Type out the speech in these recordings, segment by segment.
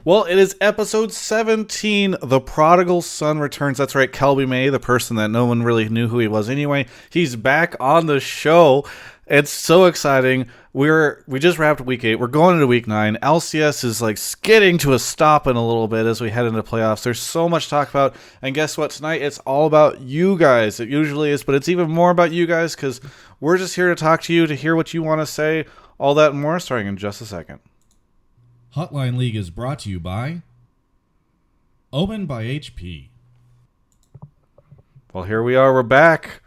Well, it is episode 17. The Prodigal Son returns. That's right, Kelby May, the person that no one really knew who he was anyway. He's back on the show. It's so exciting. We just wrapped week 8. We're going into week 9. LCS is like skidding to a stop in a little bit as we head into playoffs. There's so much to talk about. And guess what? Tonight it's all about you guys. It usually is, but it's even more about you guys because we're just here to talk to you, to hear what you want to say, all that and more, starting in just a second. Hotline League is brought to you by Omen by HP. Well, here we are. We're back.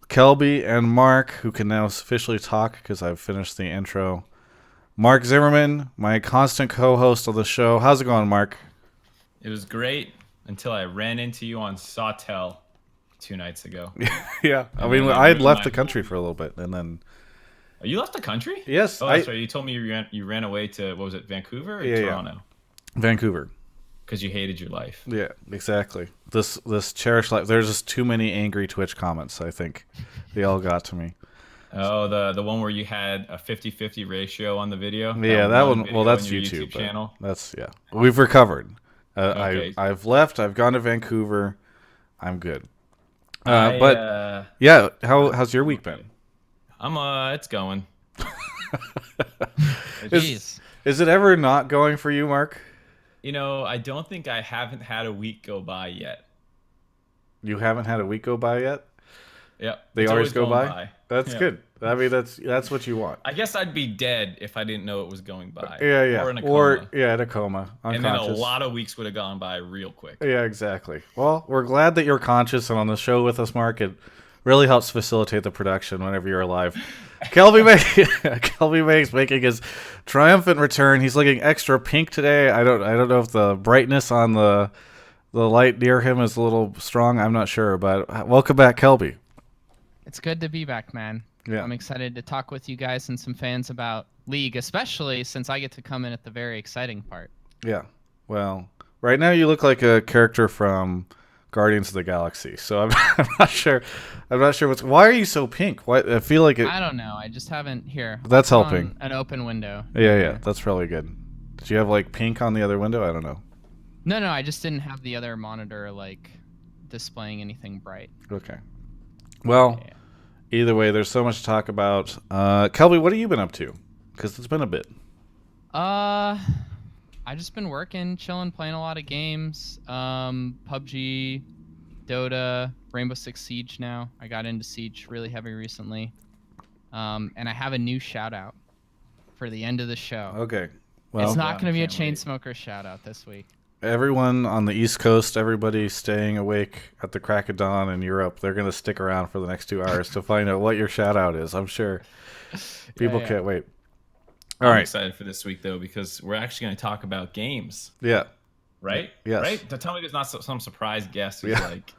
Kelby and Mark, who can now officially talk because I've finished the intro. Mark Zimmerman, my constant co-host of the show. How's it going, Mark? It was great until I ran into you on Sawtell 2 nights ago. Yeah. I mean, I had left the country for a little bit, and then... Oh, you left the country? Yes. Oh, that's right. You told me you ran away to, what was it, Vancouver or Toronto? Yeah. Vancouver. Because you hated your life. Yeah, exactly. This cherished life. There's just too many angry Twitch comments, I think. They all got to me. Oh, the one where you had a 50-50 ratio on the video? Yeah, that one. Well, that's YouTube channel. That's, yeah. We've recovered. Okay. I've left. I've gone to Vancouver. I'm good. How's your week been? It's going. Is it ever not going for you, Mark? You know, I don't think I haven't had a week go by yet. You haven't had a week go by yet? Yep. They always go by? That's Yeah. good. I mean, that's what you want. I guess I'd be dead if I didn't know it was going by. Yeah. Or in a coma. In a coma. And then Unconscious. a lot of weeks would have gone by real quick. Yeah, exactly. Well, we're glad that you're conscious and on the show with us, Mark. It really helps facilitate the production whenever you're alive. Kelby May's making his triumphant return. He's looking extra pink today. I don't know if the brightness on the light near him is a little strong. I'm not sure, but welcome back, Kelby. It's good to be back, man. Yeah. I'm excited to talk with you guys and some fans about League, especially since I get to come in at the very exciting part. Yeah. Well, right now you look like a character from Guardians of the Galaxy. So I'm not sure. Why are you so pink? Why I feel like it. I don't know. I just haven't here. That's helping. An open window. Yeah. That's probably good. Did you have like pink on the other window? I don't know. No. I just didn't have the other monitor like displaying anything bright. Okay. Well, Yeah. Either way, there's so much to talk about. Kelby, what have you been up to? Because it's been a bit. I just been working, chilling, playing a lot of games. PUBG, Dota, Rainbow Six Siege now. I got into Siege really heavy recently. And I have a new shout out for the end of the show. Okay. Well, It's not going to be a can't wait. Chainsmoker shout out this week. everyone on the East Coast, everybody staying awake at the crack of dawn in Europe, they're going to stick around for the next 2 hours to find out what your shout out is. I'm sure people can't wait. All I'm right. excited for this week though because we're actually going to talk about games, Yeah. right? Yes. Right? Tell me there's not some surprise guest who's Yeah. like,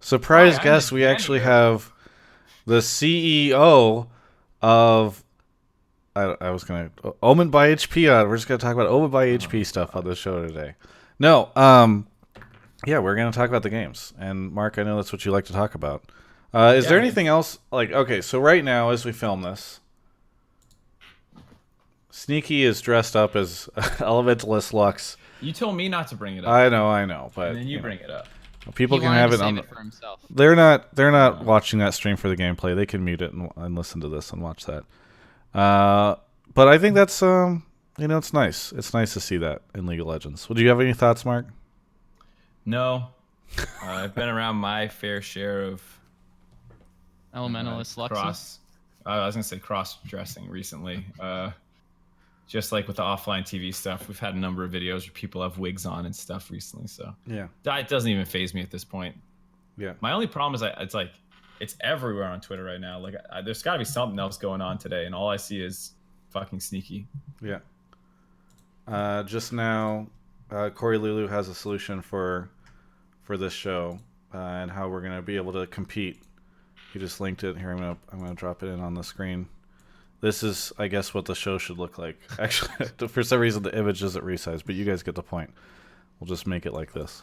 Surprise Hi, I'm guest, the we actually janitor. have the CEO of I was going to Omen by HP on. We're just going to talk about Omen by HP stuff on the show today. No, yeah, we're going to talk about the games. And Mark, I know that's what you like to talk about. Is there anything else? Like, okay, so right now as we film this, Sneaky is dressed up as Elementalist Lux. you told me not to bring it up. I know, but and then you know, bring it up. people He can wanted have to it on. save it for himself. They're not watching that stream for the gameplay. They can mute it and listen to this and watch that. But I think that's it's nice. It's nice to see that in League of Legends. Would you have any thoughts, Mark? No. I've been around my fair share of Elementalist Luxus. I was going to say cross-dressing recently. Just like with the offline TV stuff, we've had a number of videos where people have wigs on and stuff recently. So Yeah. that doesn't even faze me at this point. Yeah. My only problem is it's everywhere on Twitter right now. Like there's got to be something else going on today, and all I see is fucking Sneaky. Yeah. Just now, Corey Lulu has a solution for this show and how we're gonna be able to compete. He just linked it here. I'm gonna drop it in on the screen. This is, I guess, what the show should look like. Actually, for some reason, the image doesn't resize, but you guys get the point. We'll just make it like this.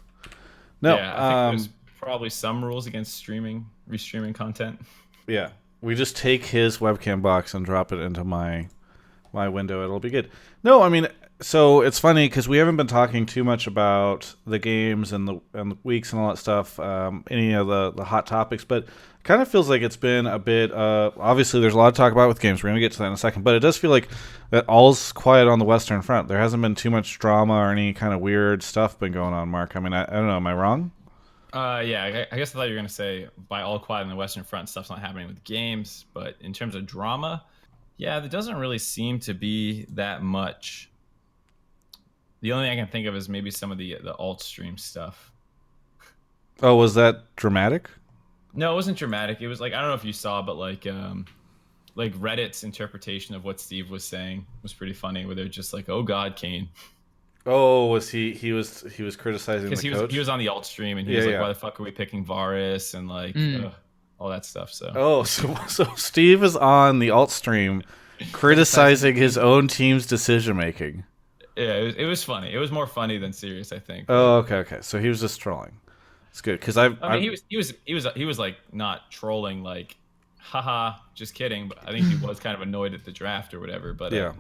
No, Yeah, I think there's probably some rules against restreaming content. yeah, we just take his webcam box and drop it into my window. It'll be good. No, I mean, So it's funny because we haven't been talking too much about the games and the weeks and all that stuff, any of the hot topics, but it kind of feels like it's been a bit. Obviously, there's a lot to talk about with games. We're gonna get to that in a second, but it does feel like that all's quiet on the Western Front. There hasn't been too much drama or any kind of weird stuff been going on. Mark, I mean, I don't know. Am I wrong? Yeah, I guess I thought you were gonna say by all quiet on the Western Front, stuff's not happening with games. But in terms of drama, yeah, there doesn't really seem to be that much. The only thing I can think of is maybe some of the alt stream stuff. Oh, was that dramatic? No, it wasn't dramatic. It was like I don't know if you saw, but like Reddit's interpretation of what Steve was saying was pretty funny. Where they're just like, "Oh God, Kane," Oh, was he was criticizing because the he coach? was on the alt stream and he was Yeah, like, yeah. "Why the fuck are we picking Varus?" and like all that stuff. So Oh, so Steve is on the alt stream criticizing his own team's decision making. yeah, it was funny. It was more funny than serious, I think. Oh, okay. So he was just trolling. It's good because I mean, he was like not trolling, like, haha, just kidding. But I think he was kind of annoyed at the draft or whatever. But yeah.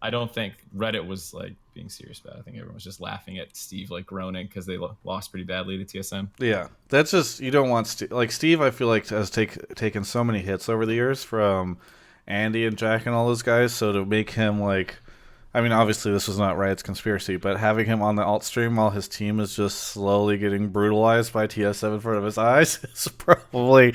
I don't think Reddit was like being serious about it. I think everyone was just laughing at Steve like groaning because they lost pretty badly to TSM. Yeah, that's just you don't want like Steve. I feel like has taken so many hits over the years from Andy and Jack and all those guys. So to make him like, I mean, obviously this was not Riot's conspiracy, but having him on the alt stream while his team is just slowly getting brutalized by TSM in front of his eyes is probably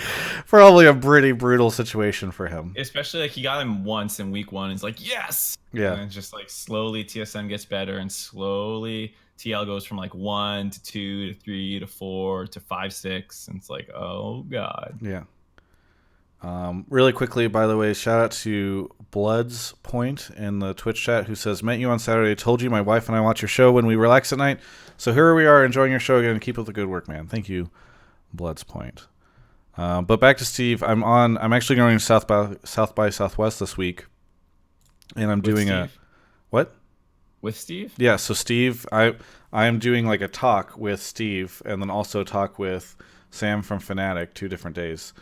a pretty brutal situation for him. Especially like he got him once in week 1. And it's like yes, Yeah, and just like slowly TSM gets better, and slowly TL goes from like 1 to 2 to 3 to 4 to 5 6, and it's like oh god. yeah. Really quickly, by the way, shout out to Bloods Point in the Twitch chat who says, met you on Saturday, told you my wife and I watch your show when we relax at night. So here we are enjoying your show again. Keep up the good work, man. Thank you, Bloods Point. But back to Steve. I'm actually going to South by Southwest this week. And I'm doing Steve? what? With Steve? Yeah, so Steve, I'm doing like a talk with Steve and then also a talk with Sam from Fnatic 2 different days.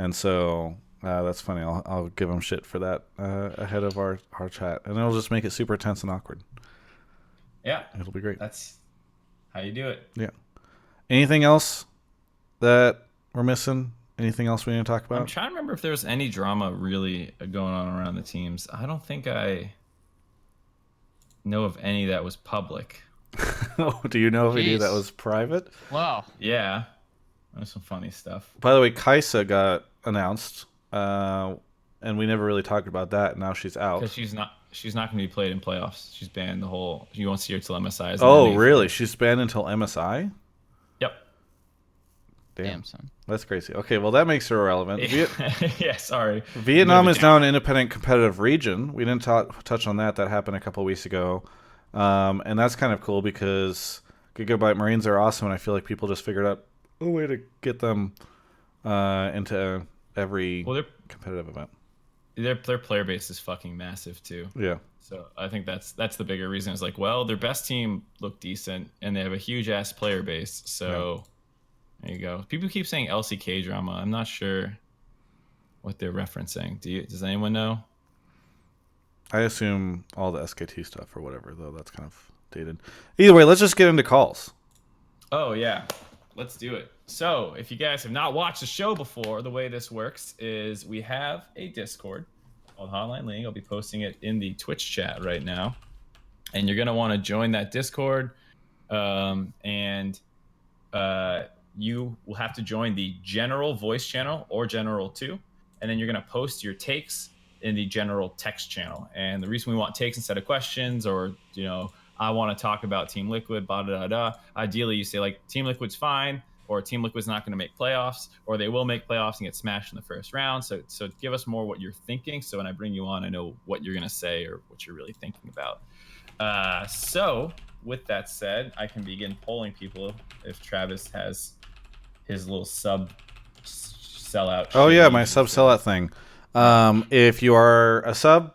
And so that's funny. I'll give him shit for that ahead of our chat, and it'll just make it super tense and awkward. Yeah, It'll be great. that's how you do it. Yeah. Anything else that we're missing? Anything else we need to talk I'm about? trying to remember if there was any drama really going on around the teams. I don't think I know of any that was public. Oh, do you know if any Jeez. that was private? Wow. Yeah, there's some funny stuff. By the way, Kaisa got announced, and we never really talked about that. Now she's out. Because she's not going to be played in playoffs. She's banned the whole. You won't see her till MSI. Oh, really? She's banned until MSI? Yep. Damn, son. That's crazy. Okay, well, that makes her irrelevant. Yeah, sorry. Vietnam is now an independent competitive region. We didn't touch on that. That happened a couple weeks ago. And that's kind of cool because Gigabyte Marines are awesome, and I feel like people just figured out a way to get them into every competitive event. Their player base is fucking massive too. Yeah. So I think that's the bigger reason. Is like, well, their best team looked decent, and they have a huge ass player base. So there you go. People keep saying LCK drama. I'm not sure what they're referencing. Does anyone know? I assume all the SKT stuff or whatever, though that's kind of dated. Either way, let's just get into calls. Oh yeah, let's do it. So if you guys have not watched the show before, the way this works is we have a Discord called Hotline League. I'll be posting it in the Twitch chat right now, and you're gonna want to join that Discord, and you will have to join the general voice channel or general 2, and then you're gonna post your takes in the general text channel. And the reason we want takes instead of questions, or I want to talk about Team Liquid, blah, blah, blah. Ideally, you say like Team Liquid's fine, or Team Liquid's not going to make playoffs, or they will make playoffs and get smashed in the first round. So give us more what you're thinking. So when I bring you on, I know what you're going to say or what you're really thinking about. So with that said, I can begin polling people if Travis has his little sub sellout. Oh yeah, my sub sellout thing. If you are a sub,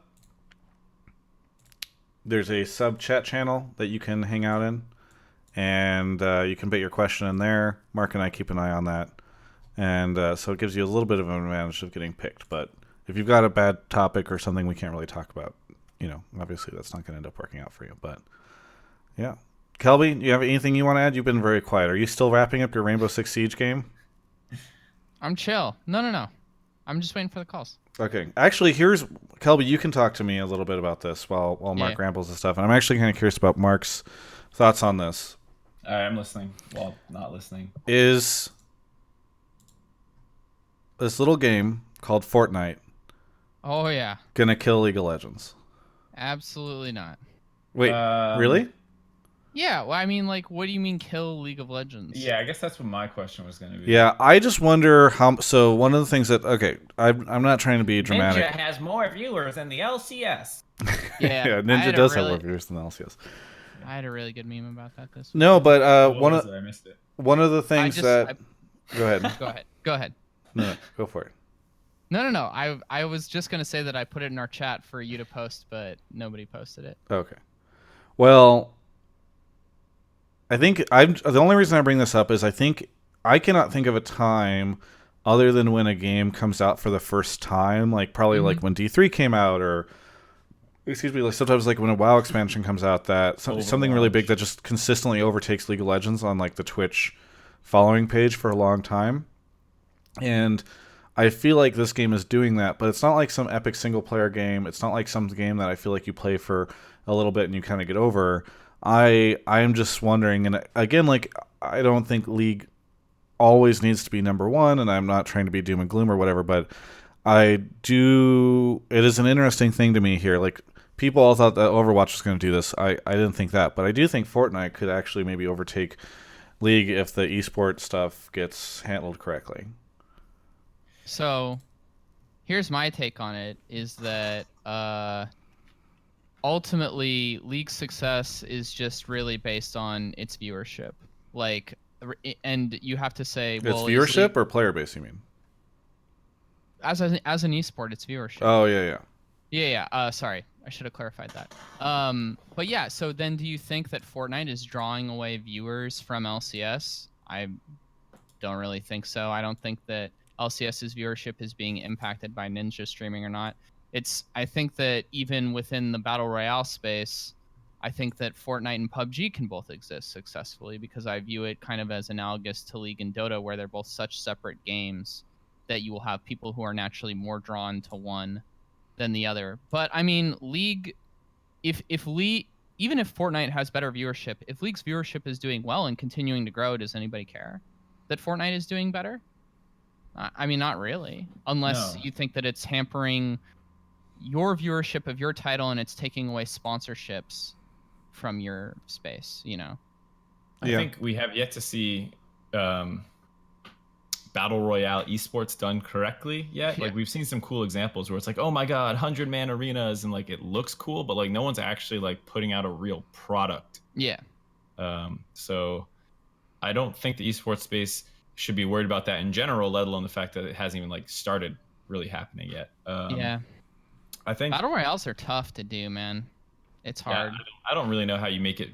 there's a sub chat channel that you can hang out in, and you can put your question in there. Mark and I keep an eye on that, and so it gives you a little bit of an advantage of getting picked. But if you've got a bad topic or something we can't really talk about, obviously that's not going to end up working out for you. But yeah, Kelby, you have anything you want to add? You've been very quiet. Are you still wrapping up your Rainbow Six Siege game? I'm chill. No. I'm just waiting for the calls. Okay. Actually, here's Kelby. You can talk to me a little bit about this while Mark rambles and stuff. And I'm actually kind of curious about Mark's thoughts on this. All right, I'm listening. Well, not listening. Is this little game called Fortnite Oh yeah. gonna kill League of Legends? Absolutely not. Wait, really? Yeah, well, I mean, like, what do you mean kill League of Legends? Yeah, I guess that's what my question was going to be. Yeah, I just wonder how. So one of the things that I'm not trying to be dramatic. Ninja has more viewers than the LCS. Yeah, Ninja does have more viewers than LCS. I had a really good meme about that this week. No, but I missed it. One of the things Go ahead. Go ahead. No, go for it. No. I was just gonna say that I put it in our chat for you to post, but nobody posted it. Okay. Well, I think the only reason I bring this up is I think I cannot think of a time other than when a game comes out for the first time, like probably like when D3 came out, or like sometimes like when a WoW expansion comes out, that something really big that just consistently overtakes League of Legends on like the Twitch following page for a long time. And I feel like this game is doing that, but it's not like some epic single player game. It's not like some game that I feel like you play for a little bit and you kind of get over. I'm just wondering, and again, like, I don't think League always needs to be number one, and I'm not trying to be doom and gloom or whatever, but it is an interesting thing to me here. Like, people all thought that Overwatch was going to do this. I didn't think that, but I do think Fortnite could actually maybe overtake League if the eSports stuff gets handled correctly. So, here's my take on it, is that ultimately League's success is just really based on its viewership. Like, and you have to say, well, it's viewership or player base, you mean? As an esport, it's viewership. Oh, yeah. Yeah. Sorry, I should have clarified that. But yeah, so then do you think that Fortnite is drawing away viewers from LCS? I don't really think so. I don't think that LCS's viewership is being impacted by Ninja streaming or not. I think that even within the Battle Royale space, I think that Fortnite and PUBG can both exist successfully, because I view it kind of as analogous to League and Dota, where they're both such separate games that you will have people who are naturally more drawn to one than the other. But I mean, League, even if Fortnite has better viewership, if League's viewership is doing well and continuing to grow, does anybody care that Fortnite is doing better? I mean, not really, unless you think that it's hampering your viewership of your title and it's taking away sponsorships from your space, I think we have yet to see Battle Royale esports done correctly yet. Like, we've seen some cool examples where it's like, oh my god, 100-man arenas, and like it looks cool, but like no one's actually like putting out a real product. Yeah. So I don't think the esports space should be worried about that in general, let alone the fact that it hasn't even like started really happening yet. Yeah. I think Battle Royales are tough to do, man. It's hard. Yeah, I don't really know how you make it.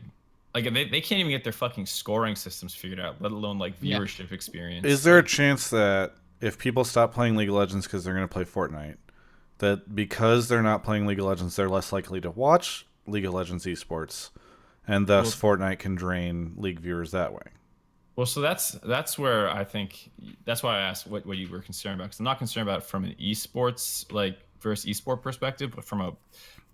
Like, they can't even get their fucking scoring systems figured out, let alone like viewership experience. Is there a chance that if people stop playing League of Legends because they're going to play Fortnite, that because they're not playing League of Legends, they're less likely to watch League of Legends esports, and thus Fortnite can drain League viewers that way? Well, so that's where I think, that's why I asked what you were concerned about, because I'm not concerned about it from an esports like versus esport perspective, but from a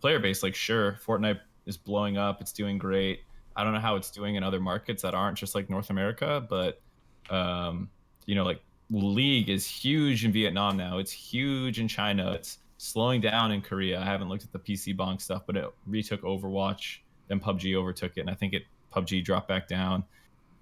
player base, like, sure, Fortnite is blowing up, it's doing great. I don't know how it's doing in other markets that aren't just like North America, but like League is huge in Vietnam now. It's huge in China. It's slowing down in Korea. I haven't looked at the PC bonk stuff, but it retook Overwatch, then PUBG overtook it, and I think PUBG dropped back down.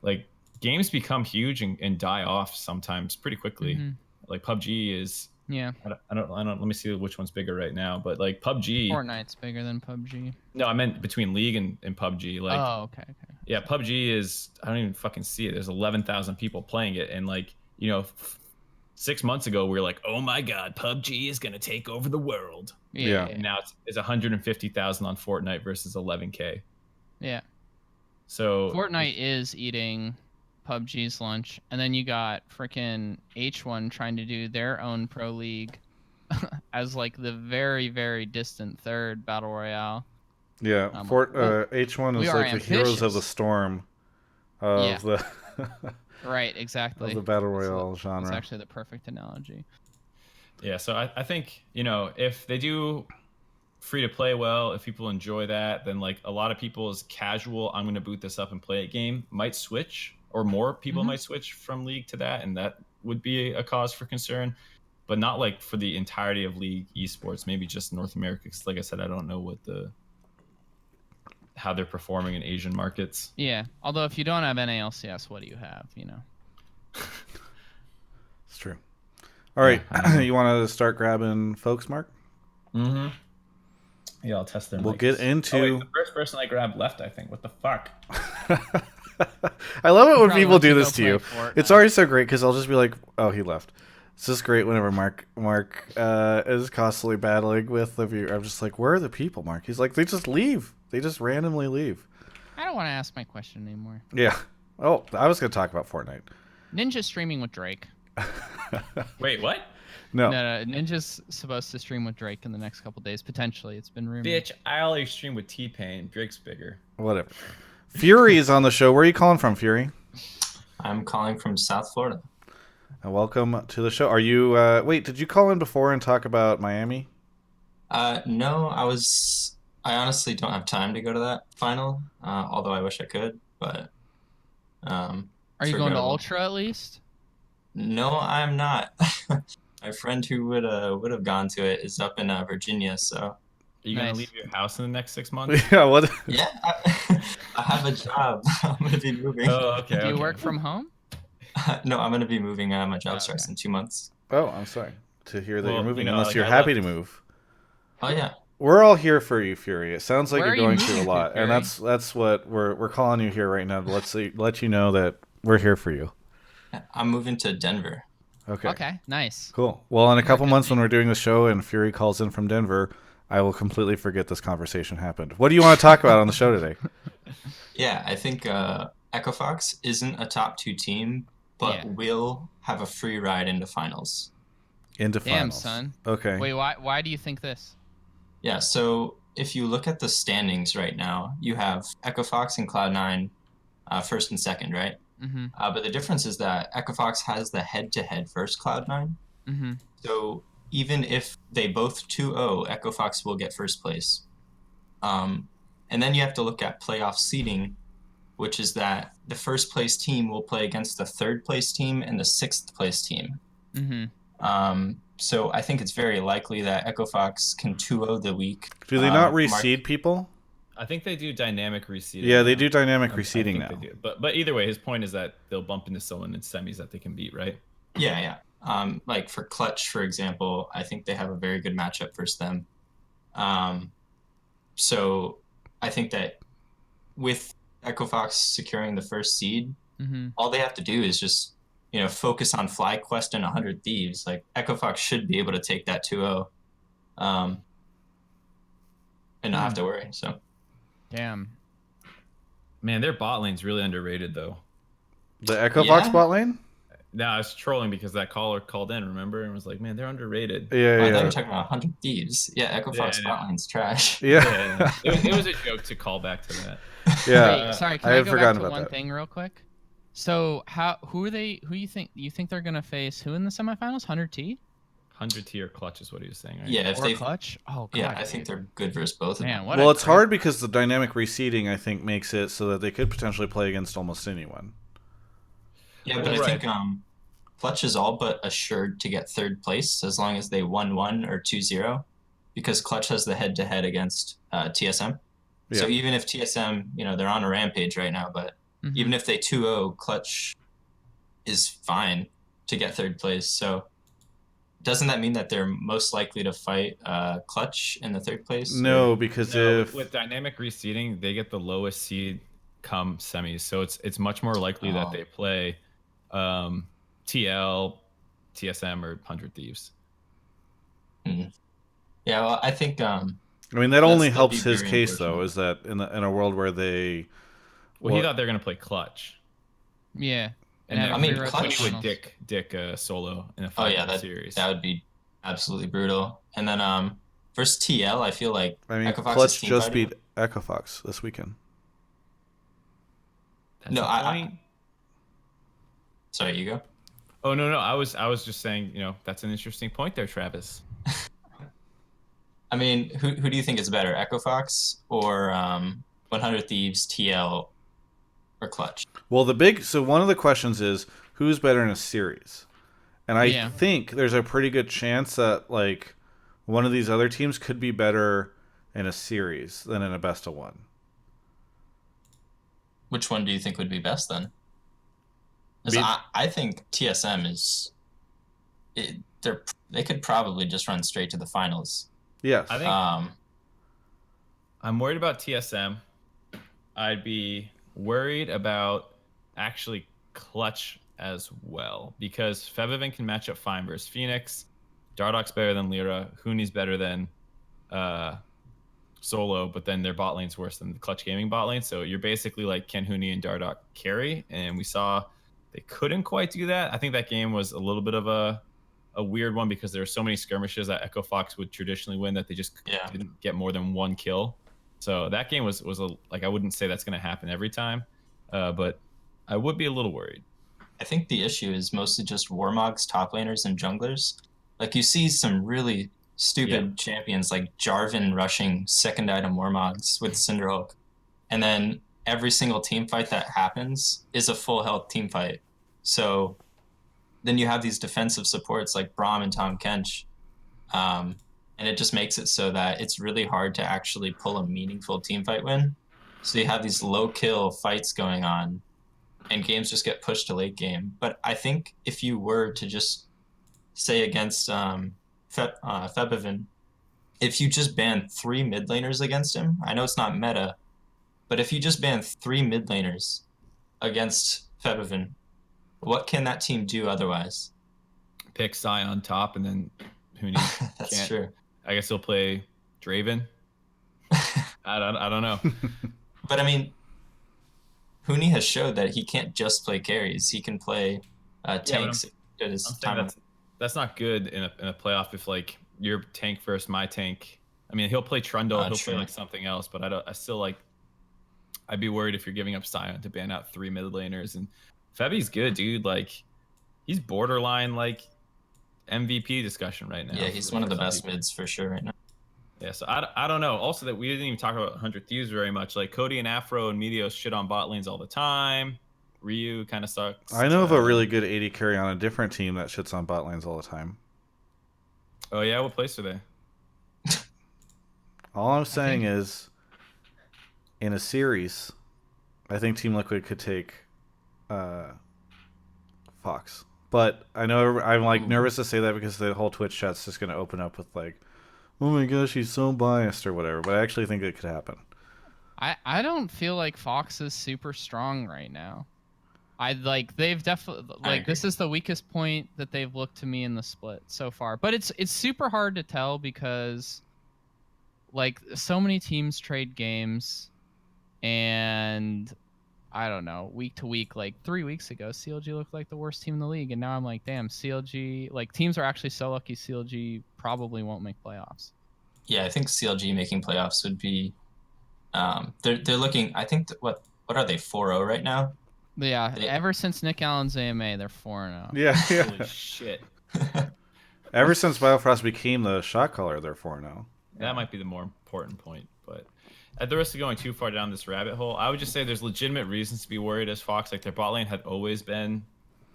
Like, games become huge and die off sometimes pretty quickly. Mm-hmm. Like, PUBG is. Yeah. I don't. Let me see which one's bigger right now. But like PUBG. Fortnite's bigger than PUBG. No, I meant between League and PUBG. Like. Oh, okay. Yeah, PUBG is. I don't even fucking see it. There's 11,000 people playing it, and like 6 months ago we were like, oh my god, PUBG is gonna take over the world. Yeah. And now it's 150,000 on Fortnite versus 11K. Yeah. So Fortnite is eating PUBG's lunch, and then you got freaking H1 trying to do their own pro league as like the very, very distant third battle royale. Yeah, H1 we is are like the heroes of the ambitious. storm Yeah. of the Right, exactly. of the battle It's royale genre. It's actually the perfect analogy. Yeah, so I think, if they do free to play well, if people enjoy that, then like a lot of people's casual, I'm going to boot this up and play it game might switch, or more people might switch from League to that, and that would be a cause for concern, but not like for the entirety of League esports, maybe just North America, because like I said, I don't know how they're performing in Asian markets. Yeah, although if you don't have NALCS, what do you have, It's true. All right, you want to start grabbing folks, Mark? Mm-hmm. Yeah, I'll test them. We'll get into... Oh, wait, the first person I grabbed left, I think. What the fuck? I love it when Probably people wants do to this go to you. play Fortnite. It's always so great because I'll just be like, oh, he left. It's just great whenever Mark is constantly battling with the viewer. I'm just like, where are the people, Mark? He's like, they just leave. They just randomly leave. I don't want to ask my question anymore. Yeah. Oh, I was going to talk about Fortnite. Ninja streaming with Drake. Wait, what? No. No, Ninja's supposed to stream with Drake in the next couple days, potentially. It's been rumored. Bitch, I always stream with T-Pain. Drake's bigger. Whatever. Fury is on the show. Where are you calling from, Fury? I'm calling from South Florida. And welcome to the show. Are you... wait, did you call in before and talk about Miami? No, I honestly don't have time to go to that final, although I wish I could, but... Are you going to Ultra at least? No, I'm not. My friend who would have gone to it is up in Virginia, so... Are you Nice. going to leave your house in the next 6 months? Yeah, what? Yeah, I have a job. I'm going to be moving. Oh, okay. Do you work from home? No, I'm going to be moving. My job Okay. starts in 2 months. Oh, I'm sorry to hear that Well, you're moving, you know, unless like, you're I happy love- to move. Oh, yeah. We're all here for you, Fury. It sounds like Where you're are you going through a moving lot, to, and Fury? that's what we're calling you here right now to let you know that we're here for you. I'm moving to Denver. Okay. Okay, nice. Cool. Well, in a couple good months when name. we're doing the show and Fury calls in from Denver, I will completely forget this conversation happened. What do you want to talk about on the show today? Yeah, I think Echo Fox isn't a top 2 team, but Yeah. will have a free ride into finals. Into Damn, finals. son. Okay. Wait, why do you think this? Yeah, so if you look at the standings right now, you have Echo Fox and Cloud9 first and second, right? Mm-hmm. But the difference is that Echo Fox has the head-to-head versus Cloud9. Mm-hmm. So even if they both 2-0, Echo Fox will get first place. And then you have to look at playoff seeding, which is that the first place team will play against the third place team and the sixth place team. Mm-hmm. So I think it's very likely that Echo Fox can 2-0 the week. Do they not reseed people? I think they do dynamic reseeding. Yeah, they now. do dynamic I reseeding think now. they do. But either way, his point is that they'll bump into someone in semis that they can beat, right? Yeah. Like for Clutch, for example, I think they have a very good matchup versus them. So I think that with Echo Fox securing the first seed, Mm-hmm. all they have to do is just, focus on FlyQuest and 100 Thieves. Like Echo Fox should be able to take that 2-0, and not have to worry. So Damn. Man, their bot lane's really underrated, though. The Echo Fox Yeah. bot lane? No, I was trolling because that caller called in, remember? And was like, man, they're underrated. Yeah, I thought you yeah. were talking about 100 Thieves. Yeah, Echo Fox Yeah. Spotline's trash. Yeah. It was a joke to call back to that. Yeah. Wait, sorry, can I I, had go forgotten back to about one that. thing real quick? So who you think they're gonna face who in the semifinals? 100T 100 tier clutch is what he was saying, right? Yeah, if or they, Clutch? Oh god. yeah, I think they're good versus both of Man, them. what Well, a it's great- hard because the dynamic reseeding, I think, makes it so that they could potentially play against almost anyone. Yeah, but Well, I think Clutch is all but assured to get third place as long as they 1-1 or 2-0, because Clutch has the head-to-head against TSM. So Yeah. even if TSM, they're on a rampage right now, but Mhm. even if they 2-0, Clutch is fine to get third place. So doesn't that mean that they're most likely to fight Clutch in the third place? No, because No, if with dynamic reseeding, they get the lowest seed come semis, so it's much more likely that Oh. they play TL, TSM, or 100 Thieves. Yeah, well, I think I mean, that That'd only still helps be his very case, though, unfortunate. is that in a world where they... Well, he Well- thought they were gonna play clutch, Yeah. and have then I mean, free road Clutch Tony would finals. dick solo in a oh five yeah, series. that would be absolutely brutal. And then versus TL, I feel like I mean, Echo Fox's Clutch team just fighting. beat Echo Fox this weekend. That's No, a point. sorry, you go. Oh no, no, I was just saying, that's an interesting point there, Travis. I mean, who do you think is better, Echo Fox or 100 Thieves, TL, or Clutch? Well, so one of the questions is who's better in a series, and I Yeah. think there's a pretty good chance that like one of these other teams could be better in a series than in a best of one. Which one do you think would be best then? Because Be- I think TSM is they could probably just run straight to the finals. yes, I think I'm worried about TSM. I'd be worried about actually Clutch as well because Febiven can match up fine versus Phoenix. Dardoch's better than Lyra. Hooney's better than uh, Solo, but then their bot lane's worse than the Clutch Gaming bot lane. So you're basically like, can Hooney and Dardoch carry? And we saw they couldn't quite do that. I think that game was a little bit of a weird one because there were so many skirmishes that Echo Fox would traditionally win that they just Yeah. didn't get more than one kill. So that game was like, I wouldn't say that's going to happen every time, but I would be a little worried. I think the issue is mostly just Warmog's top laners and junglers. Like you see some really stupid champions like Jarvan rushing second item Warmogs with Cinderhulk. And then every single team fight that happens is a full health team fight. So then you have these defensive supports like Braum and Tom Kench. And it just makes it so that it's really hard to actually pull a meaningful team fight win. So you have these low kill fights going on and games just get pushed to late game. But I think if you were to just say against Febiven, if you just ban 3 mid laners against him, I know it's not meta, but if you just ban 3 mid laners against Febiven, what can that team do otherwise? Pick Psy on top, and then Hooney That's can't. true. I guess he'll play Draven. I don't know. But I mean, Hooney has showed that he can't just play carries. He can play tanks at his I'm saying time. that's not good in a playoff if like your tank versus my tank. I mean, he'll play Trundle, he'll True. play like something else, but I still like. I'd be worried if you're giving up Sion to ban out 3 mid laners, and Febi's good, dude. Like, he's borderline like MVP discussion right now. Yeah, he's one of the best mids for sure right now. Yeah, so I don't know. Also, that we didn't even talk about 100 Thieves very much. Like Cody and Afro and Meteos shit on bot lanes all the time. Ryu kind of sucks. I know of a really good AD carry on a different team that shits on bot lanes all the time. Oh yeah, what place are they? All I'm saying is, in a series, I think Team Liquid could take Fox. But I know I'm like nervous to say that because the whole Twitch chat's just going to open up with like, oh my gosh, he's so biased or whatever. But I actually think it could happen. I don't feel like Fox is super strong right now. They've definitely like this is the weakest point that they've looked to me in the split so far. But it's super hard to tell because like so many teams trade games and I don't know, week to week, like 3 weeks ago, CLG looked like the worst team in the league. And now I'm like, damn, CLG, like teams are actually so lucky CLG probably won't make playoffs. Yeah, I think CLG making playoffs would be, they're looking, I think, what are they, 4-0 right now? Yeah, ever since Nick Allen's AMA, they're 4-0. Yeah, yeah. Holy shit. Ever since Biofrost became the shot caller, they're 4-0. That might be the more important point, but at the risk of going too far down this rabbit hole, I would just say there's legitimate reasons to be worried as Fox. Like their bot lane had always been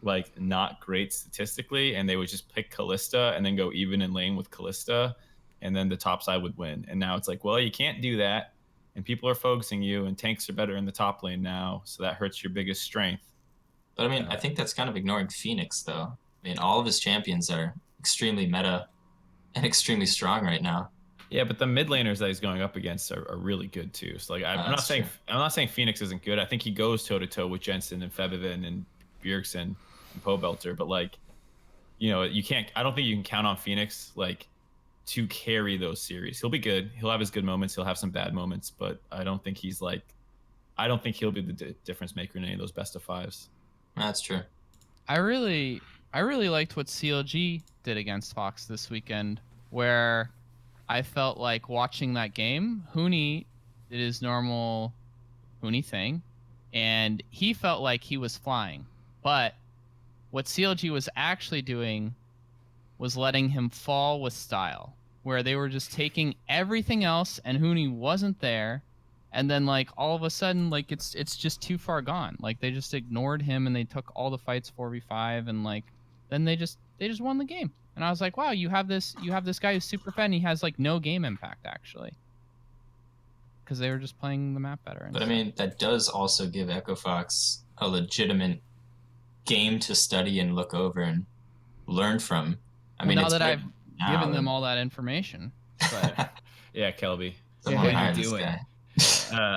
like not great statistically, and they would just pick Kalista and then go even in lane with Kalista, and then the top side would win. And now it's like, well, you can't do that, and people are focusing you, and tanks are better in the top lane now, so that hurts your biggest strength. But I mean, I think that's kind of ignoring Phoenix, though. I mean, all of his champions are extremely meta and extremely strong right now. Yeah, but the mid laners that he's going up against are really good too. So like, I'm not saying Phoenix isn't good. I think he goes toe to toe with Jensen and Febiven and Bjergsen and Pobelter. But like, you can't. I don't think you can count on Phoenix like to carry those series. He'll be good. He'll have his good moments. He'll have some bad moments. But I don't think he's like. I don't think he'll be the difference maker in any of those best of fives. That's true. I really liked what CLG conflicted against Fox this weekend, where I felt like watching that game, Hooney did his normal Hooney thing, and he felt like he was flying. But what CLG was actually doing was letting him fall with style, where they were just taking everything else and Hooney wasn't there, and then like all of a sudden like it's just too far gone. Like they just ignored him and they took all the fights 4v5, and like then they just won the game. And I was like, wow, you have this guy who's super fed and he has like no game impact actually, because they were just playing the map better. But I mean, that does also give Echo Fox a legitimate game to study and look over and learn from. I mean, now it's that I've given them and... all that information, but Yeah, Kelby. Someone What are hire you this doing? guy.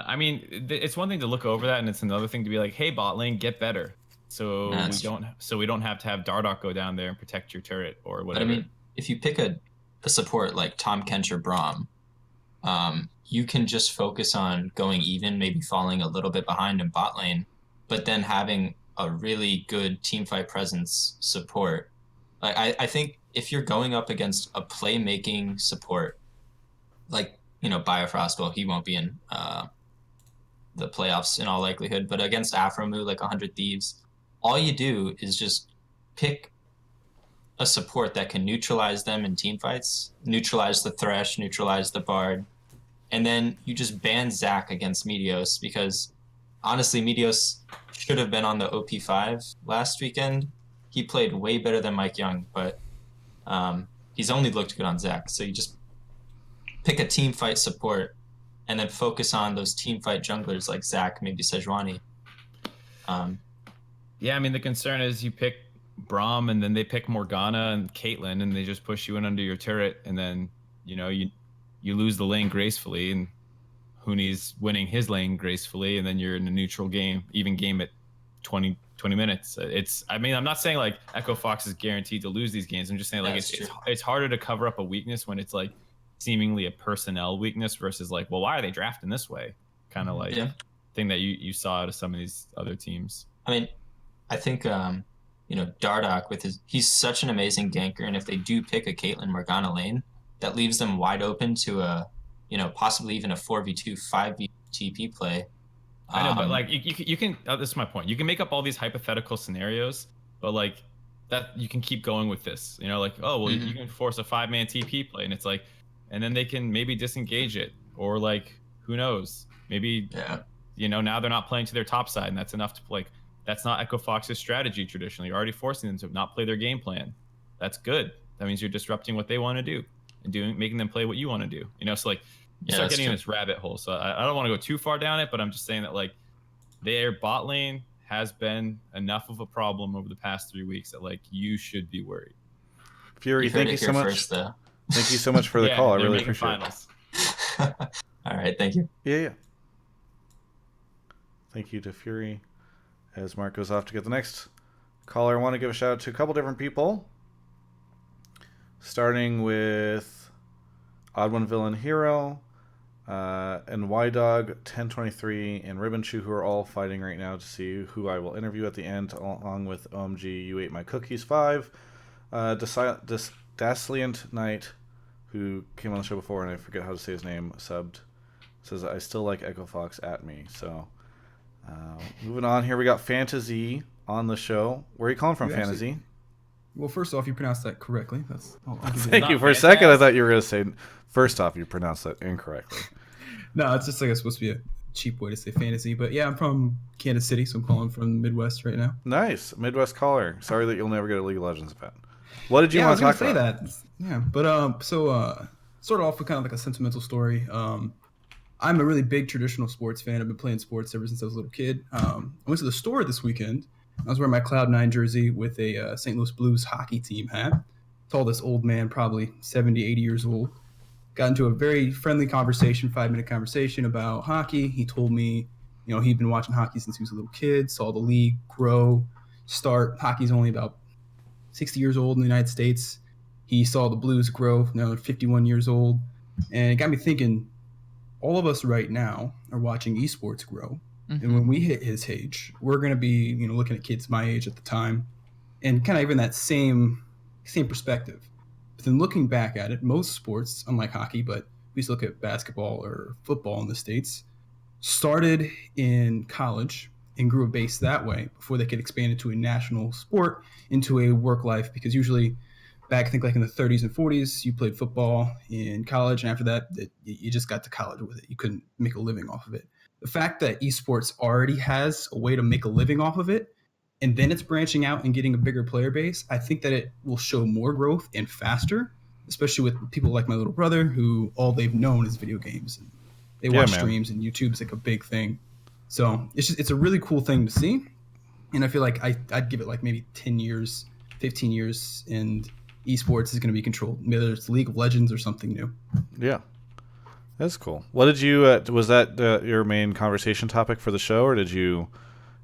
I mean, it's one thing to look over that, and it's another thing to be like, "Hey, bot lane, get better." So we don't have to have Dardoch go down there and protect your turret or whatever. But I mean, if you pick a support like Tom Kench or Braum, you can just focus on going even, maybe falling a little bit behind in bot lane, but then having a really good teamfight presence support. Like I think if you're going up against a playmaking support, like Biofrost, well, he won't be in the playoffs in all likelihood, but against Afromu, like 100 Thieves, all you do is just pick a support that can neutralize them in team fights, neutralize the Thresh, neutralize the Bard, and then you just ban Zac against Meteos, because honestly, Meteos should have been on the OP5 last weekend. He played way better than Mike Young, but he's only looked good on Zac. So you just pick a team fight support and then focus on those team fight junglers like Zac, maybe Sejuani. Yeah, I mean, the concern is you pick Braum and then they pick Morgana and Caitlyn and they just push you in under your turret, and then you lose the lane gracefully, and Hooney's winning his lane gracefully, and then you're in a neutral game, even game at 20 minutes. I mean, I'm not saying like Echo Fox is guaranteed to lose these games. I'm just saying like it's harder to cover up a weakness when it's like seemingly a personnel weakness versus like, well, why are they drafting this way? Kind of like thing that you saw out of some of these other teams. I mean, I think Dardoch he's such an amazing ganker, and if they do pick a Caitlyn Morgana lane, that leaves them wide open to a possibly even a 4v2 5v TP play. I know, but like you can. This is my point. You can make up all these hypothetical scenarios, but like that you can keep going with this. Like, oh well, you can force a 5-man TP play, and it's like, and then they can maybe disengage it, or like who knows, maybe now they're not playing to their top side, and that's enough to like. That's not Echo Fox's strategy traditionally. You're already forcing them to not play their game plan. That's good. That means you're disrupting what they want to do and making them play what you want to do. So like you start getting in this rabbit hole. So I don't want to go too far down it, but I'm just saying that like their bot lane has been enough of a problem over the past 3 weeks that like you should be worried. Fury, thank you so much. First, thank you so much for the call. I really appreciate it. All right, thank you. Yeah. Thank you to Fury. As Mark goes off to get the next caller, I want to give a shout out to a couple different people. Starting with Odd One Villain Hero, and Y-Dog 1023 and Ribbon Chew, who are all fighting right now to see who I will interview at the end, along with OMG You Ate My Cookies 5, Dasliant Knight, who came on the show before and I forget how to say his name, subbed, says I still like Echo Fox at me. So moving on here, we got Fantasy on the show. Where are you calling from, Fantasy? Well, first off, you pronounced that correctly. Thank you. For a second, I thought you were going to say, first off, you pronounced that incorrectly. No, it's just like it's supposed to be a cheap way to say fantasy. But yeah, I'm from Kansas City, so I'm calling from the Midwest right now. Nice. Midwest caller. Sorry that you'll never get a League of Legends event. What did you want to talk about? I was going to say that. Yeah, but sort of off with kind of like a sentimental story. I'm a really big traditional sports fan. I've been playing sports ever since I was a little kid. I went to the store this weekend. I was wearing my Cloud9 jersey with a St. Louis Blues hockey team hat. Told this old man, probably 70, 80 years old. Got into a very friendly conversation, 5-minute conversation about hockey. He told me, he'd been watching hockey since he was a little kid, saw the league grow, start. Hockey's only about 60 years old in the United States. He saw the Blues grow, now they're 51 years old. And it got me thinking, all of us right now are watching eSports grow. Mm-hmm. And when we hit his age, we're going to be, looking at kids my age at the time. And kind of even that same same perspective. But then looking back at it, most sports, unlike hockey, but we just look at basketball or football in the States, started in college and grew a base that way before they could expand into a national sport, into a work life. Because usually back, I think like in the 30s and 40s, you played football in college, and after that, you just got to college with it. You couldn't make a living off of it. The fact that esports already has a way to make a living off of it, and then it's branching out and getting a bigger player base, I think that it will show more growth and faster, especially with people like my little brother, who all they've known is video games. And they watch streams, and YouTube's like a big thing. So it's a really cool thing to see. And I feel like I'd give it like maybe 10 years, 15 years, and esports is going to be controlled, whether it's League of Legends or something new. Yeah. That's cool. What did you, was that your main conversation topic for the show, or did you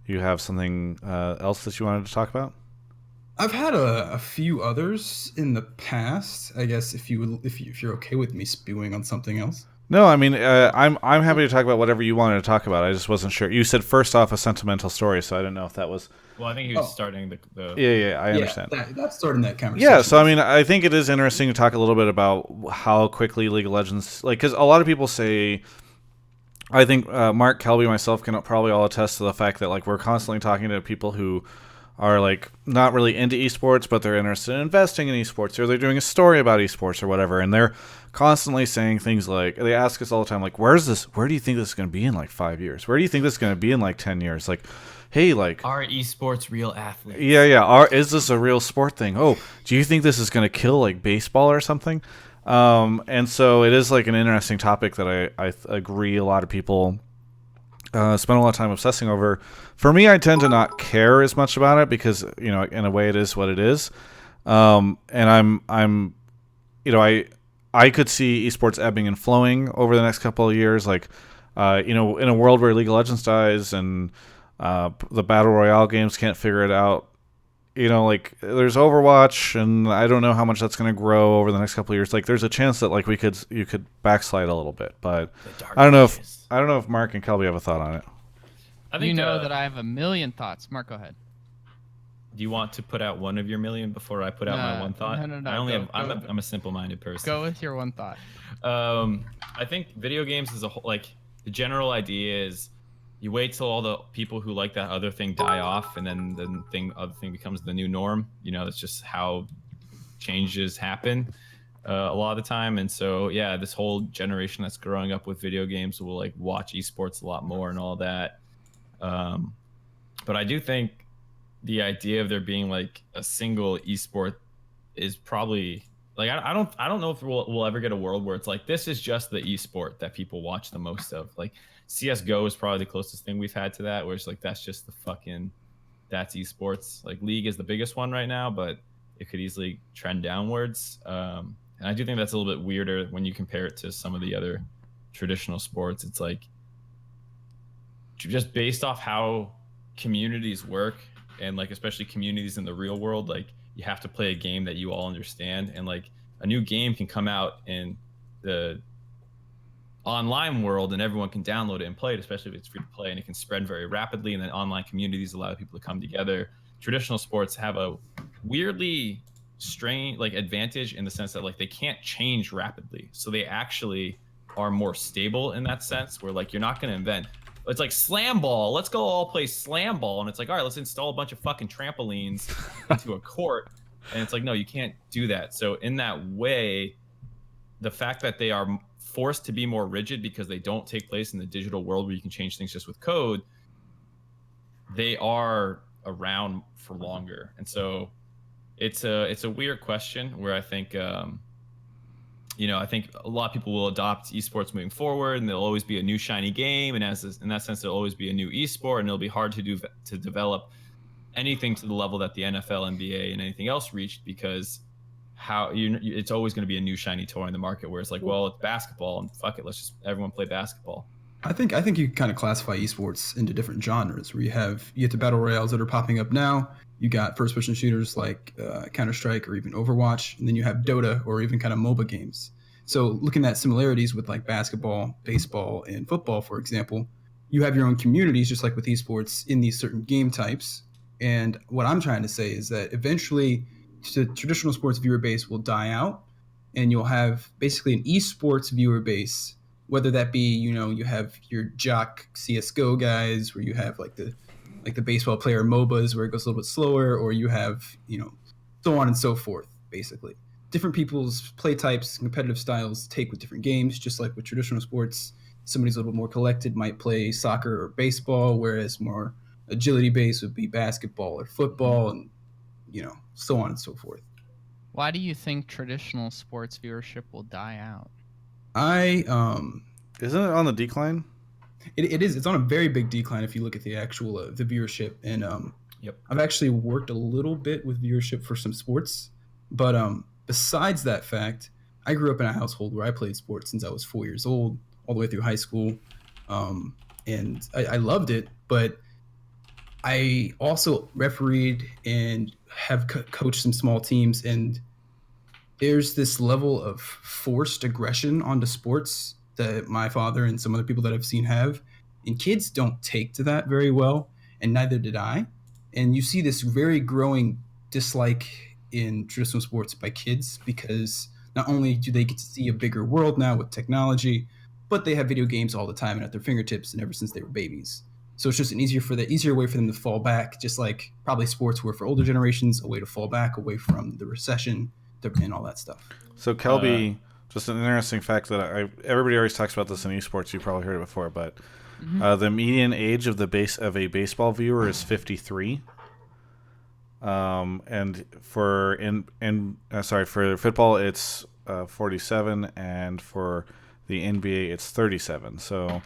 have something else that you wanted to talk about? I've had a few others in the past. I guess if you're okay with me spewing on something else. No, I mean, I'm happy to talk about whatever you wanted to talk about. I just wasn't sure. You said first off a sentimental story, so I didn't know if that was. Well, I think he was starting the. Yeah, I understand. That's starting that conversation. Yeah, so I mean, I think it is interesting to talk a little bit about how quickly League of Legends, like, because a lot of people say, I think Mark, Kelby, myself can probably all attest to the fact that like we're constantly talking to people who are like not really into esports, but they're interested in investing in esports, or they're doing a story about esports or whatever, and they're constantly saying things like, they ask us all the time, like, where do you think this is going to be in like 5 years? Where do you think this is going to be in like 10 years? Like, hey, like, are esports real athletes? Yeah. Is this a real sport thing? Oh, do you think this is going to kill like baseball or something? And so it is like an interesting topic that I agree a lot of people spend a lot of time obsessing over. For me, I tend to not care as much about it because, you know, in a way it is what it is. And I'm, you know, I could see esports ebbing and flowing over the next couple of years. Like, you know, in a world where League of Legends dies and the Battle Royale games can't figure it out, you know, like there's Overwatch, and I don't know how much that's going to grow over the next couple of years. Like, there's a chance that like you could backslide a little bit, but I don't know if Mark and Kelby have a thought on it. I think that I have a million thoughts. Mark, go ahead. Do you want to put out one of your million before I put out my one thought? No. I'm a simple-minded person. Go with your one thought. I think video games as a whole, like the general idea is, you wait till all the people who like that other thing die off, and then the other thing becomes the new norm. You know, it's just how changes happen a lot of the time. And so, yeah, this whole generation that's growing up with video games will like watch esports a lot more and all that. But I do think the idea of there being like a single esport is probably like, I don't know if we'll ever get a world where it's like, this is just the esport that people watch the most of. Like, CSGO is probably the closest thing we've had to that, where it's like, that's just that's esports. Like, League is the biggest one right now, but it could easily trend downwards. And I do think that's a little bit weirder when you compare it to some of the other traditional sports. It's like, just based off how communities work, and like especially communities in the real world, like you have to play a game that you all understand, and like a new game can come out in the online world and everyone can download it and play it, especially if it's free to play, and it can spread very rapidly, and then online communities allow people to come together. Traditional sports have a weirdly strange like advantage in the sense that like they can't change rapidly, so they actually are more stable in that sense, where like you're not going to invent, it's like slam ball, let's go all play slam ball, and it's like, all right, let's install a bunch of fucking trampolines into a court, and it's like, no, you can't do that. So in that way, the fact that they are forced to be more rigid because they don't take place in the digital world where you can change things just with code, they are around for longer. And so it's a weird question where I think I think a lot of people will adopt esports moving forward, and there'll always be a new shiny game, and in that sense, there'll always be a new esport, and it'll be hard to develop anything to the level that the NFL, NBA, and anything else reached, because it's always going to be a new shiny toy in the market, where it's like, well, it's basketball, and fuck it, let's just everyone play basketball. I think you kind of classify esports into different genres, where you get the battle royales that are popping up now. You got first-person shooters like Counter-Strike or even Overwatch, and then you have Dota or even kind of MOBA games. So looking at similarities with like basketball, baseball, and football, for example, you have your own communities, just like with esports, in these certain game types. And what I'm trying to say is that eventually the traditional sports viewer base will die out, and you'll have basically an esports viewer base. Whether that be, you have your jock CS:GO guys, where you have like the baseball player MOBAs where it goes a little bit slower, or you have so on and so forth. Basically, different people's play types, competitive styles take with different games. Just like with traditional sports, somebody's a little bit more collected might play soccer or baseball, whereas more agility based would be basketball or football, and so on and so forth. Why do you think traditional sports viewership will die out? I Isn't it on the decline? it is. It's on a very big decline if you look at the actual the viewership. And Yep. I've actually worked a little bit with viewership for some sports, but besides that fact, I grew up in a household where I played sports since I was 4 years old, all the way through high school, and I loved it. But I also refereed and have coached some small teams, and there's this level of forced aggression onto sports that my father and some other people that I've seen have, and kids don't take to that very well, and neither did I. And you see this very growing dislike in traditional sports by kids because not only do they get to see a bigger world now with technology, but they have video games all the time and at their fingertips and ever since they were babies. So it's just an easier way for them to fall back, just like probably sports were for older generations, a way to fall back away from the recession and all that stuff. So Kelby, just an interesting fact that everybody always talks about this in esports. You probably heard it before, but the median age of a baseball viewer is 53. And for for football it's 47, and for the NBA it's 37. So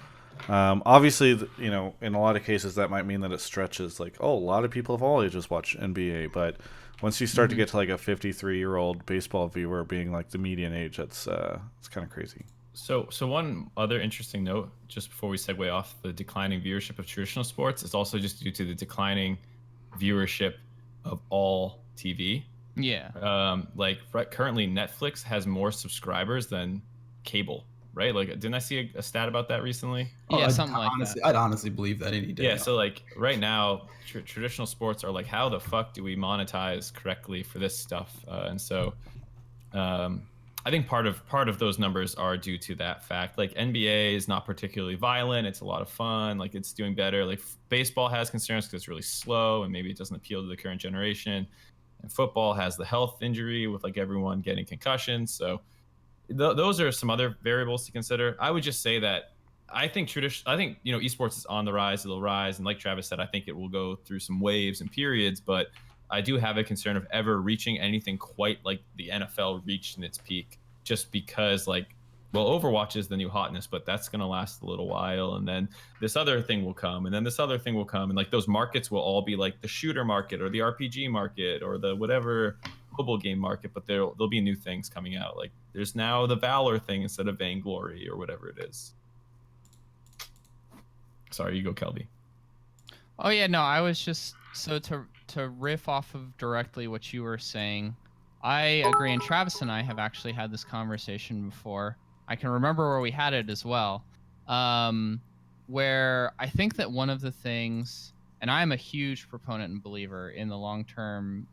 obviously, in a lot of cases that might mean that it stretches like, a lot of people of all ages watch NBA, but once you start to get to like a 53-year-old baseball viewer being like the median age, it's kind of crazy. So one other interesting note, just before we segue off the declining viewership of traditional sports, is also just due to the declining viewership of all TV. Yeah. Currently Netflix has more subscribers than cable, right? Like, didn't I see a stat about that recently? Yeah, something like that. I'd honestly believe that any day. Yeah, so like right now, traditional sports are like, how the fuck do we monetize correctly for this stuff? And so, I think part of those numbers are due to that fact. Like NBA is not particularly violent; it's a lot of fun. Like it's doing better. Like baseball has concerns because it's really slow and maybe it doesn't appeal to the current generation. And football has the health injury with like everyone getting concussions. So those are some other variables to consider. I would just say that I think esports is on the rise. It'll rise, and like Travis said, I think it will go through some waves and periods. But I do have a concern of ever reaching anything quite like the NFL reached in its peak, just because Overwatch is the new hotness, but that's gonna last a little while, and then this other thing will come, and then this other thing will come, and like those markets will all be like the shooter market or the RPG market or the whatever mobile game market, but there'll be new things coming out. Like there's now the Valor thing instead of Vainglory or whatever it is. Sorry, you go, Kelby. Oh yeah, no, I was just to riff off of directly what you were saying. I agree, and Travis and I have actually had this conversation before. I can remember where we had it as well, where I think that one of the things, and I'm a huge proponent and believer in the long-term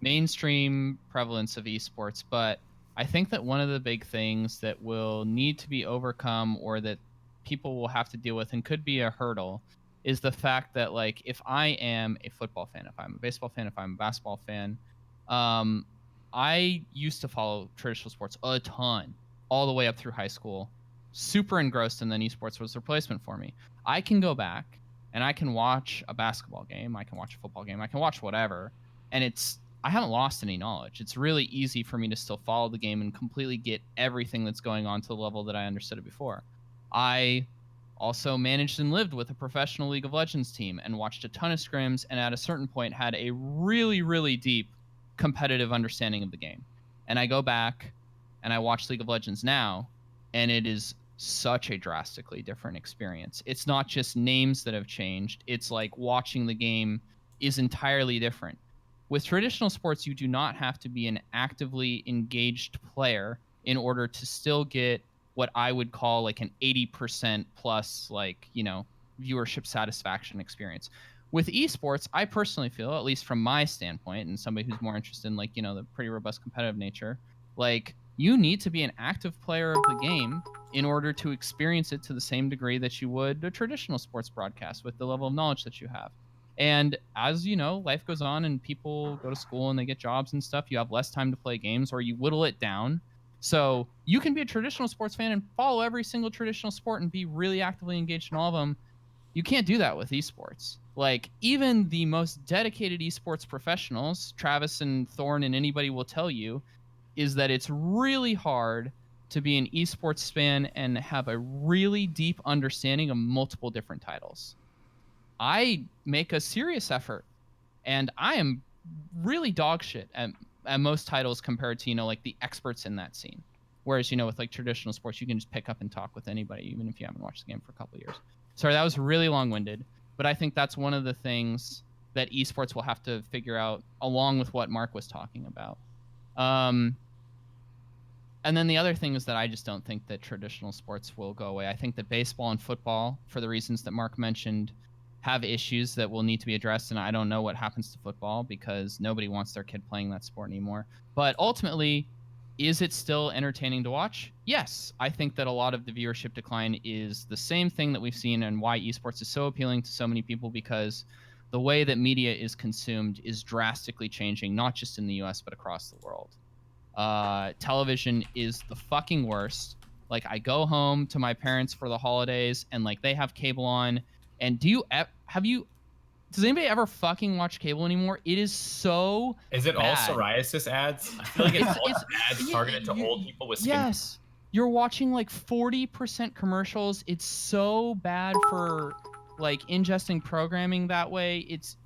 mainstream prevalence of esports, but I think that one of the big things that will need to be overcome, or that people will have to deal with and could be a hurdle, is the fact that like if I am a football fan, if I'm a baseball fan, if I'm a basketball fan, I used to follow traditional sports a ton all the way up through high school, super engrossed, and then esports was the replacement for me. I can go back and I can watch a basketball game, I can watch a football game, I can watch whatever, and I haven't lost any knowledge. It's really easy for me to still follow the game and completely get everything that's going on to the level that I understood it before. I also managed and lived with a professional League of Legends team and watched a ton of scrims, and at a certain point had a really, really deep competitive understanding of the game. And I go back and I watch League of Legends now, and it is such a drastically different experience. It's not just names that have changed. It's like watching the game is entirely different. With traditional sports, you do not have to be an actively engaged player in order to still get what I would call like an 80% plus, viewership satisfaction experience. With esports, I personally feel, at least from my standpoint, and somebody who's more interested in like, the pretty robust competitive nature, like you need to be an active player of the game in order to experience it to the same degree that you would a traditional sports broadcast with the level of knowledge that you have. And as you know, life goes on and people go to school and they get jobs and stuff, you have less time to play games or you whittle it down. So you can be a traditional sports fan and follow every single traditional sport and be really actively engaged in all of them. You can't do that with esports. Like even the most dedicated esports professionals, Travis and Thorne and anybody will tell you, is that it's really hard to be an esports fan and have a really deep understanding of multiple different titles. I make a serious effort, and I am really dog shit at most titles compared to, like the experts in that scene. Whereas, with like traditional sports, you can just pick up and talk with anybody, even if you haven't watched the game for a couple of years. Sorry, that was really long-winded, but I think that's one of the things that esports will have to figure out along with what Mark was talking about. And then the other thing is that I just don't think that traditional sports will go away. I think that baseball and football, for the reasons that Mark mentioned, have issues that will need to be addressed, and I don't know what happens to football because nobody wants their kid playing that sport anymore. But ultimately, is it still entertaining to watch? Yes. I think that a lot of the viewership decline is the same thing that we've seen and why esports is so appealing to so many people, because the way that media is consumed is drastically changing, not just in the US, but across the world. Television is the fucking worst. Like I go home to my parents for the holidays and like they have cable on. And does anybody ever fucking watch cable anymore? It is so Is it bad. all psoriasis ads? I feel like it's all ads targeted to old people with skin. Yes. You're watching like 40% commercials. It's so bad for like ingesting programming that way. It's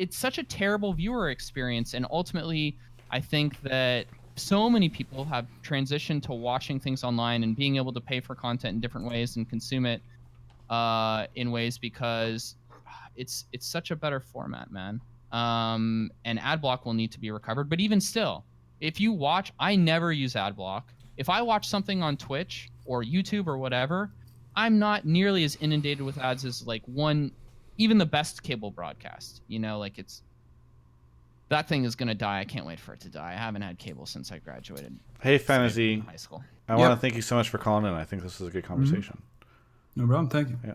such a terrible viewer experience. And ultimately, I think that so many people have transitioned to watching things online and being able to pay for content in different ways and consume it in ways because it's such a better format, man. And ad block will need to be recovered. But even still, if you watch, I never use ad block. If I watch something on Twitch or YouTube or whatever, I'm not nearly as inundated with ads as like even the best cable broadcast. Like that thing is going to die. I can't wait for it to die. I haven't had cable since I graduated. Hey, Fantasy. High school. I want to thank you so much for calling in. I think this is a good conversation. No problem. Thank you. Yeah.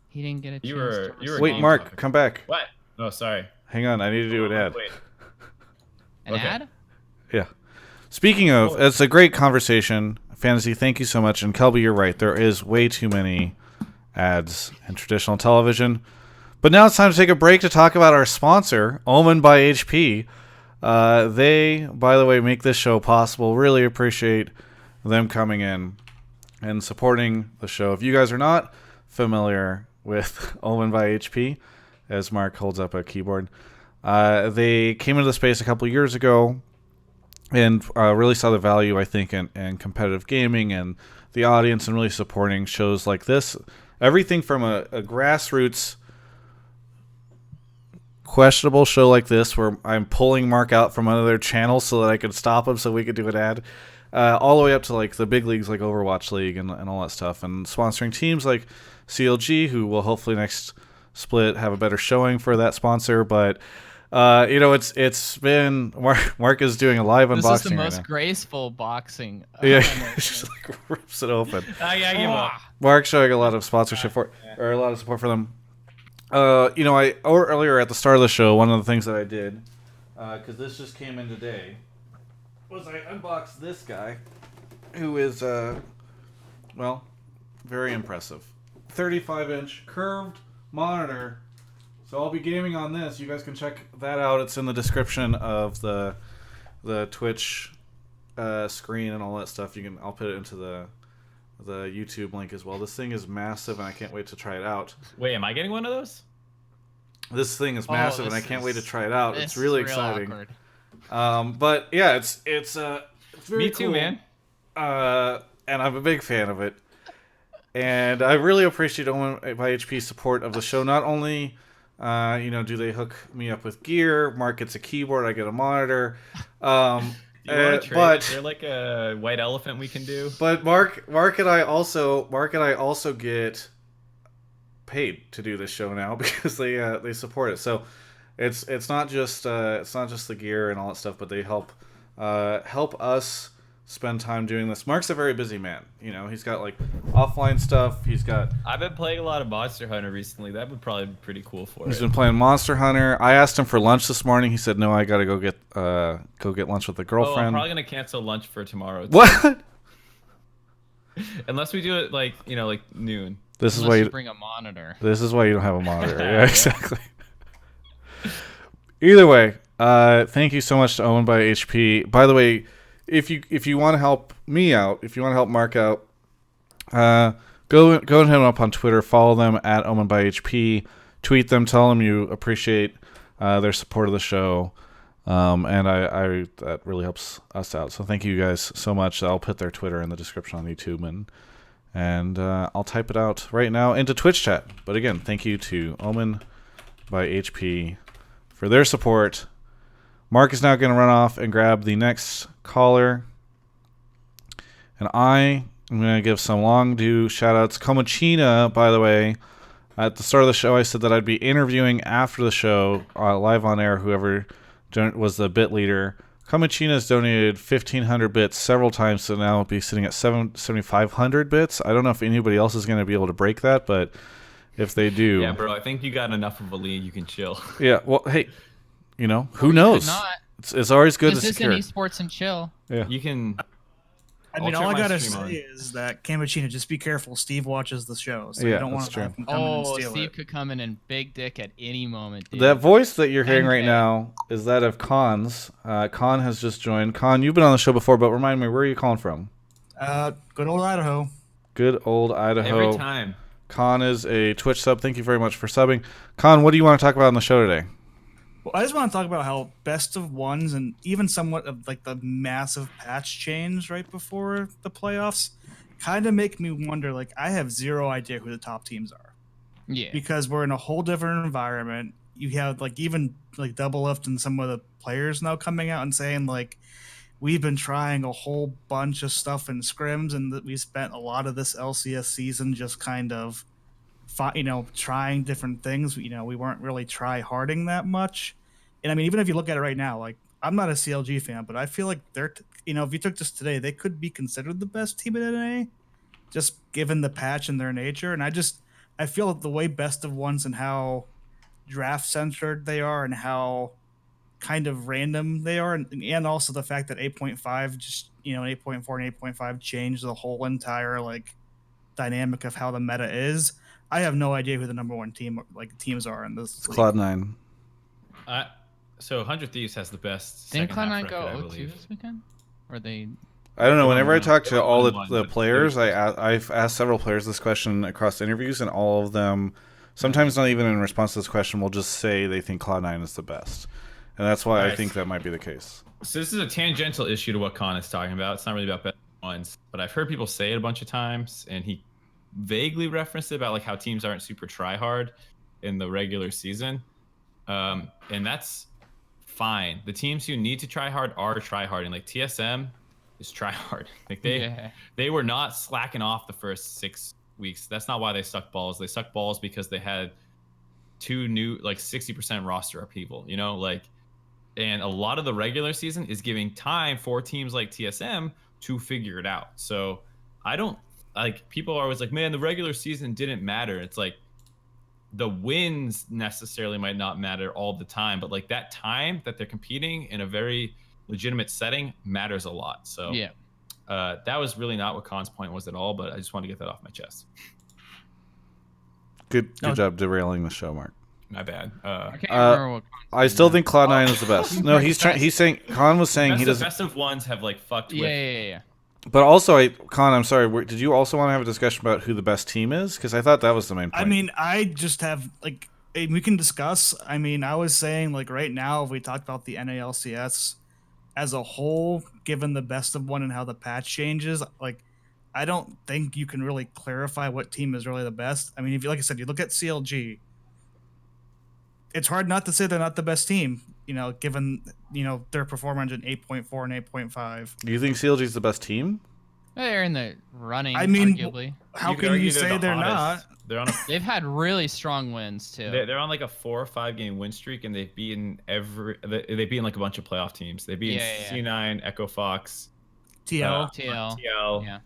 He didn't get a chance. You were Wait, Mark, come back. What? Oh, sorry. Hang on. I need to do an ad. Wait. An ad? Yeah. Speaking of, it's a great conversation. Fantasy, thank you so much. And Kelby, you're right. There is way too many ads in traditional television. But now it's time to take a break to talk about our sponsor, Omen by HP. They, by the way, make this show possible. Really appreciate them coming in and supporting the show. If you guys are not familiar with Omen by HP, as Mark holds up a keyboard, they came into the space a couple years ago and really saw the value, I think, in competitive gaming and the audience and really supporting shows like this. Everything from a grassroots questionable show like this where I'm pulling Mark out from another channel so that I could stop him so we could do an ad, all the way up to like the big leagues like Overwatch League and all that stuff, and sponsoring teams like CLG, who will hopefully next split have a better showing for that sponsor. But it's been Mark is doing a live unboxing. This is the right most now. Graceful boxing. Yeah, just like rips it open. I give up. Mark's showing a lot of sponsorship or a lot of support for them. Earlier at the start of the show, one of the things that I did, because this just came in today, was I unboxed this guy, who is, very impressive. 35-inch curved monitor. So I'll be gaming on this. You guys can check that out. It's in the description of the Twitch screen and all that stuff. I'll put it into the YouTube link as well. This thing is massive, and I can't wait to try it out. Wait, am I getting one of those? This thing is massive, and I can't wait to try it out. It's really exciting. Awkward. But yeah, it's very Me too, cool. man. And I'm a big fan of it. And I really appreciate Omen by HP's support of the show. Not only, do they hook me up with gear, Mark gets a keyboard, I get a monitor. Do you want to trade? But Is there like a white elephant we can do? But Mark and I also get paid to do this show now because they support it. So it's not just the gear and all that stuff, but they help us spend time doing this. Mark's a very busy man. You know, he's got like offline stuff. I've been playing a lot of Monster Hunter recently. That would probably be pretty cool for He's it. been playing Monster Hunter. I asked him for lunch this morning. He said, "No, I got to go get lunch with the Oh, I'm girlfriend." probably gonna cancel lunch for tomorrow. Too. What? Unless we do it like like noon. This is Unless why you bring a monitor. This is why you don't have a monitor. Yeah, exactly. Either way, thank you so much to Owen by HP. By the way, if you want to help me out, if you want to help Mark out, go and hit him up on Twitter. Follow them at Omen by HP. Tweet them. Tell them you appreciate their support of the show. And I that really helps us out. So thank you guys so much. I'll put their Twitter in the description on YouTube and I'll type it out right now into Twitch chat. But again, thank you to Omen by HP for their support. Mark is now going to run off and grab the next caller. And I am going to give some long due shout outs. Komachina, by the way, at the start of the show, I said that I'd be interviewing after the show, live on air, whoever was the bit leader. Komachina has donated 1,500 bits several times, so now it'll be sitting at 7,500 bits. I don't know if anybody else is going to be able to break that, but if they do... Yeah, bro, I think you got enough of a lead. You can chill. Yeah, well, hey, who knows? It's always good to secure. This is eSports and chill. Yeah. You can... I mean, all I gotta say is that Kamachina, just be careful. Steve watches the show, so you don't want to have him come in and steal Steve it. could come in and big dick at any moment, dude. That voice that you're hearing right now is that of Khan's. Khan has just joined. Khan, you've been on the show before, but remind me, where are you calling from? Good old Idaho. Good old Idaho. Every time. Khan is a Twitch sub. Thank you very much for subbing. Khan, what do you want to talk about on the show today? Well, I just want to talk about how best of ones and even somewhat of like the massive patch change right before the playoffs kind of make me wonder. Like, I have zero idea who the top teams are. Yeah. Because we're in a whole different environment. You have like even like Doublelift and some of the players now coming out and saying like, we've been trying a whole bunch of stuff in scrims and that we spent a lot of this LCS season just kind of trying different things. We weren't really try-harding that much. And I mean, even if you look at it right now, like, I'm not a CLG fan, but I feel like they're, if you took this today, they could be considered the best team in NA, just given the patch and their nature. And I feel like the way best of ones and how draft-centered they are and how kind of random they are, and also the fact that 8.5 just, 8.4 and 8.5 changed the whole entire, like, dynamic of how the meta is. I have no idea who the number one teams are in this. It's Cloud9. So 100 Thieves has the best. Didn't second half Cloud9 go record, I 0-2 believe. this weekend? Or they? I don't know. Whenever I talk to They're all on the one, players, I've asked several players this question across interviews, and all of them, sometimes not even in response to this question, will just say they think Cloud9 is the best. And that's why I think that might be the case. So this is a tangential issue to what Khan is talking about. It's not really about best ones, but I've heard people say it a bunch of times, and he vaguely referenced it about like how teams aren't super try-hard in the regular season. And that's fine. The teams who need to try hard are try-harding. Like TSM is try-hard. Like they were not slacking off the first 6 weeks. That's not why they sucked balls. They sucked balls because they had 2 new, like 60% roster upheaval, and a lot of the regular season is giving time for teams like TSM to figure it out. So I don't people are always like, man, the regular season didn't matter. It's like the wins necessarily might not matter all the time, but like that time that they're competing in a very legitimate setting matters a lot. So yeah, that was really not what Khan's point was at all, but I just wanted to get that off my chest. Good job derailing the show, Mark. My bad. I can't remember what I still think Cloud9 is the best. No, he's saying Khan was saying he doesn't. Best of ones have like fucked with. Yeah. But also, Khan, I'm sorry. Did you also want to have a discussion about who the best team is? Because I thought that was the main point. I mean, I just have we can discuss. I mean, I was saying like right now, if we talked about the NALCS as a whole, given the best of one and how the patch changes, like I don't think you can really clarify what team is really the best. I mean, if you, like I said, you look at CLG, it's hard not to say they're not the best team. Given their performance in 8.4 and 8.5. Do you think CLG is the best team? They're in the running. I mean, arguably, how You could can argue you they're say the they're hottest. not? They're on a they've had really strong wins too. they're on like a 4 or 5 game win streak, and they've beaten they've beaten like a bunch of playoff teams. They've beaten Yeah. C9, Echo Fox, TL. TL. Yeah.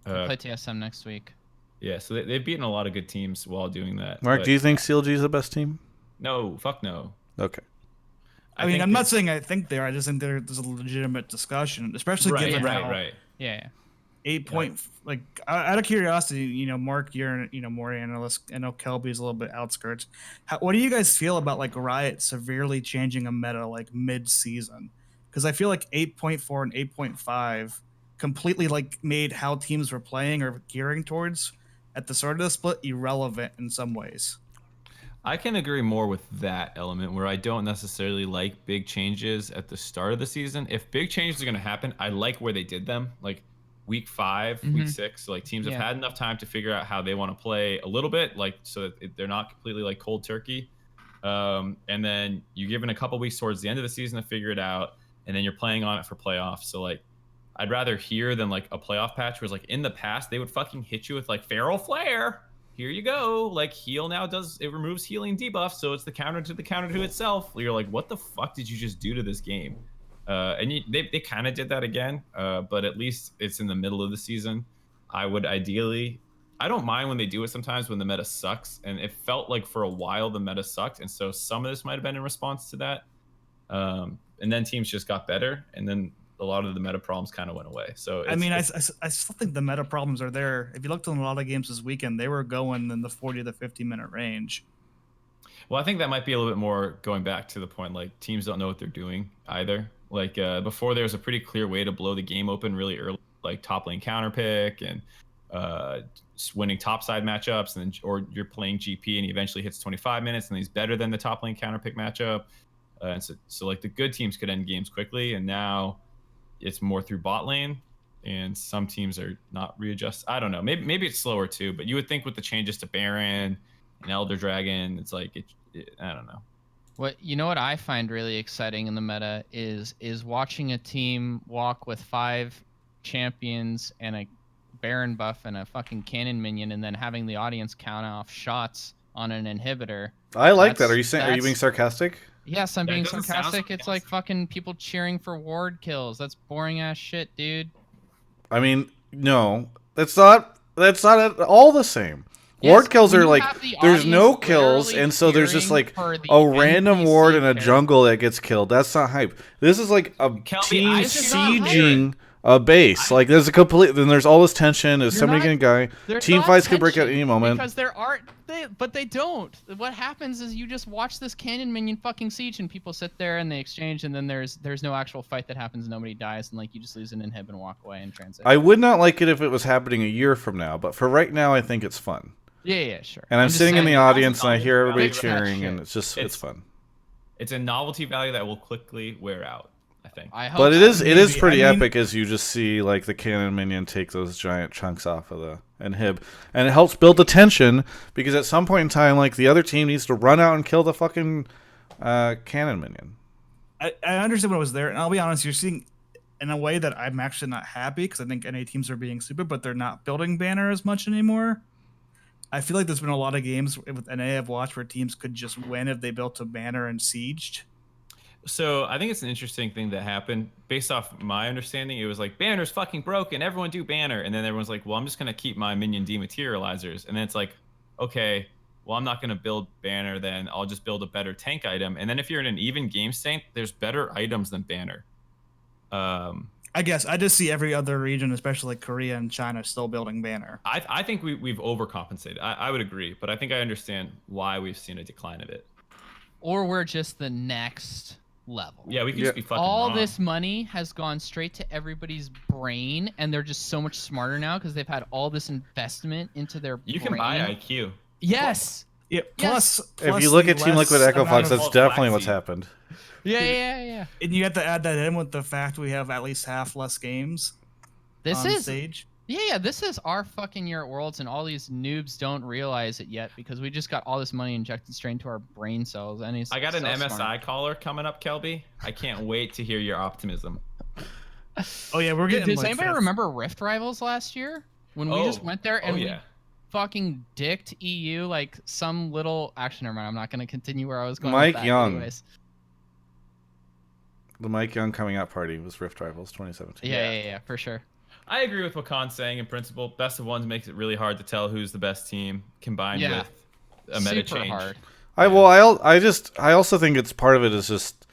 They uh, play TSM next week. yeah. So they've beaten a lot of good teams while doing that. Mark, but do you think CLG is the best team? No, fuck no. Okay. I mean, think I'm not it's- saying I think they are. I just think there's a legitimate discussion, especially given how right. Yeah. 8 like out of curiosity, Mark, you're more analyst. I know Kelby's a little bit outskirts. What do you guys feel about like Riot severely changing a meta like mid-season? Because I feel like 8.4 and 8.5 completely like made how teams were playing or gearing towards at the start of the split irrelevant in some ways. I can agree more with that element where I don't necessarily like big changes at the start of the season. If big changes are going to happen, I like where they did them. Like week 5, week 6, so like teams have had enough time to figure out how they want to play a little bit, like so that they're not completely like cold turkey. And then you're given a couple weeks towards the end of the season to figure it out, and then you're playing on it for playoffs. So like I'd rather hear than like a playoff patch where it's like in the past they would fucking hit you with like Feral Flare. Here you go. Like heal now removes healing debuff, so it's the counter to itself. You're like, what the fuck did you just do to this game? And they kind of did that again, but at least it's in the middle of the season. I don't mind when they do it sometimes when the meta sucks, and it felt like for a while the meta sucked, and so some of this might have been in response to that. And then teams just got better, and then a lot of the meta problems kind of went away. So I still think the meta problems are there. If you looked at a lot of games this weekend, they were going in the 40 to 50 minute range. Well, I think that might be a little bit more going back to the point like teams don't know what they're doing either. Like before, there was a pretty clear way to blow the game open really early, like top lane counter pick and winning top side matchups, and then or you're playing GP and he eventually hits 25 minutes and he's better than the top lane counter pick matchup. And so like the good teams could end games quickly, and now it's more through bot lane, and some teams are not readjust. I don't know. Maybe it's slower too, but you would think with the changes to Baron and Elder Dragon, it's like I don't know. What I find really exciting in the meta is watching a team walk with 5 champions and a Baron buff and a fucking cannon minion, and then having the audience count off shots on an inhibitor. I like that. Are you being sarcastic? Yes, I'm being it doesn't sound sarcastic. It's like fucking people cheering for ward kills. That's boring ass shit, dude. I mean, no, that's not at all the same. Ward kills are like there's no kills, and so there's just like a random ward in a jungle that gets killed. That's not hype. This is like a team sieging a base. Like there's then there's all this tension. Is somebody getting guy? Team fights could break out any moment. Because but they don't. What happens is you just watch this cannon minion fucking siege, and people sit there and they exchange, and then there's no actual fight that happens. Nobody dies, and like you just lose an inhib and walk away and transit. I would not like it if it was happening a year from now, but for right now, I think it's fun. Yeah, sure. And I'm sitting in the audience and I hear everybody Big fat cheering, shit. and it's fun. It's a novelty value that will quickly wear out, I think. But it is pretty epic as you just see like the cannon minion take those giant chunks off of the inhib, and it helps build the tension because at some point in time, like the other team needs to run out and kill the fucking cannon minion. I understand what was there, and I'll be honest, you're seeing in a way that I'm actually not happy because I think NA teams are being stupid, but they're not building banner as much anymore. I feel like there's been a lot of games with NA I've watched where teams could just win if they built a banner and sieged. So I think it's an interesting thing that happened. Based off my understanding, it was like, banner's fucking broken, everyone do banner. And then everyone's like, well, I'm just going to keep my minion dematerializers. And then it's like, okay, well, I'm not going to build banner then. I'll just build a better tank item. And then if you're in an even game state, there's better items than banner. I guess I just see every other region, especially like Korea and China, still building banner. I think we've overcompensated. I would agree, but I think I understand why we've seen a decline of it. Or we're just the next level. Yeah, we could just be fucking all wrong. This money has gone straight to everybody's brain, and they're just so much smarter now because they've had all this investment into their brain. You can buy IQ. Yes. Yeah. Plus, if you look at Team Liquid Echo Fox, that's definitely what's happened. Yeah. And you have to add that in with the fact we have at least half less games on stage. Yeah, this is our fucking year at Worlds, and all these noobs don't realize it yet because we just got all this money injected straight into our brain cells. And I got an MSI caller coming up, Kelby. I can't wait to hear your optimism. Oh yeah, we're getting. Does like, anybody fifth. remember Rift Rivals last year when we just went there and we fucking dicked EU like some little? Actually, never mind. I'm not gonna continue where I was going. Mike with that. Young. Anyways. The Mike Young coming out party was Rift Rivals 2017. Yeah, for sure. I agree with what Khan's saying in principle. Best of ones makes it really hard to tell who's the best team combined with a meta Super change. hard. I also think it's part of it is just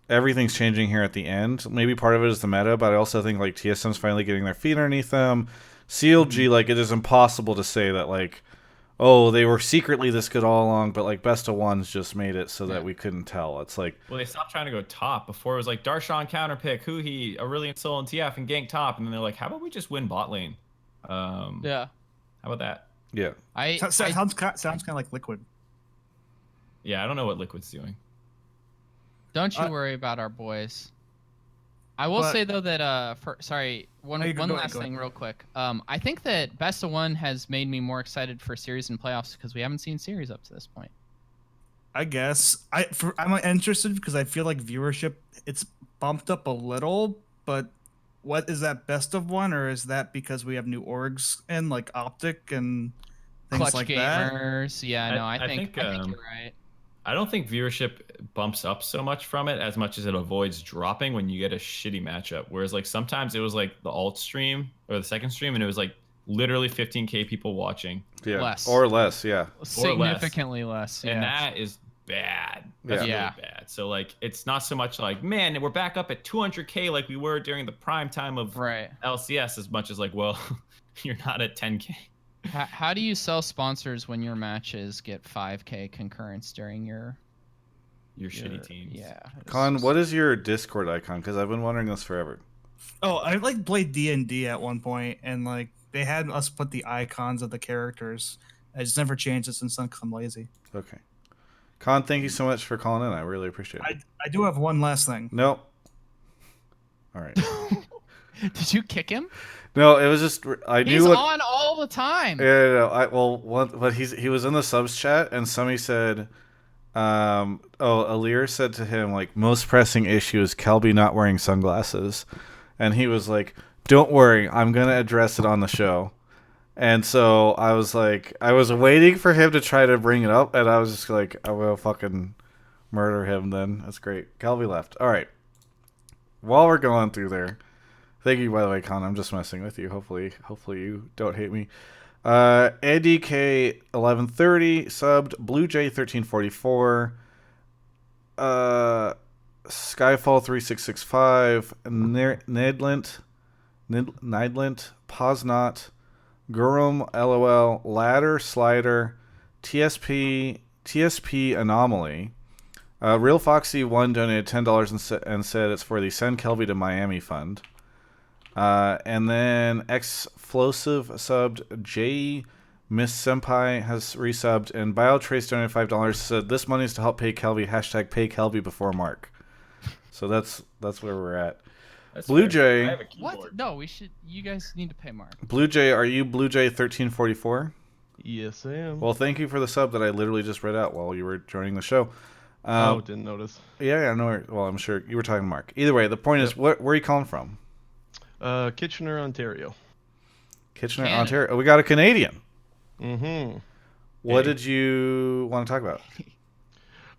everything's changing here at the end. Maybe part of it is the meta, but I also think like TSM's finally getting their feet underneath them. CLG, like it is impossible to say that like, oh, they were secretly this good all along, but like best of ones just made it so that we couldn't tell. It's like, well, they stopped trying to go top. Before it was like Darshan counterpick, Huhi, Aurelion Sol, and TF, and gank top, and then they're like, how about we just win bot lane? Yeah. How about that? yeah. Sounds kind of like Liquid. Yeah, I don't know what Liquid's doing. Don't you worry about our boys. I will say though that one last thing real quick. I think that Best of One has made me more excited for series and playoffs because we haven't seen series up to this point. I guess I'm interested because I feel like viewership it's bumped up a little, but what is that Best of One, or is that because we have new orgs in like Optic and things Clutch like gamers. that? Yeah, no, I think you're right. I don't think viewership bumps up so much from it as much as it avoids dropping when you get a shitty matchup. Whereas like sometimes it was like the alt stream or the second stream and it was like literally 15K people watching. Yeah. Less. Or less, yeah. Significantly less. Yeah. And that is bad. That's really bad. So like it's not so much like, man, we're back up at 200K like we were during the prime time of LCS as much as like, well, you're not at 10K. How do you sell sponsors when your matches get 5K concurrence during your shitty teams? Yeah. Khan, what is your Discord icon? Because I've been wondering this forever. Oh, I like played D&D at one point, and like they had us put the icons of the characters. I just never changed it since then because I'm lazy. Okay. Khan, thank you so much for calling in. I really appreciate it. I do have one last thing. No. All right. Did you kick him? No, it was just He's on all the time. Yeah, but he was in the subs chat and somebody said, Alir said to him like most pressing issue is Kelby not wearing sunglasses, and he was like, "Don't worry, I'm gonna address it on the show." And so I was waiting for him to try to bring it up, and I was just like, I will fucking murder him. Then that's great. Kelby left. All right. While we're going through there. Thank you, by the way, Con. I'm just messing with you. Hopefully you don't hate me. Andy K 1130 subbed. Blue J 1344. Skyfall 3665. Nidlint. Posnot. Gurum LOL. Ladder Slider. TSP Anomaly. Real Foxy 1 donated $10 and said it's for the Send Kelby to Miami fund. And then Explosive subbed. J Miss Senpai has resubbed, and BioTrace donated $5. Said this money is to help pay Kelby. # pay Kelby before Mark. So that's where we're at. That's Blue fair. Jay. I have a keyboard. What? No, you guys need to pay Mark. Blue Jay, are you Blue Jay 1344? Yes, I am. Well, thank you for the sub that I literally just read out while you were joining the show. Didn't notice. Yeah, no. Well, I'm sure you were talking to Mark. Either way, the point is, where are you calling from? Kitchener, Ontario. Kitchener, Canada. Ontario. Oh, we got a Canadian. Mm-hmm. What did you want to talk about?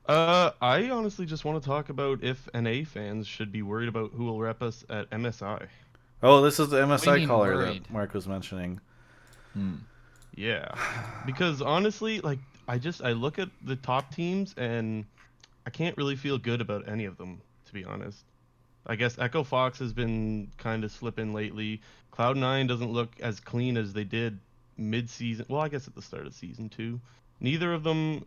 I honestly just want to talk about if NA fans should be worried about who will rep us at MSI. Oh, this is the MSI mean caller worried? that Mark was mentioning. Yeah, because honestly, like I look at the top teams and I can't really feel good about any of them, to be honest. I guess Echo Fox has been kind of slipping lately. Cloud9 doesn't look as clean as they did mid-season. Well, I guess at the start of season 2. Neither of them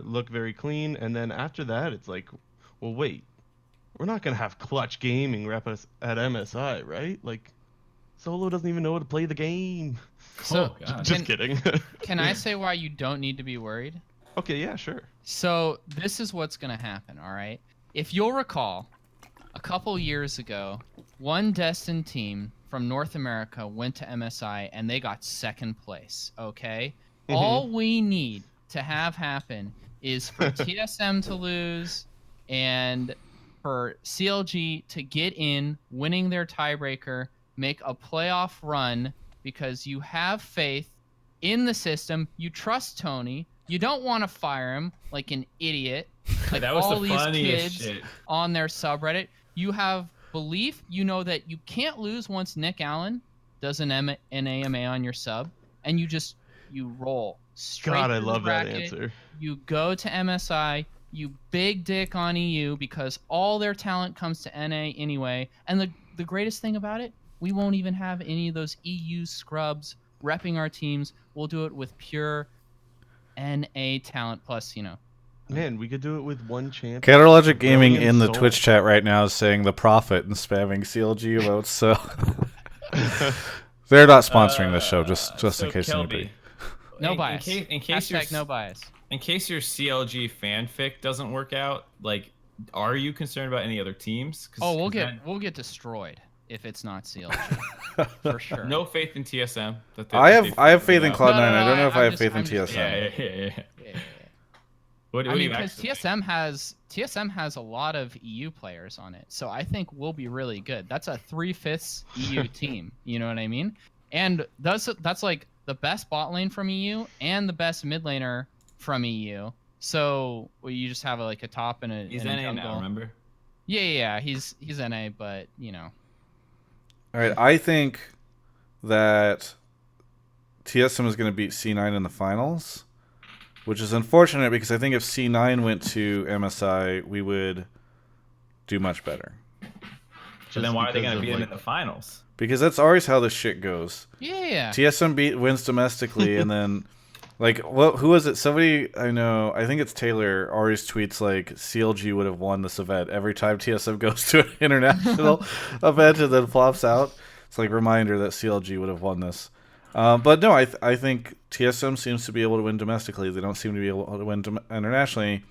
look very clean. And then after that, it's like, well, wait. We're not going to have Clutch Gaming rep us at MSI, right? Like, Solo doesn't even know how to play the game. So, Just kidding. Can I say why you don't need to be worried? Okay, yeah, sure. So this is what's going to happen, all right? If you'll recall, a couple years ago, one Destined team from North America went to MSI and they got second place, okay? All we need to have happen is for TSM to lose and for CLG to get in, winning their tiebreaker, make a playoff run because you have faith in the system. You trust Tony. You don't want to fire him like an idiot. Like That was all the these funniest kids shit. on their subreddit. You have belief. You know that you can't lose once Nick Allen does an AMA on your sub, and you roll straight God, I through the love that bracket. answer. You go to MSI. You big dick on EU because all their talent comes to NA anyway. And the greatest thing about it, we won't even have any of those EU scrubs repping our teams. We'll do it with pure NA talent plus, Man, we could do it with one champion. Catalogic Gaming Brilliant in the soul. Twitch chat right now is saying the Prophet and spamming CLG votes. So they're not sponsoring this show, just So in case Kelby, anybody. No in bias. case your Hashtag no bias. in case your CLG fanfic doesn't work out, like, are you concerned about any other teams? Oh, we'll get destroyed if it's not CLG. For sure. No faith in TSM. I have faith in Cloud9. No, I don't know if I have I'm faith in just- TSM. Yeah. What do you because actually TSM has a lot of EU players on it, so I think we'll be really good. That's a 3/5 EU team. You know what I mean? And that's like the best bot lane from EU and the best mid laner from EU. So you just have a top and a. He's and a NA jungle. now, remember? Yeah. He's NA, but All right, I think that TSM is going to beat C9 in the finals, which is unfortunate because I think if C9 went to MSI, we would do much better. So then why are they because going to of, beat him in the finals? Because that's always how this shit goes. Yeah. TSM wins domestically, and then, who was it? Somebody I know, I think it's Taylor, always tweets CLG would have won this event every time TSM goes to an international event and then flops out. It's like a reminder that CLG would have won this. But no, I think TSM seems to be able to win domestically. They don't seem to be able to win internationally,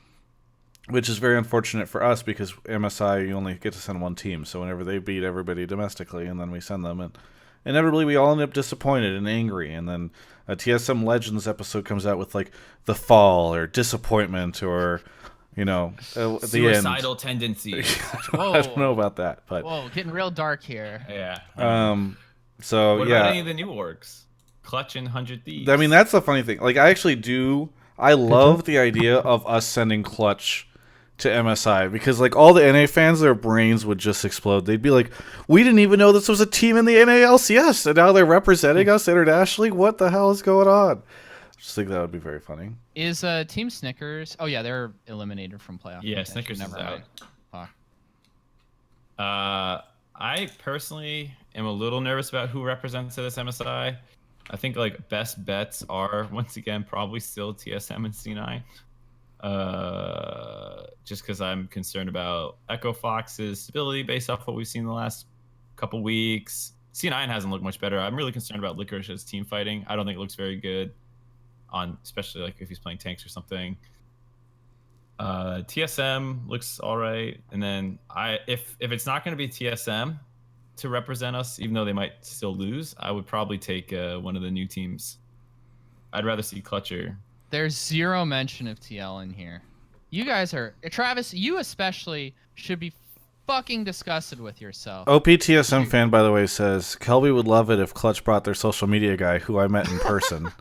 which is very unfortunate for us because MSI, you only get to send one team. So whenever they beat everybody domestically and then we send them, and inevitably we all end up disappointed and angry. And then a TSM Legends episode comes out with the fall or disappointment or, the Suicidal end. tendencies. I don't know about that, but Whoa, getting real dark here. Yeah. So What yeah. about any of the new orgs? Clutch and 100 Thieves. I mean, that's the funny thing. I actually do. I love the idea of us sending Clutch to MSI because, all the NA fans, their brains would just explode. They'd be like, "We didn't even know this was a team in the NALCS, and now they're representing us internationally. What the hell is going on?" I just think that would be very funny. Is Team Snickers? Oh yeah, they're eliminated from playoff. Yeah, contention. Snickers is Never out. mind. Fuck. I personally am a little nervous about who represents this MSI. I think best bets are once again probably still TSM and C9. Just because I'm concerned about Echo Fox's stability based off what we've seen the last couple weeks. C9 hasn't looked much better. I'm really concerned about Licorice's team fighting. I don't think it looks very good, especially if he's playing tanks or something. TSM looks all right, and then if it's not going to be TSM to represent us, even though they might still lose, I would probably take one of the new teams. I'd rather see Clutcher. There's zero mention of TL in here. You guys Travis, you especially should be fucking disgusted with yourself. OPTSM fan, by the way, says Kelby would love it if Clutch brought their social media guy, who I met in person.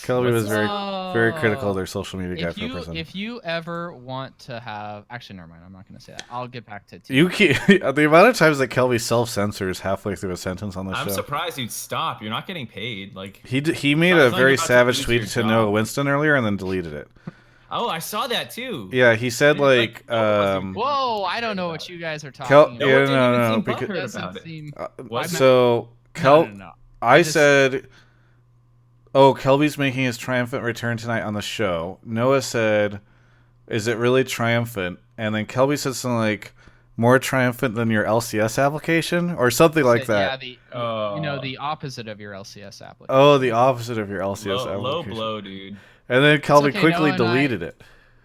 Kelby was very critical of their social media guy for person. If you ever want to have, actually, never mind. I'm not going to say that. I'll get back to it. You keep, the amount of times that Kelby self-censors halfway through a sentence on the show. I'm surprised you'd stop. You're not getting paid. He made a very savage tweet to Noah Winston earlier and then deleted it. Oh, I saw that too. Yeah, he said whoa, I don't know what you guys are talking about. No, because I said, "Oh, Kelby's making his triumphant return tonight on the show." Noah said, "Is it really triumphant?" And then Kelby said something like, "More triumphant than your LCS application," or something like that. Yeah, the opposite of your LCS application. Oh, the opposite of your LCS application. Low blow, dude. And then Kelby okay, quickly Noah deleted it.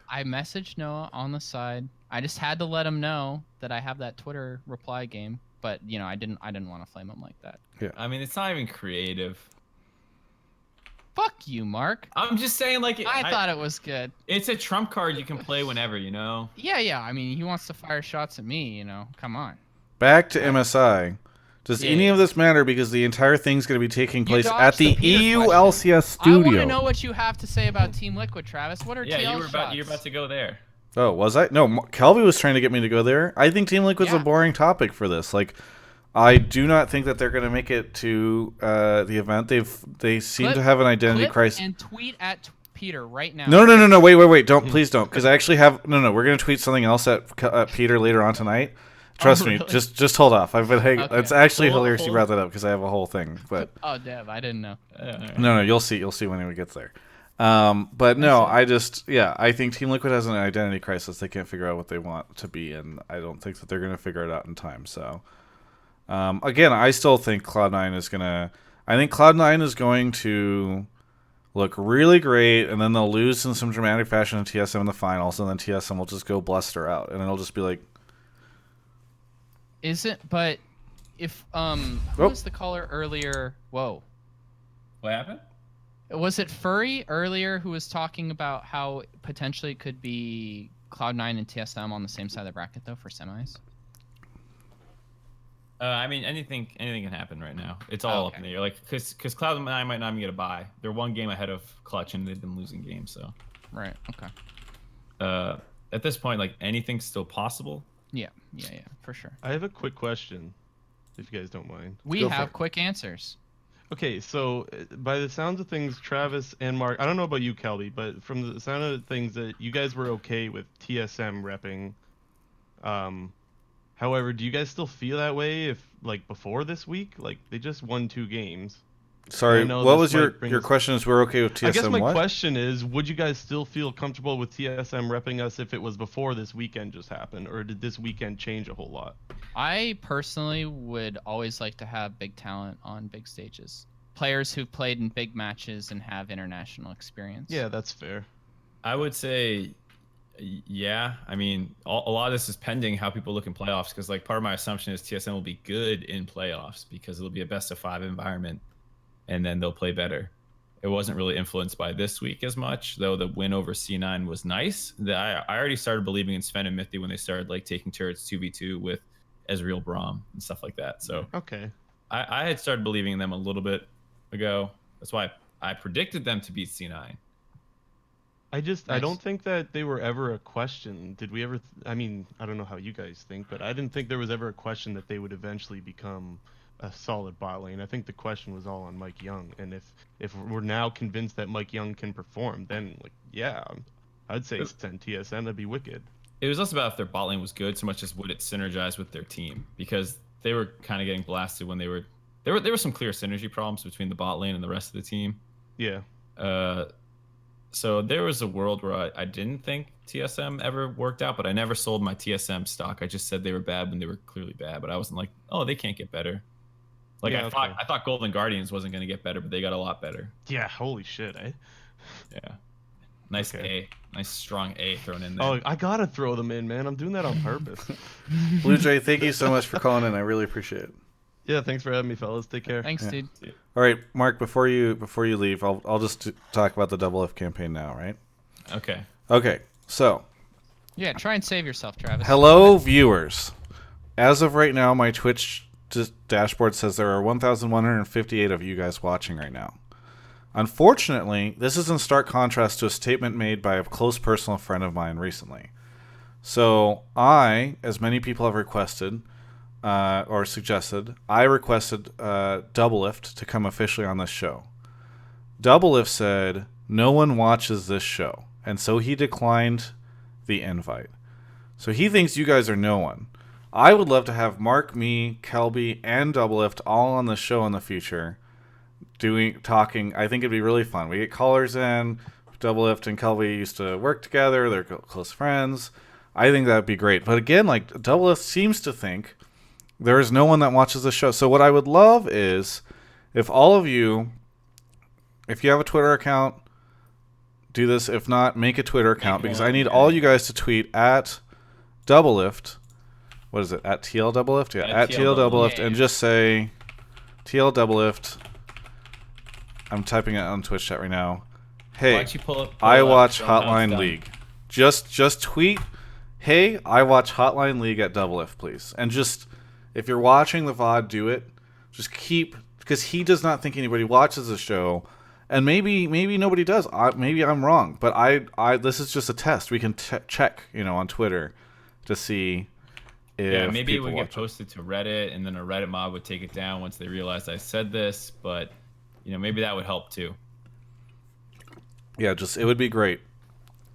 I messaged Noah on the side. I just had to let him know that I have that Twitter reply game, but I didn't want to flame him like that. Yeah. I mean, it's not even creative. Fuck you, Mark. I'm just saying, like, I thought it was good. It's a trump card you can play whenever, you know? Yeah. I mean, he wants to fire shots at me, you know. Come on. Back to MSI. Does any of this matter because the entire thing's going to be taking place at the EULCS studio? I want to know what you have to say about Team Liquid, Travis. What are TL you were shots? about to go there. Oh, was I? No, Kelby was trying to get me to go there. I think Team Liquid's a boring topic for this. Like, I do not think that they're going to make it to the event. They seem to have an identity crisis. And tweet at Peter right now. No. Wait. Please don't. Because I actually have. No. We're going to tweet something else at Peter later on tonight. Trust me. Just hold off. I've been hanging. Okay. It's actually hilarious you brought that up because I have a whole thing. But oh, Dev, I didn't know. No. You'll see when it gets there. But no, I think Team Liquid has an identity crisis. They can't figure out what they want to be, and I don't think that they're going to figure it out in time. So, again, I still think Cloud9 is gonna. I think Cloud9 is going to look really great, and then they'll lose in some dramatic fashion in TSM in the finals, and then TSM will just go bluster out, and it'll just be like. But if who was the caller earlier? Whoa. What happened? Was it Furry earlier who was talking about how potentially it could be Cloud9 and TSM on the same side of the bracket though for semis? I mean, anything can happen right now. It's all up in the air. Like, because Cloud9 might not even get a bye. They're one game ahead of Clutch, and they've been losing games. So. Right. Okay. At this point, like anything's still possible. Yeah, for sure. I have a quick question, if you guys don't mind. We have quick answers. Okay, so by the sounds of things, Travis and Mark, I don't know about you, Kelby, but from the sound of things that you guys were okay with TSM repping. However, do you guys still feel that way if, like, before this week? Like, they just won 2 games. Sorry, what was your question? Is we're okay with TSM? I guess my question is, would you guys still feel comfortable with TSM repping us if it was before this weekend just happened, or did this weekend change a whole lot? I personally would always like to have big talent on big stages. Players who've played in big matches and have international experience. Yeah, that's fair. I would say, yeah. I mean, a lot of this is pending how people look in playoffs, because like part of my assumption is TSM will be good in playoffs because it'll be a best-of-5 environment. And then they'll play better. It wasn't really influenced by this week as much, though the win over C9 was nice. I already started believing in Sven and Mythy when they started like taking turrets 2v2 with Ezreal Braum and stuff like that. So okay, I had started believing in them a little bit ago. That's why I predicted them to beat C9. I don't think that they were ever a question. Did we ever? I mean, I don't know how you guys think, but I didn't think there was ever a question that they would eventually become a solid bot lane. I think the question was all on Mike Young, and if we're now convinced that Mike Young can perform, then like I'd say send TSM. That'd be wicked. It was less about if their bot lane was good, so much as would it synergize with their team, because they were kind of getting blasted when there were some clear synergy problems between the bot lane and the rest of the team. Yeah. So there was a world where I didn't think TSM ever worked out, but I never sold my TSM stock. I just said they were bad when they were clearly bad, but I wasn't like, oh, they can't get better. Like I thought Golden Guardians wasn't going to get better, but they got a lot better. Yeah, holy shit, eh? Yeah. Nice A. Nice strong A thrown in there. Oh, I got to throw them in, man. I'm doing that on purpose. Blue Jay, thank you so much for calling in. I really appreciate it. Yeah, thanks for having me, fellas. Take care. Thanks, dude. All right, Mark, before you leave, I'll just talk about the Doublelift campaign now, right? Okay. So, yeah, try and save yourself, Travis. Hello, viewers. As of right now, my Twitch dashboard says there are 1,158 of you guys watching right now. Unfortunately, this is in stark contrast to a statement made by a close personal friend of mine recently. So I, as many people have requested or suggested, I requested Doublelift to come officially on this show. Doublelift said, no one watches this show, and so he declined the invite. So he thinks you guys are no one. I would love to have Mark, me, Kelby, and Doublelift all on the show in the future, talking. I think it'd be really fun. We get callers in. Doublelift and Kelby used to work together. They're close friends. I think that'd be great. But again, like Doublelift seems to think there is no one that watches the show. So what I would love is if all of you, if you have a Twitter account, do this. If not, make a Twitter account because I need all you guys to tweet at Doublelift. What is it? At TL Doublelift? Yeah, at TL Doublelift, and just say TL Doublelift I'm typing it on Twitch chat right now. Why Hey, don't you pull it I up, watch show 'em how it's Hotline done. League. Just tweet, hey, I watch Hotline League at Doublelift, please. And just, if you're watching the VOD, do it. Just keep, because he does not think anybody watches the show. And maybe nobody does. Maybe I'm wrong. But I this is just a test. We can check, on Twitter to see if Yeah, maybe it people would get watch it. posted to Reddit, and then a Reddit mob would take it down once they realized I said this. But maybe that would help too. Yeah, it would be great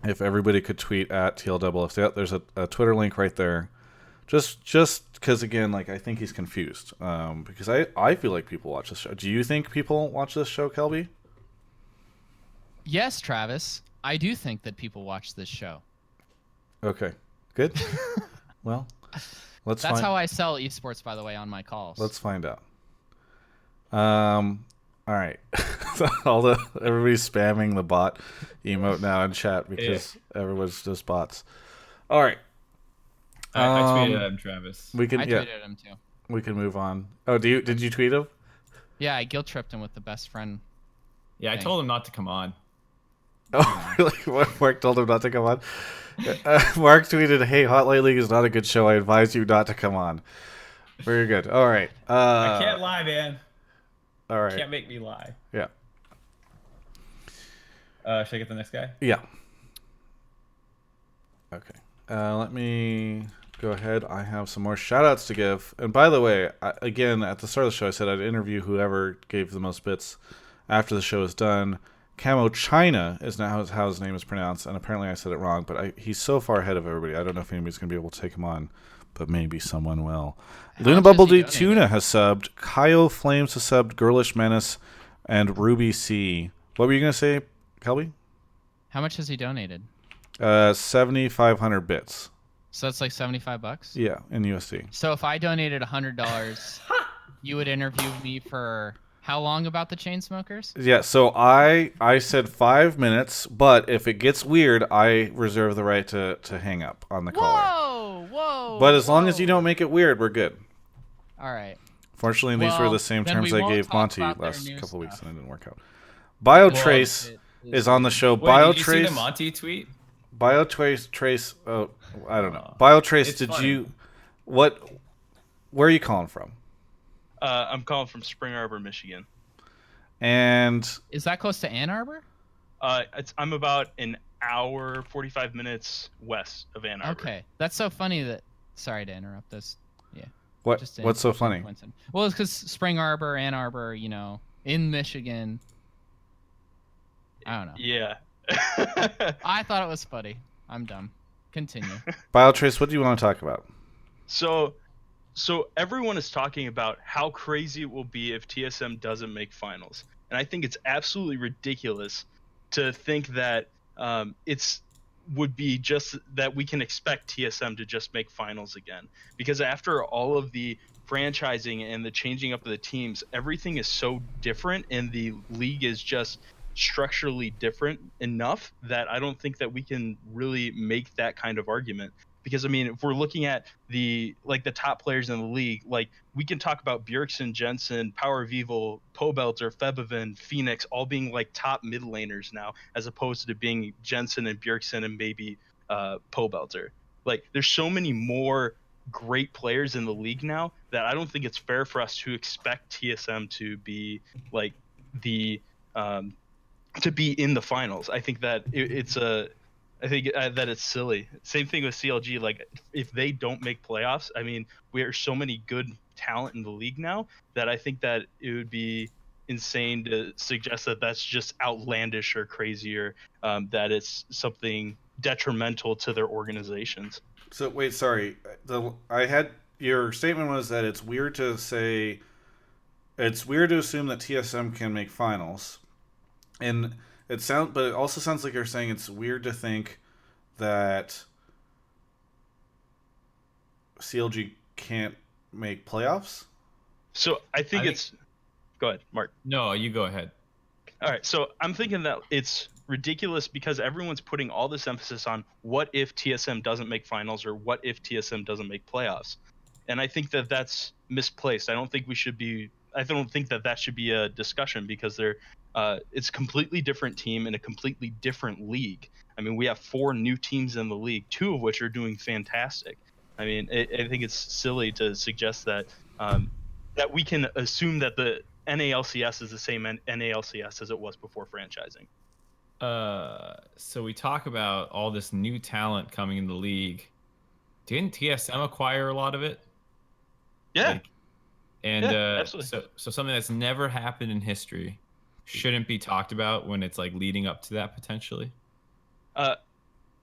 if everybody could tweet at TLWF. Yeah, there's a Twitter link right there. Just because, again, I think he's confused. Because I feel like people watch this show. Do you think people watch this show, Kelby? Yes, Travis. I do think that people watch this show. Okay, good. Well, That's how I sell esports, by the way, on my calls. Let's find out. All right. Everybody's spamming the bot emote now in chat because everyone's just bots. All right. I tweeted at him, Travis. We can. I tweeted him too. We can move on. Oh, did you tweet him? Yeah, I guilt tripped him with the best friend. Yeah, I told him not to come on. Oh, really? Mark told him not to come on? Mark tweeted, hey, Hotline League is not a good show. I advise you not to come on. Very good. All right. I can't lie, man. All right. Can't make me lie. Yeah. Should I get the next guy? Yeah. Okay. Let me go ahead. I have some more shout-outs to give. And by the way, again, at the start of the show, I said I'd interview whoever gave the most bits after the show is done. Camo China is now how his name is pronounced, and apparently I said it wrong, but he's so far ahead of everybody. I don't know if anybody's going to be able to take him on, but maybe someone will. Luna Bubble D Tuna has subbed. Kyo Flames has subbed. Girlish Menace and Ruby C. What were you going to say, Kelby? How much has he donated? 7,500 bits. So that's like $75? Yeah, in USD. So if I donated $100, you would interview me for how long about the Chainsmokers? Yeah, so I said 5 minutes, but if it gets weird, I reserve the right to hang up on the caller. Whoa! But as long as you don't make it weird, we're good. All right. Fortunately, these were the same then terms we I won't gave talk Monty about their last new couple weeks, stuff. and it didn't work out. BioTrace is on the show. Wait, did you see the Monty tweet? BioTrace. Oh, I don't know. BioTrace. It's Did funny. you? What? Where are you calling from? I'm calling from Spring Arbor, Michigan. And Is that close to Ann Arbor? I'm about an hour, 45 minutes west of Ann Arbor. Okay. That's so funny that... Sorry to interrupt this. Yeah. what? Just What's so funny? coincidence. Well, it's because Spring Arbor, Ann Arbor, in Michigan. I don't know. Yeah. I thought it was funny. I'm dumb. Continue. BioTrace. What do you want to talk about? So everyone is talking about how crazy it will be if TSM doesn't make finals, and I think it's absolutely ridiculous to think that would be just that we can expect TSM to just make finals again, because after all of the franchising and the changing up of the teams, everything is so different, and the league is just structurally different enough that I don't think that we can really make that kind of argument. Because I mean, if we're looking at the top players in the league, we can talk about Bjergsen, Jensen, Power of Evil, Pobelter, Febiven, Phoenix, all being top mid laners now, as opposed to being Jensen and Bjergsen and maybe Pobelter. There's so many more great players in the league now that I don't think it's fair for us to expect TSM to be to be in the finals. I think that that it's silly. Same thing with CLG. If they don't make playoffs, I mean, we are so many good talent in the league now that I think that it would be insane to suggest that that's just outlandish or crazy, or that it's something detrimental to their organizations. So wait, sorry. Your statement was that it's weird to assume that TSM can make finals, and but it also sounds like you're saying it's weird to think that CLG can't make playoffs. So I think it's. Go ahead, Mark. No, you go ahead. All right, so I'm thinking that it's ridiculous because everyone's putting all this emphasis on what if TSM doesn't make finals or what if TSM doesn't make playoffs, and I think that that's misplaced. I don't think that should be a discussion, because it's a completely different team in a completely different league. I mean, we have 4 new teams in the league, 2 of which are doing fantastic. I mean, I think it's silly to suggest that that we can assume that the NALCS is the same NALCS as it was before franchising. So we talk about all this new talent coming in the league. Didn't TSM acquire a lot of it? Yeah. Like, and absolutely. so something that's never happened in history shouldn't be talked about when it's like leading up to that potentially.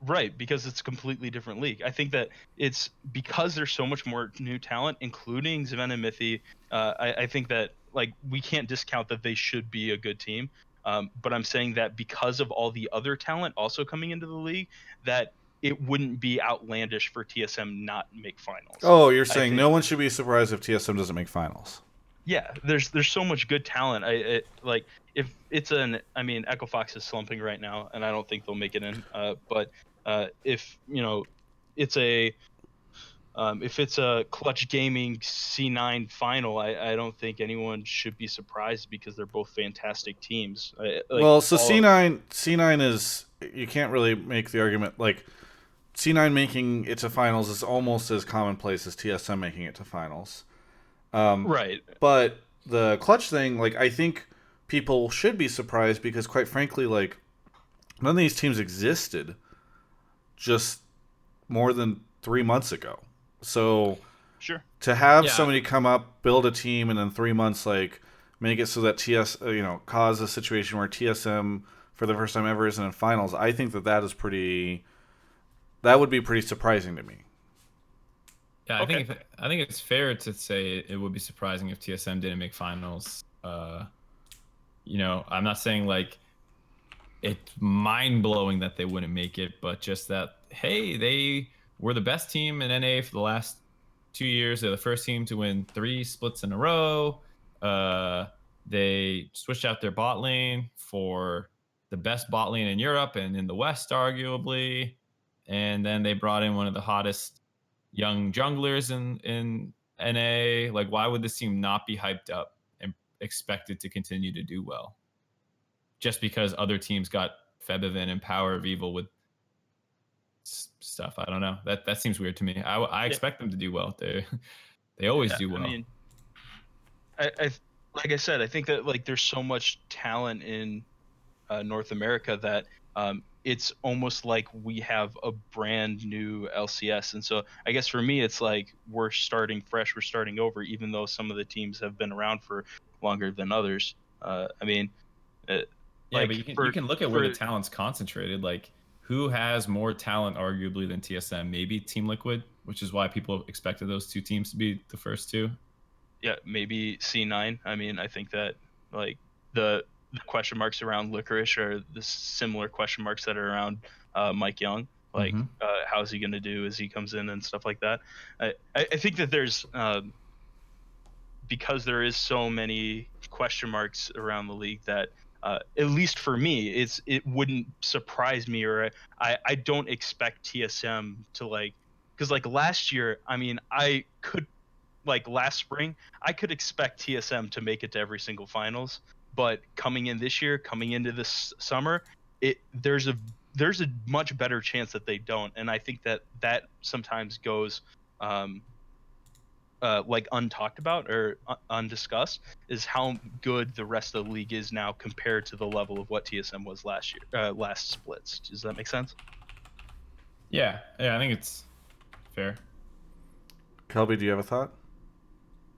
Right, because it's a completely different league. I think that it's because there's so much more new talent, including Zven and Mithy. I think that like we can't discount that they should be a good team. But I'm saying that because of all the other talent also coming into the league, that it wouldn't be outlandish for TSM not make finals. Oh, you're saying no one should be surprised if TSM doesn't make finals. Yeah, there's so much good talent. Like if it's I mean, Echo Fox is slumping right now, and I don't think they'll make it in. But if it's a if it's a Clutch Gaming C9 final, I don't think anyone should be surprised because they're both fantastic teams. Well, so C9 is, you can't really make the argument like C9 making it to finals is almost as commonplace as TSM making it to finals. Right. But the Clutch thing, like, I think people should be surprised because, quite frankly, like, none of these teams existed just more than 3 months ago. So Sure. to have somebody come up, build a team, and then 3 months, like, make it so that cause a situation where TSM for the first time ever isn't in finals, I think that would be pretty surprising to me. Yeah, I think it's fair to say it would be surprising if TSM didn't make finals. I'm not saying like it's mind blowing that they wouldn't make it, but just that hey, they were the best team in NA for the last 2 years. They're the first team to win 3 splits in a row. They switched out their bot lane for the best bot lane in Europe and in the West, arguably. And then they brought in one of the hottest young junglers in NA. Like, why would this team not be hyped up and expected to continue to do well? Just because other teams got Febiven and Power of Evil with stuff. I don't know. That seems weird to me. I expect them to do well. They always do well. I mean, I like I said, I think that like there's so much talent in North America that it's almost like we have a brand new LCS. And so I guess for me, it's like we're starting fresh, we're starting over, even though some of the teams have been around for longer than others. I mean, but you can look at where the talent's concentrated. Like, who has more talent, arguably, than TSM? Maybe Team Liquid, which is why people expected those 2 teams to be the first 2. Yeah, maybe C9. I mean, I think that like the question marks around Licorice are the similar question marks that are around Mike Young. Like, how's he going to do as he comes in and stuff like that. I think that there's because there is so many question marks around the league that at least for me, it wouldn't surprise me, or I don't expect TSM to like, because like last year, I mean, last spring, I could expect TSM to make it to every single finals. But coming in this year, coming into this summer, there's a much better chance that they don't, and I think that sometimes goes like untalked about or undiscussed, is how good the rest of the league is now compared to the level of what TSM was last year, last splits. Does that make sense? Yeah, I think it's fair. Kelby, do you have a thought?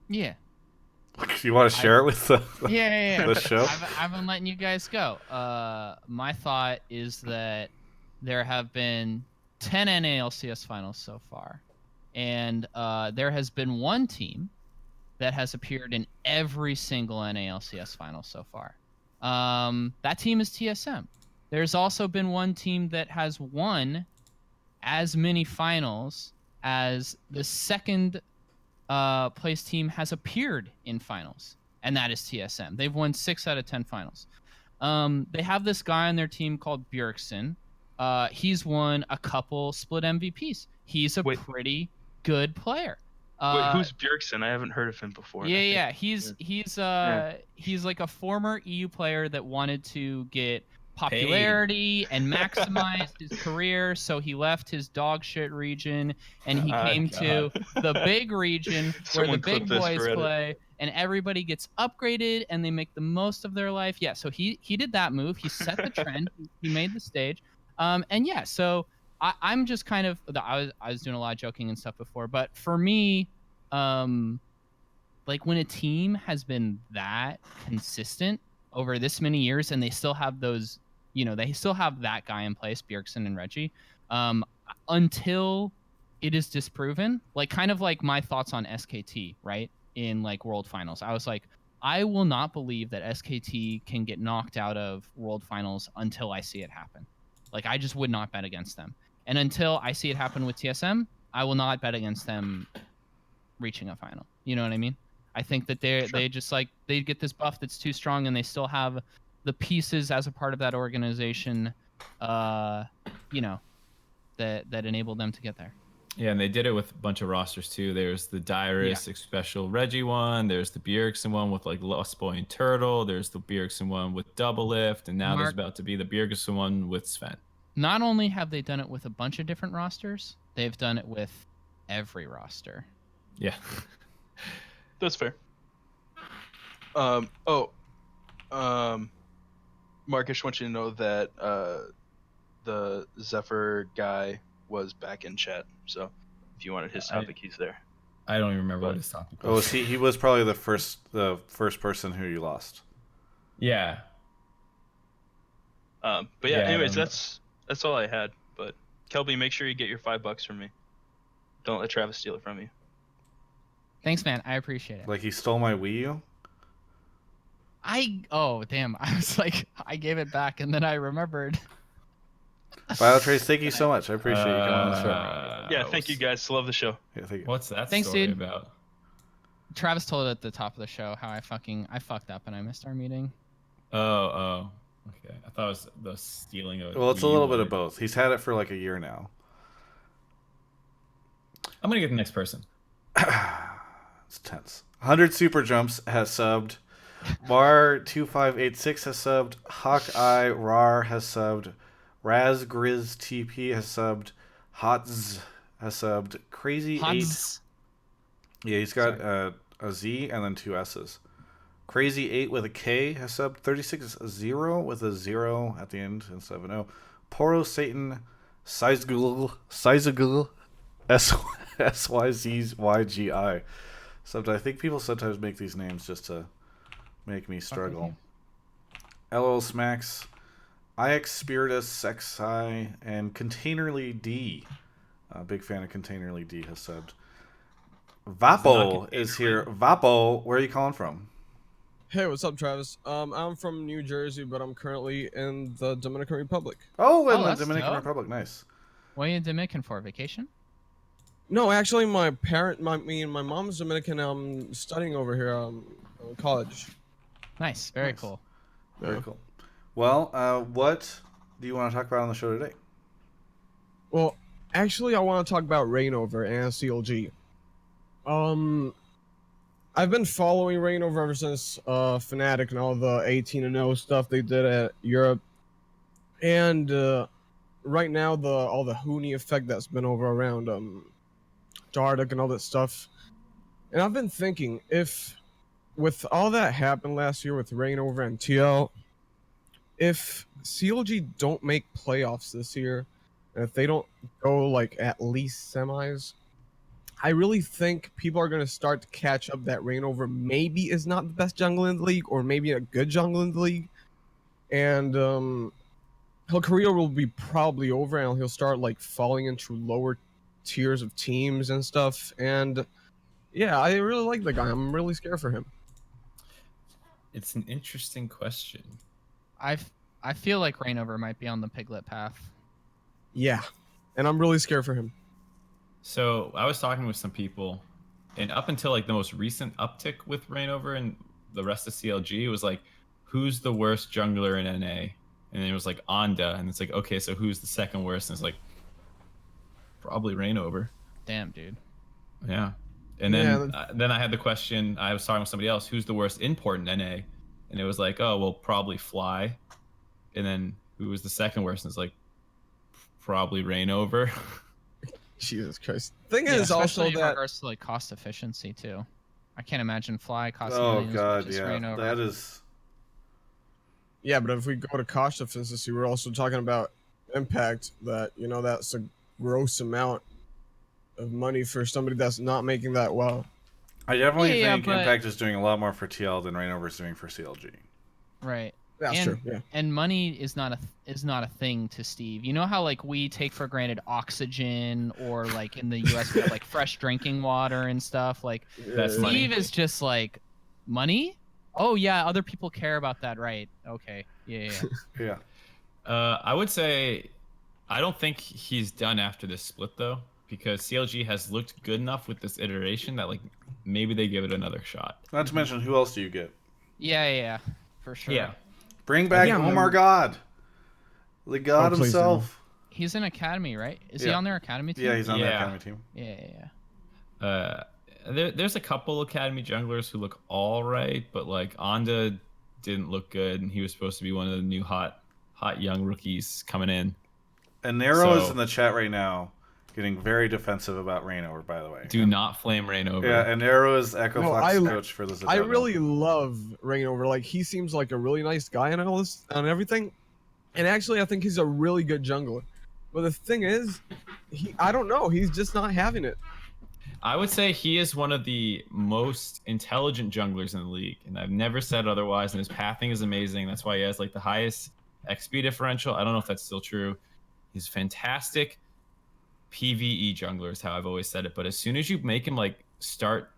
Yeah. You want to share it with the the show? I've been letting you guys go. My thought is that there have been 10 NALCS finals so far, and there has been one team that has appeared in every single NALCS final so far. That team is TSM. There's also been one team that has won as many finals as the second place team has appeared in finals, and that is TSM. They've won 6 out of 10 finals. They have this guy on their team called Bjergsen. He's won a couple split MVPs. He's a pretty good player. Wait, who's Bjergsen? I haven't heard of him before. Yeah. He's like a former EU player that wanted to get popularity and maximize his career, so he left his dog shit region and he came to the big region where the Someone clip big this boys for Reddit. play and everybody gets upgraded and they make the most of their life. Yeah, so he did that move. He set the trend. He made the stage. And yeah, so I'm just kind of I was doing a lot of joking and stuff before, but for me, like when a team has been that consistent over this many years and they still have those, they still have that guy in place, Bjergsen and Reggie, until it is disproven, like kind of like my thoughts on SKT, right? In like World Finals. I was like, I will not believe that SKT can get knocked out of World Finals until I see it happen. Like I just would not bet against them. And until I see it happen with TSM, I will not bet against them reaching a final. You know what I mean? I think that they just like they get this buff that's too strong, and they still have the pieces as a part of that organization, that enable them to get there. Yeah, and they did it with a bunch of rosters too. There's the Dyrus special Reggie one. There's the Bjergsen one with like Lost Boy and Turtle. There's the Bjergsen one with Doublelift, and now there's about to be the Bjergsen one with Sven. Not only have they done it with a bunch of different rosters, they've done it with every roster. Yeah. That's fair. Marcus wants you to know that the Zephyr guy was back in chat. So if you wanted his topic, he's there. I don't even remember what his topic was. Oh, he was probably the first person who you lost. Yeah. But yeah, anyways, that's all I had. But Kelby, make sure you get your $5 from me. Don't let Travis steal it from you. Thanks, man. I appreciate it. Like he stole my Wii U? Oh, damn. I was like, I gave it back, and then I remembered. BioTrace, thank you so much. I appreciate you coming on the show. Yeah, thank you guys. Love the show. Yeah, thank you. What's that Thanks, story dude. about? Travis told it at the top of the show how I fucked up and I missed our meeting. Oh. Okay. I thought it was the stealing of. Well, it's a little bit of both. He's had it for like a year now. I'm gonna get the next person. It's tense. 100 Super Jumps has subbed. Mar2586 has subbed. Hawkeye Rar has subbed. Razgriz TP has subbed. Hotz has subbed. Crazy Hotz. 8. Yeah, he's got a Z and then 2 S's. Crazy 8 with a K has subbed. 36-0 with a 0 at the end instead of an O. Poro Satan Sizegul SYZYGI. I think people sometimes make these names just to make me struggle. LL Smacks, IX Spiritus Sexi, and Containerly D. Big fan of Containerly D has subbed. Vapo is here. Vapo, where are you calling from? Hey, what's up, Travis? I'm from New Jersey, but I'm currently in the Dominican Republic. Oh, in the Dominican Republic, nice. What are you in Dominican for? Vacation? No, actually, me and my mom's Dominican. I'm studying over here, college. Nice, very cool. Very cool. Well, what do you want to talk about on the show today? Well, actually, I want to talk about Reignover and CLG. I've been following Reignover ever since Fnatic and all the 18-0 stuff they did at Europe, and right now all the Huni effect that's been over around Dardic and all that stuff. And I've been thinking, if with all that happened last year with Reignover and TL, if CLG don't make playoffs this year, and if they don't go like at least semis, I really think people are going to start to catch up that Reignover maybe is not the best jungle in the league, or maybe a good jungle in the league. And his career will be probably over, and he'll start like falling into lower tiers of teams and stuff. And yeah, I really like the guy. I'm really scared for him. It's an interesting question. I feel like Reignover might be on the Piglet path. Yeah, and I'm really scared for him. So I was talking with some people, and up until like the most recent uptick with Reignover and the rest of CLG, it was like, who's the worst jungler in NA? And it was like Onda, and it's like, okay, so who's the second worst? And it's like, probably Reignover. Damn, dude. Yeah. And then Yeah. then I had the question. I was talking with somebody else. Who's the worst import in NA? And it was like, oh, well, probably Fly. And then who was the second worst? And it's like, probably Reignover. Jesus Christ. Thing Yeah, is also especially in that regards to like cost efficiency too. I can't imagine Fly costs Oh millions, god, which is yeah, Reignover. that is. yeah, but if we go to cost efficiency, we're also talking about impact. That that's a gross amount of money for somebody that's not making that well. I definitely Yeah, think but Impact is doing a lot more for TL than Reignover is doing for CLG. right. That's and, true. Yeah. And money is not a thing to Steve. You know how like we take for granted oxygen, or like in the US we have like fresh drinking water and stuff. Like That's money. Steve is just like, money? Oh yeah, other people care about that, right? Okay. Yeah. Yeah. I would say I don't think he's done after this split though, because CLG has looked good enough with this iteration that like maybe they give it another shot. Not to mention, who else do you get? Yeah, for sure. Yeah. Bring back Yeah, Omar God, the god please do. himself. He's in Academy, right? Is he Yeah. on their Academy team? Yeah, he's on the Yeah. Academy team. Yeah. There's a couple Academy junglers who look all right, but like Onda didn't look good, and he was supposed to be one of the new hot young rookies coming in. And Nero is So- in the chat right now, getting very defensive about Reignover, by the way. Do not flame Reignover. Yeah, and Nero is Echo No, Fox's I- coach for this. I really love Reignover. Like, he seems like a really nice guy and all this and everything. And actually, I think he's a really good jungler. But the thing is, I don't know. He's just not having it. I would say he is one of the most intelligent junglers in the league, and I've never said otherwise. And his pathing is amazing. That's why he has like the highest XP differential. I don't know if that's still true. He's fantastic PvE jungler is how I've always said it. But as soon as you make him like start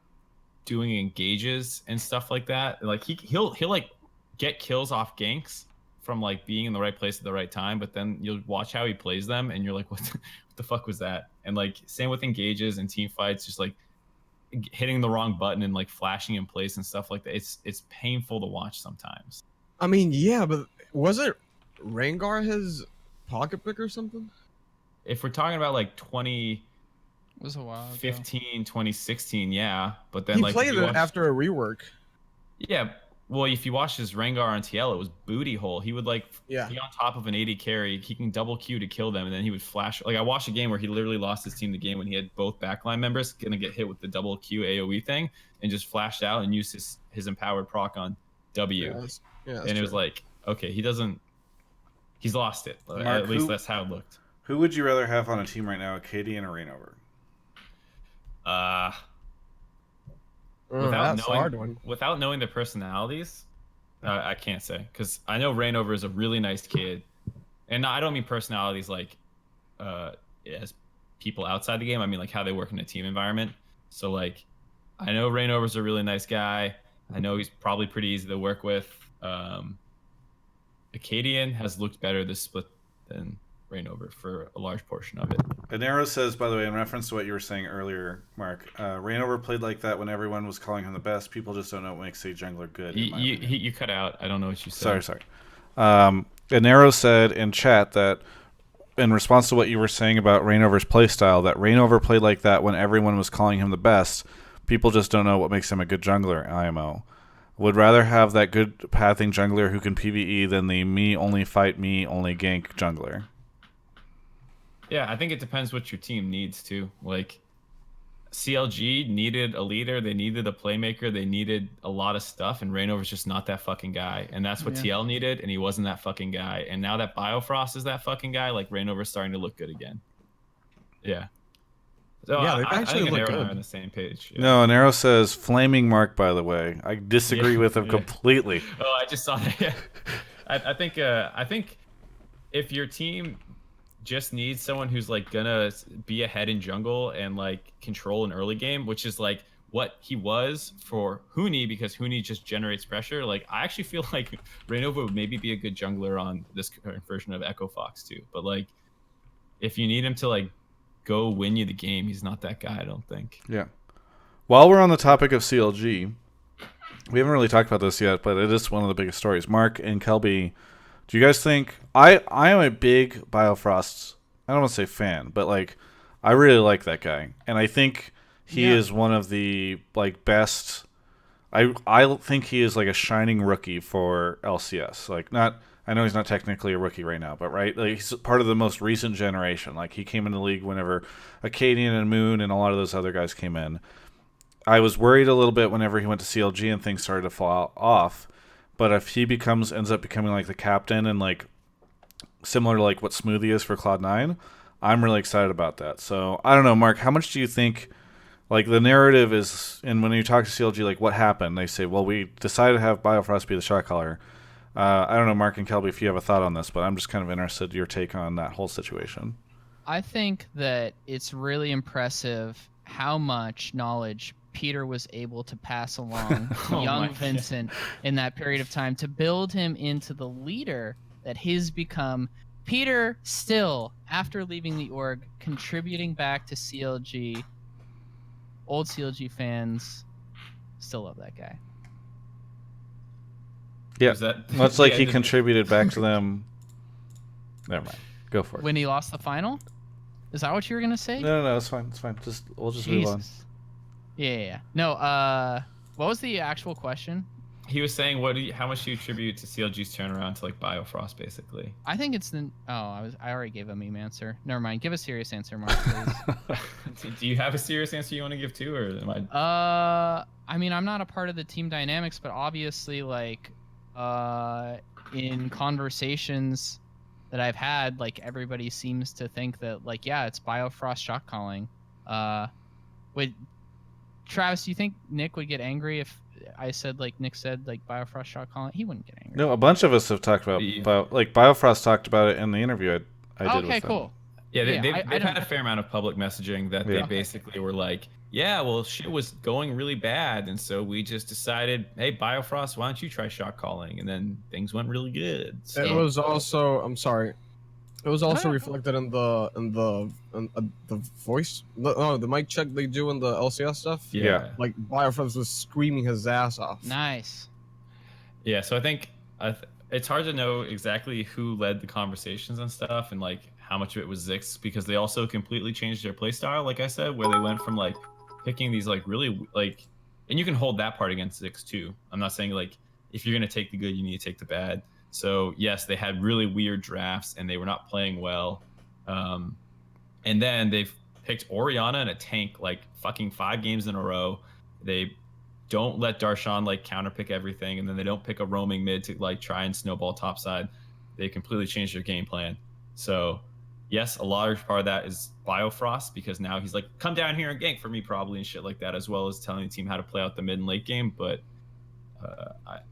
doing engages and stuff like that, like he'll like get kills off ganks from like being in the right place at the right time. But then you'll watch how he plays them, and you're like, what the fuck was that? And like same with engages and team fights, just like hitting the wrong button and like flashing in place and stuff like that. It's painful to watch sometimes. I mean, yeah, but wasn't Rengar his pocket pick or something? If we're talking about like It was a while ago. 2016, yeah. But then He like if played you it watch- after a rework. Yeah. Well, if you watch his Rengar on TL, it was booty hole. He would like Yeah. be on top of an 80 carry. He can double Q to kill them, and then he would flash. Like I watched a game where he literally lost his team the game when he had both backline members gonna get hit with the double Q AOE thing, and just flashed out and used his empowered proc on W. Yeah, that's And it was true. like, okay, he's lost it. Mark, At least who- that's how it looked. Who would you rather have on a team right now, Acadian or Reignover? That's a hard one. Without knowing their personalities, I can't say, because I know Reignover is a really nice kid, and I don't mean personalities like as people outside the game. I mean like how they work in a team environment. So like, I know Reignover's a really nice guy. I know he's probably pretty easy to work with. Acadian has looked better this split than Reignover for a large portion of it. Anero says, by the way, in reference to what you were saying earlier, Mark, Reignover played like that when everyone was calling him the best. People just don't know what makes a jungler good. in my opinion. You cut out. I don't know what you said. Sorry. Anero said in chat that in response to what you were saying about Reignover's playstyle, that Reignover played like that when everyone was calling him the best. People just don't know what makes him a good jungler, IMO. Would rather have that good pathing jungler who can PvE than the me only fight, me only gank jungler. Yeah, I think it depends what your team needs too. Like CLG needed a leader, they needed a playmaker, they needed a lot of stuff, and Reignover's just not that fucking guy. And that's what TL needed, and he wasn't that fucking guy. And now that Biofrost is that fucking guy, like Reignover's starting to look good again. Yeah. So Yeah, they I actually think look Anero and I good. are on the same page. Yeah. No, Anero says flaming Mark. By the way, I disagree Yeah, with him yeah. completely. Oh, I just saw that. I think if your team just needs someone who's like gonna be ahead in jungle and like control an early game, which is like what he was for Huni, because Huni just generates pressure. Like I actually feel like Reignover would maybe be a good jungler on this current version of Echo Fox too. But like if you need him to like go win you the game, he's not that guy, I don't think. Yeah. While we're on the topic of CLG, we haven't really talked about this yet, but it is one of the biggest stories. Mark and Kelby, do you guys think I am a big Biofrost, I don't want to say fan, but like I really like that guy. And I think he is one of the like best. I think he is like a shining rookie for LCS. Like not, I know he's not technically a rookie right now, but right, like he's part of the most recent generation. Like he came in the league whenever Acadian and Moon and a lot of those other guys came in. I was worried a little bit whenever he went to CLG and things started to fall off. But if he ends up becoming like the captain and like similar to like what Smoothie is for Cloud9, I'm really excited about that. So I don't know, Mark, how much do you think like the narrative is, and when you talk to CLG, like what happened? They say, well, we decided to have Biofrost be the shot caller. I don't know, Mark and Kelby, if you have a thought on this, but I'm just kind of interested in your take on that whole situation. I think that it's really impressive how much knowledge Peter was able to pass along to young Vincent in that period of time to build him into the leader that he's become. Peter still, after leaving the org, contributing back to CLG. Old CLG fans still love that guy. Yeah, much like he contributed back to them. Never mind. Go for it. When he lost the final? Is that what you were going to say? No, it's fine. We'll just move on. Yeah. No, what was the actual question? He was saying, how much do you attribute to CLG's turnaround to like Biofrost, basically? I think it's I already gave a meme answer. Never mind. Give a serious answer, Mark, please. Do you have a serious answer you want to give too, or am I? I mean, I'm not a part of the team dynamics, but obviously, like, in conversations that I've had, like, everybody seems to think that, like, yeah, it's Biofrost shot calling. Travis, do you think Nick would get angry if I said, like Nick said, like Biofrost shot calling? He wouldn't get angry. No, a bunch of us have talked about like Biofrost talked about it in the interview I did with them. Okay, cool. Yeah, they've had a fair amount of public messaging that they basically were like, yeah, well, shit was going really bad, and so we just decided, hey, Biofrost, why don't you try shot calling? And then things went really good. So. It was also, I'm sorry, it was also reflected in the voice, the mic check they do in the LCS stuff. Yeah. Like Biofrost was screaming his ass off. Nice. Yeah, so I think it's hard to know exactly who led the conversations and stuff, and like how much of it was Zix, because they also completely changed their playstyle, like I said, where they went from like picking these like really like, and you can hold that part against Zix too. I'm not saying like if you're gonna take the good, you need to take the bad. So yes, they had really weird drafts and they were not playing well. And then they've picked Orianna and a tank like fucking 5 games in a row. They don't let Darshan like counterpick everything, and then they don't pick a roaming mid to like try and snowball topside. They completely changed their game plan. So yes, a large part of that is Biofrost, because now he's like, come down here and gank for me probably and shit like that, as well as telling the team how to play out the mid and late game. But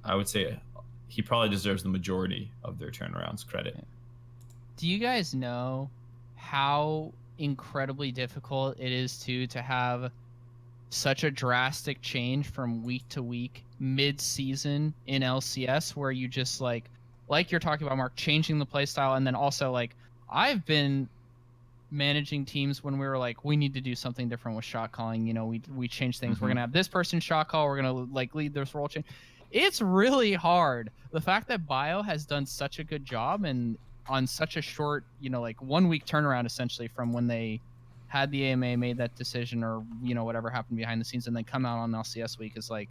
I would say he probably deserves the majority of their turnarounds credit. Do you guys know how incredibly difficult it is to have such a drastic change from week to week mid-season in LCS, where you just like you're talking about, Mark, changing the playstyle, and then also like I've been managing teams when we were like, we need to do something different with shot calling. You know, we change things. We're gonna have this person shot call. We're gonna like lead this role change. It's really hard. The fact that Bio has done such a good job and on such a short, you know, like 1 week turnaround essentially from when they had the AMA, made that decision, or, you know, whatever happened behind the scenes, and then come out on LCS week is like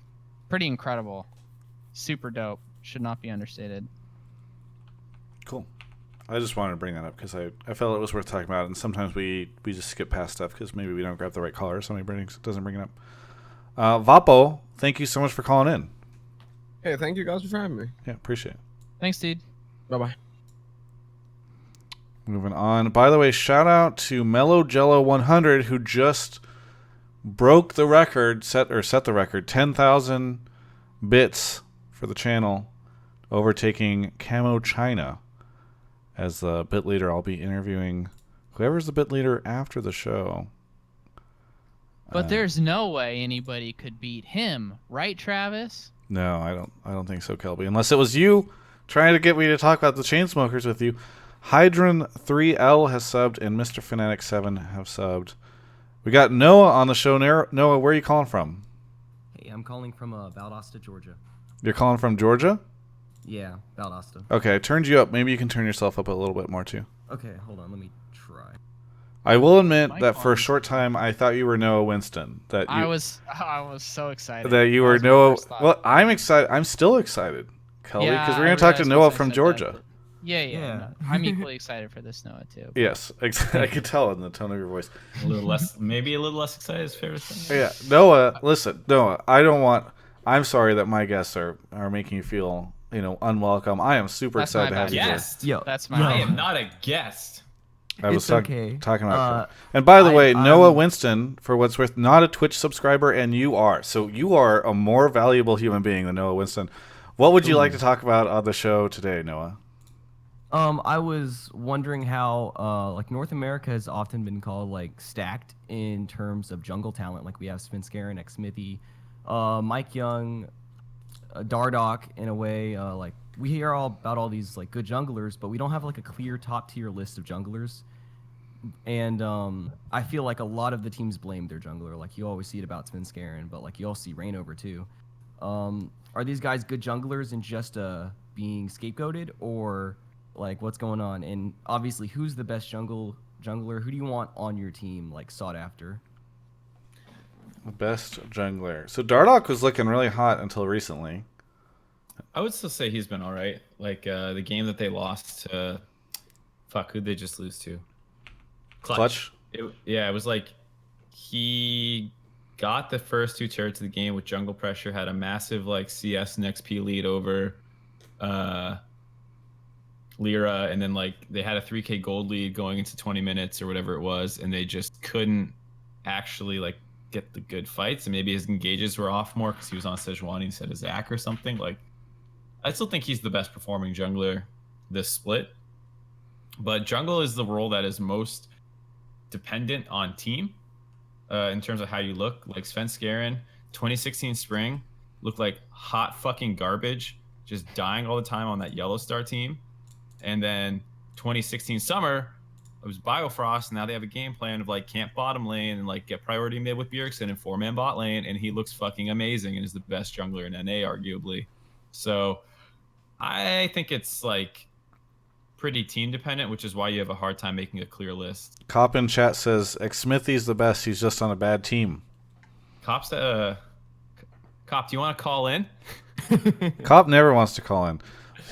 pretty incredible. Super dope. Should not be understated. Cool. I just wanted to bring that up because I felt it was worth talking about, and sometimes we just skip past stuff because maybe we don't grab the right caller or somebody doesn't bring it up. Vapo, thank you so much for calling in. Hey, thank you guys for having me. Yeah, appreciate it. Thanks, dude. Bye-bye. Moving on. By the way, shout out to Mellow Jello 100, who just broke the record, set the record, 10,000 bits for the channel, overtaking Camo China as the bit leader. I'll be interviewing whoever's the bit leader after the show. But there's no way anybody could beat him, right, Travis? No, I don't think so, Kelby. Unless it was you trying to get me to talk about the Chainsmokers with you. Hydron 3L has subbed, and Mr. Fanatic 7 have subbed. We got Noah on the show. Noah, where are you calling from? Hey, I'm calling from Valdosta, Georgia. You're calling from Georgia? Yeah, Valdosta. Okay, I turned you up. Maybe you can turn yourself up a little bit more, too. Okay, hold on. Let me try. I will admit My that for a calling short time I thought you were Noah Winston. That you I was so excited. that you That were was my Noah. first thought. Well, I'm excited. I'm still excited, Kelby, Yeah, because we're I going to talk to realized Noah once I from said Georgia. that. Yeah. Yeah. No, I'm equally excited for this Noah too. Yes, I could tell in the tone of your voice. A little less, maybe a little less excited is fair to say. Yeah, Noah. Listen, Noah. I don't want. I'm sorry that my guests are making you feel unwelcome. I am super That's excited my to have bad. you here. Guest. Yo, That's yo. my I am not a guest. I was It's okay. talking about. And by the way, Noah I'm- Winston, for what's worth, not a Twitch subscriber, and you are. So you are a more valuable human being than Noah Winston. What would you like to talk about on the show today, Noah? I was wondering how like North America has often been called like stacked in terms of jungle talent. Like we have Svenskeren, Smithy, Mike Young, Dardoch in a way. Like we hear all about all these like good junglers, but we don't have like a clear top tier list of junglers. And I feel like a lot of the teams blame their jungler. Like you always see it about Svenskeren, but like you also see Reignover too. Are these guys good junglers and just being scapegoated, or like what's going on? And obviously, who's the best jungler? Who do you want on your team, like sought after? Best jungler. So Dardoch was looking really hot until recently. I would still say he's been all right. Like the game that they lost to, who'd they just lose to? Clutch. It was like he got the first two turrets of the game with jungle pressure, had a massive like CS and XP lead over Lyra, and then like they had a 3K gold lead going into 20 minutes or whatever it was, and they just couldn't actually like get the good fights. And maybe his engages were off more because he was on Sejuani instead of Zac or something. Like I still think he's the best performing jungler this split, but jungle is the role that is most dependent on team in terms of how you look. Like Svenskeren, 2016 spring looked like hot fucking garbage, just dying all the time on that Yellow Star team. And then 2016 summer, it was Biofrost. Now they have a game plan of like camp bottom lane and like get priority mid with Bjergsen and 4-man bot lane, and he looks fucking amazing and is the best jungler in NA arguably. So I think it's like pretty team dependent, which is why you have a hard time making a clear list. Cop in chat says Smithy's the best. He's just on a bad team. Cop, do you want to call in? Cop never wants to call in.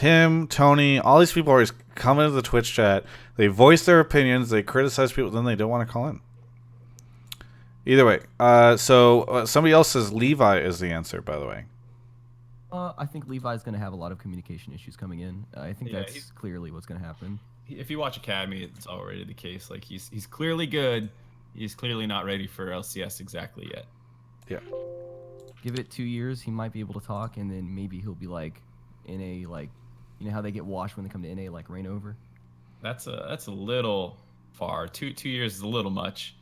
Him, Tony, all these people always come into the Twitch chat. They voice their opinions. They criticize people. Then they don't want to call in. Either way. So somebody else says Levi is the answer, by the way. I think Levi's going to have a lot of communication issues coming in. I think Yeah, that's clearly what's going to happen. If you watch Academy, it's already the case. Like he's clearly good. He's clearly not ready for LCS exactly yet. Yeah. Give it 2 years, he might be able to talk, and then maybe he'll be like in a like, you know how they get washed when they come to NA, like Reignover. That's a little far. Two years is a little much.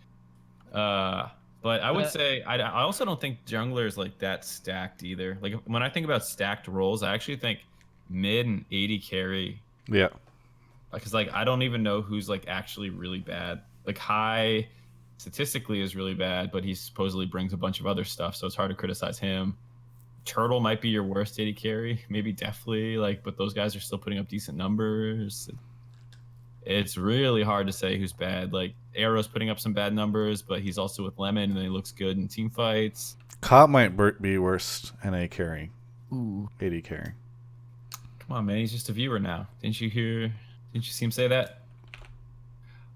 But I would say I also don't think jungler is like that stacked either. Like when I think about stacked roles, I actually think mid and 80 carry. Yeah. Because like I don't even know who's like actually really bad. Like high statistically is really bad, but he supposedly brings a bunch of other stuff, so it's hard to criticize him. Turtle might be your worst 80 carry, maybe definitely, like, but those guys are still putting up decent numbers. It's really hard to say who's bad. Like Arrow's putting up some bad numbers, but he's also with Lemon and he looks good in team fights. Cop might be worst NA carry. Ooh. 80 carry. Come on, man, he's just a viewer now. Didn't you see him say that?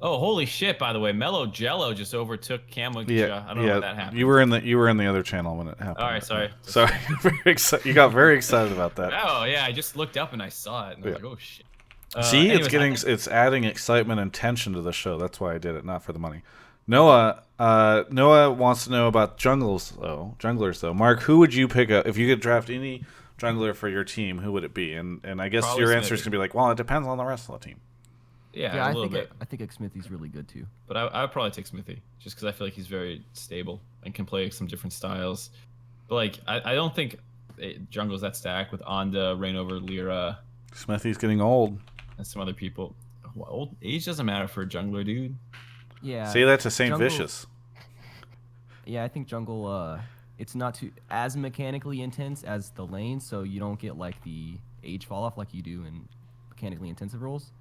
Oh, holy shit! By the way, Mellow Jello just overtook Camo. Yeah, I don't know when that happened. You were in the other channel when it happened. All right, sorry. Sorry, you got very excited about that. Oh yeah, I just looked up and I saw it, and I was like, oh shit. See, anyways, it's adding excitement and tension to the show. That's why I did it, not for the money. Noah wants to know about junglers though. Mark, who would you pick up if you could draft any jungler for your team? Who would it be? And I guess Probably your answer is Smithy. gonna be like, well, it depends on the rest of the team. Yeah, a little bit. I think Smithy's really good too. But I would probably take Smithy just because I feel like he's very stable and can play some different styles. But like, I don't think jungle's that stacked with Onda, Reignover, Lyra, Smithy's getting old. and some other people. Old age doesn't matter for a jungler, dude. Yeah. Say that to Saint jungle- Vicious. Yeah, I think jungle. It's not too as mechanically intense as the lane, so you don't get like the age fall off like you do in mechanically intensive roles.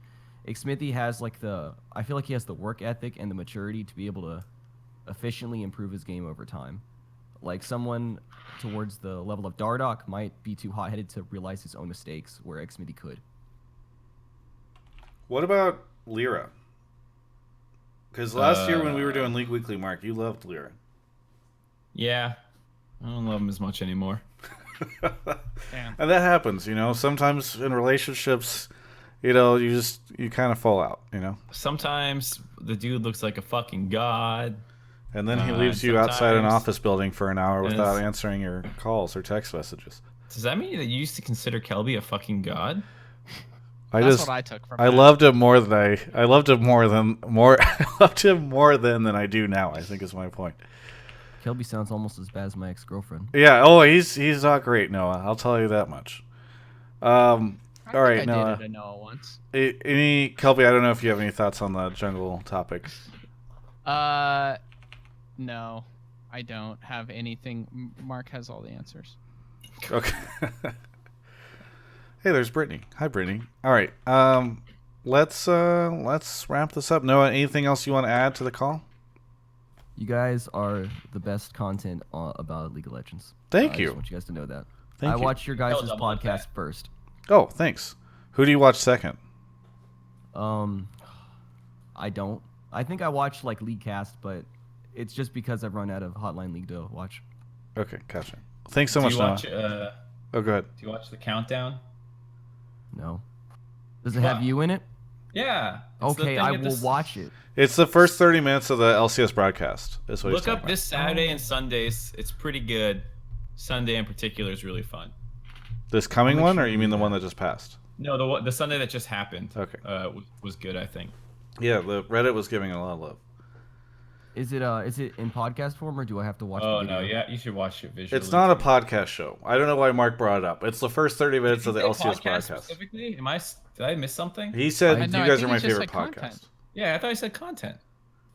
Xmithy has like I feel like he has the work ethic and the maturity to be able to efficiently improve his game over time. Like someone towards the level of Dardoch might be too hot-headed to realize his own mistakes, where Xmithy could. What about Lyra? Because last year when we were doing League Weekly, Mark, you loved Lyra. Yeah. I don't love him as much anymore. And that happens, you know. Sometimes in relationships, you know, you kind of fall out, you know. Sometimes the dude looks like a fucking god. And then he leaves you outside an sometimes- office building for an hour and without it's- answering your calls or text messages. Does that mean that you used to consider Kelby a fucking god? That's what I took from I that. loved him more than I loved him more than I do now, I think is my point. Kelby sounds almost as bad as my ex-girlfriend. Yeah, oh, he's not great, Noah. I'll tell you that much. All right, I Noah. dated a Noah once. Any Kelby, I don't know if you have any thoughts on the jungle topic. No, I don't have anything. Mark has all the answers. Okay. Hey, there's Brittany. Hi, Brittany. All right. Let's wrap this up. Noah, anything else you want to add to the call? You guys are the best content about League of Legends. Thank I you. just want you guys to know that. Thank I you. watch your guys' Doublelift podcast that. first. Oh, thanks. Who do you watch second? I don't. I think I watch like League Cast, but it's just because I've run out of Hotline League to watch. Okay, gotcha. Thanks so Do much, you Noah. watch? Oh, go ahead. Do you watch the countdown? No. Does it have Wow. you in it? Yeah. it's the Okay, thing I at will this- watch it. It's the first 30 minutes of the LCS broadcast. Is what he's Look talking up this Saturday and Sundays. It's pretty good. Sunday in particular is really fun. about. This coming I'll make one, sure or to you do mean the that. one that just passed? No, the Sunday that just happened. Okay. Was good, I think. Yeah, the Reddit was giving it a lot of love. Is it in podcast form or do I have to watch Oh the video? no, yeah, you should watch it visually. It's not a podcast show. I don't know why Mark brought it up. It's the first 30 minutes of the LCS broadcast. Specifically, did I miss something? He said No, you I guys think are my he just favorite said content. podcast. Yeah, I thought I said content.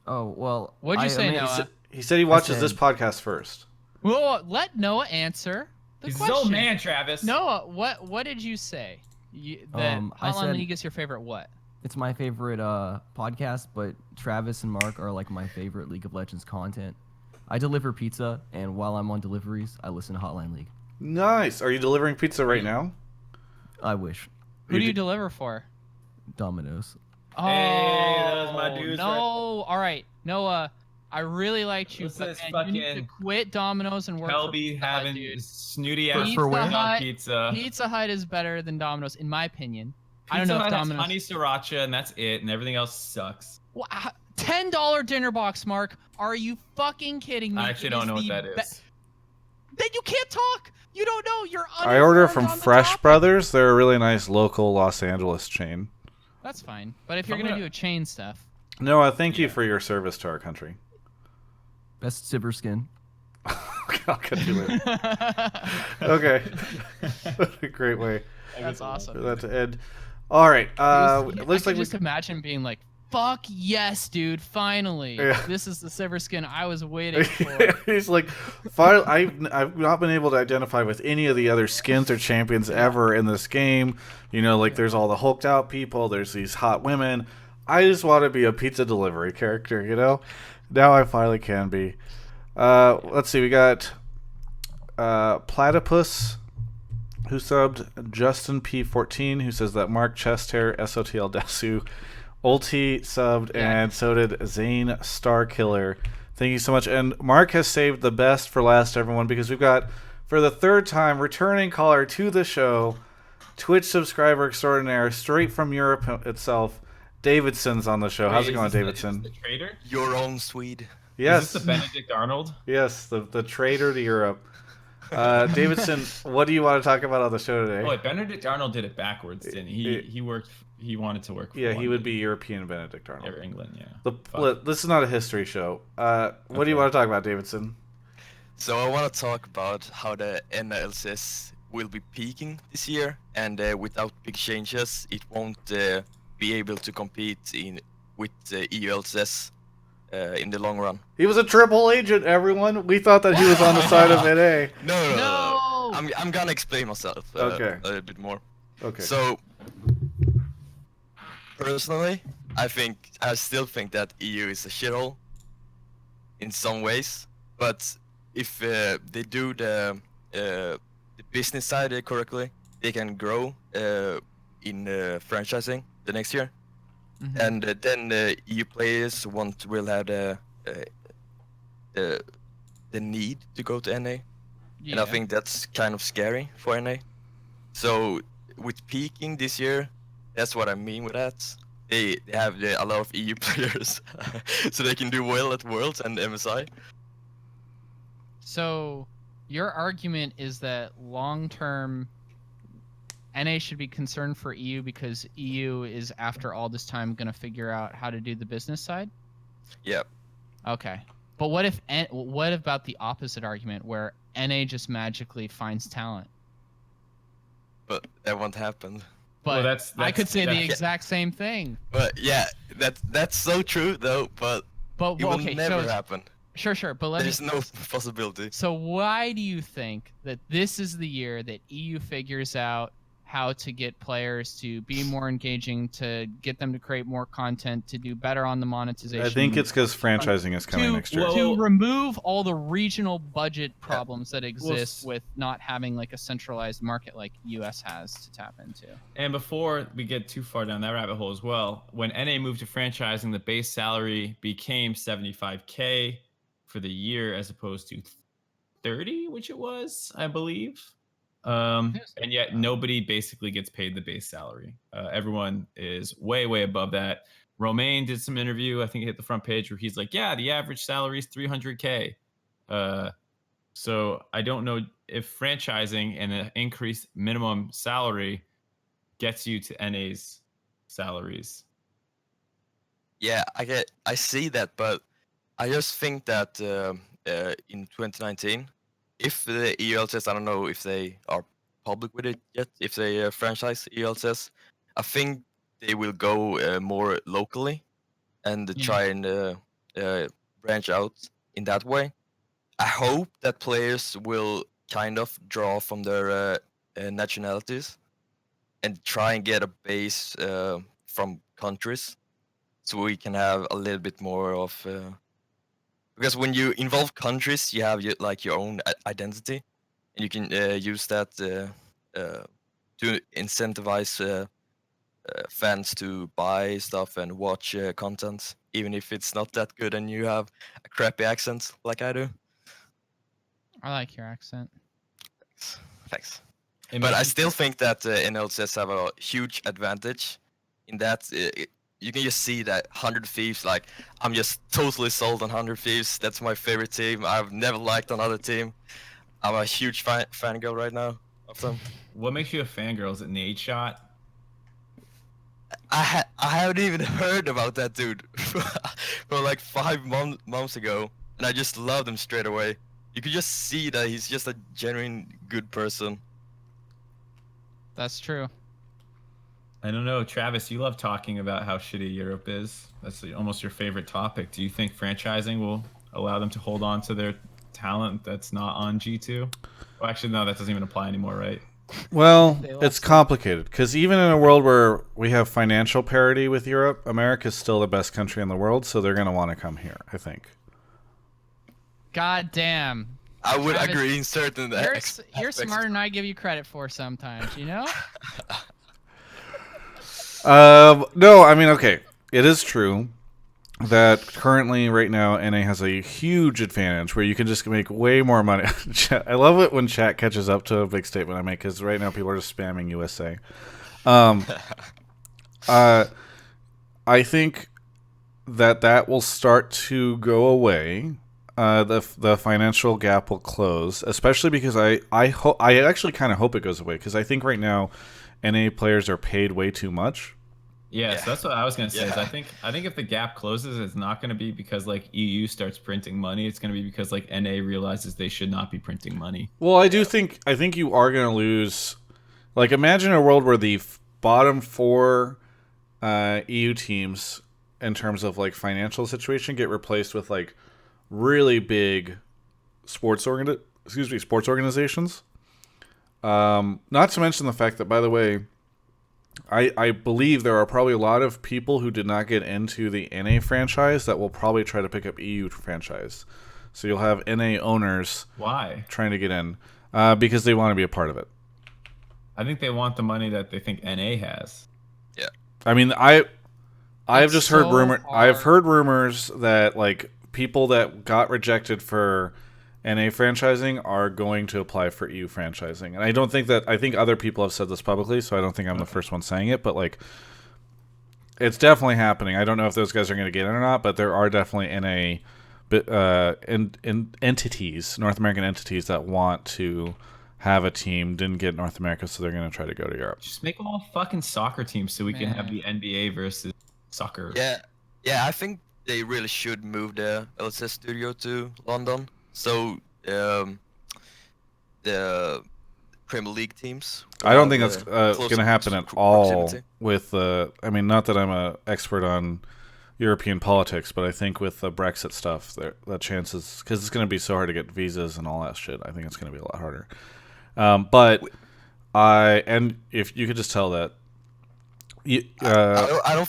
Oh, well. What'd you say, mean, Noah? He said he watches said- this podcast first. Well, let Noah answer the He's his question. old man, Travis. Noah, what did you say? That I Hotline said- League is your favorite what? It's my favorite podcast, but Travis and Mark are like my favorite League of Legends content. I deliver pizza, and while I'm on deliveries, I listen to Hotline League. Nice. Are you delivering pizza right now? I wish. Who do you deliver for? Domino's. Oh, Hey, that was my dudes no. All right, Noah. I really liked you, What's but this man, you need to fucking quit Domino's and work for Kelby Pizza Hut, having dude. snooty For- ass for where? pizza. Pizza Hut is better than Domino's, in my opinion. I don't Pizza know if Hut has Domino's. honey sriracha and that's it, and everything else sucks. $10 dinner box, Mark. Are you fucking kidding me? I actually It don't is know what the that be- is. Then you can't talk. You don't know. You're I order uninformed from on the Fresh topic. Brothers. They're a really nice local Los Angeles chain. That's fine. But if you're I'm gonna gonna- do a chain stuff, Noah, thank you for your service to our country. Best Sibber skin. I'll catch you later. Okay. What a great way that's for awesome. that to end. All right. I It looks could like we just imagine being like, "Fuck yes, dude! Finally, Yeah. this is the silver skin I was waiting for." He's like, finally, I've not been able to identify with any of the other skins or champions ever in this game. You know, like there's all the hulked out people, there's these hot women. I just want to be a pizza delivery character, you know? Now I finally can be. Let's see, we got Platypus, who subbed, Justin P14, who says that Mark Chesthair, SOTL Desu, Ulti subbed, and so did Zane Starkiller. Thank you so much. And Mark has saved the best for last, everyone, because we've got, for the third time, returning caller to the show, Twitch subscriber extraordinaire, straight from Europe itself, Davidson's on the show. How's it going, Davidson? The traitor? Your own Swede. Yes. Is this the Benedict Arnold? Yes, the traitor to Europe. Davidson, what do you want to talk about on the show today? Oh, wait, Benedict Arnold did it backwards, didn't he? He wanted to work for Yeah, he would London. be European Benedict Arnold. Or England, yeah. This is not a history show. What do you want to talk about, Davidson? So I want to talk about how the NLCS will be peaking this year, and without big changes, it won't be able to compete with EULCS in the long run. He was a triple agent, everyone. We thought that he was on the side of NA. No. I'm gonna explain myself Okay. a little bit more. Okay. So personally, I still think that EU is a shithole in some ways. But if they do the business side correctly, they can grow in franchising the next year, and then EU players will have the need to go to NA, and I think that's kind of scary for NA. So with peaking this year, that's what I mean with that. They have a lot of EU players, so they can do well at Worlds and MSI. So your argument is that long term NA should be concerned for EU because EU is after all this time going to figure out how to do the business side? Yeah. Okay. But what about the opposite argument where NA just magically finds talent? But that won't happen. But well, I could say the exact same thing. But yeah, that's so true though. But it will never happen. Sure. But there's no possibility. So why do you think that this is the year that EU figures out how to get players to be more engaging, to get them to create more content, to do better on the monetization? I think it's because franchising is coming next year. To remove all the regional budget problems that exist with not having like a centralized market like US has to tap into. And before we get too far down that rabbit hole as well, when NA moved to franchising, the base salary became 75K for the year as opposed to 30, which it was, I believe. And yet nobody basically gets paid the base salary. Everyone is way above that. Romain did some interview, I think he hit the front page, where he's like, yeah, the average salary is 300K. So I don't know if franchising and an increased minimum salary gets you to NA's salaries. Yeah, I see that, but I just think that in 2019, if the ELTS, I don't know if they are public with it yet, if they franchise ELTS, I think they will go more locally and try and branch out in that way. I hope that players will kind of draw from their nationalities and try and get a base from countries, so we can have a little bit more of because when you involve countries, you have your own identity, and you can use that to incentivize fans to buy stuff and watch content, even if it's not that good and you have a crappy accent like I do. I like your accent. Thanks. But I still think that NLCS have a huge advantage in that you can just see that 100 Thieves, like, I'm just totally sold on 100 Thieves. That's my favorite team. I've never liked another team. I'm a huge fangirl right now of them. What makes you a fangirl? Is it Nade Shot? I haven't even heard about that dude for like 5 months ago, and I just loved him straight away. You could just see that he's just a genuine good person. That's true. I don't know, Travis, you love talking about how shitty Europe is. That's almost your favorite topic. Do you think franchising will allow them to hold on to their talent that's not on G2? Well, actually, no, that doesn't even apply anymore, right? Well, it's complicated because even in a world where we have financial parity with Europe, America's still the best country in the world, so they're going to want to come here, I think. God damn. I would Travis, agree in certain you're smarter than I give you credit for sometimes, you know? No, I mean, okay. It is true that currently, right now, NA has a huge advantage where you can just make way more money. I love it when chat catches up to a big statement I make because right now people are just spamming USA. I think that will start to go away. The financial gap will close, especially because I actually kind of hope it goes away because I think right now NA players are paid way too much. Yeah, so that's what I was gonna say. Is I think if the gap closes, it's not gonna be because like EU starts printing money. It's gonna be because like NA realizes they should not be printing money. Well, I think you are gonna lose. Like, imagine a world where the bottom 4 EU teams, in terms of like financial situation, get replaced with like really big sports organizations. Not to mention the fact that, by the way, I believe there are probably a lot of people who did not get into the NA franchise that will probably try to pick up EU franchise. So you'll have NA owners Why? trying to get in because they want to be a part of it. I think they want the money that they think NA has. Yeah. I mean, I've It's just heard so I've hard. heard rumors that like people that got rejected for NA franchising are going to apply for EU franchising, and I think other people have said this publicly, so I don't think I'm the first one saying it, but like it's definitely happening. I don't know if those guys are going to get in or not, but there are definitely entities, North American entities that want to have a team, didn't get North America, so they're going to try to go to Europe. Just make them all fucking soccer teams so we can have Man. the NBA versus soccer. Yeah, I think they really should move the LSS studio to London. So the Premier League teams. I don't think that's close going to happen at all with I mean, not that I'm an expert on European politics, but I think with the Brexit stuff, the chances, because it's going to be so hard to get visas and all that shit, I think it's going to be a lot harder. But and if you could just tell that, I don't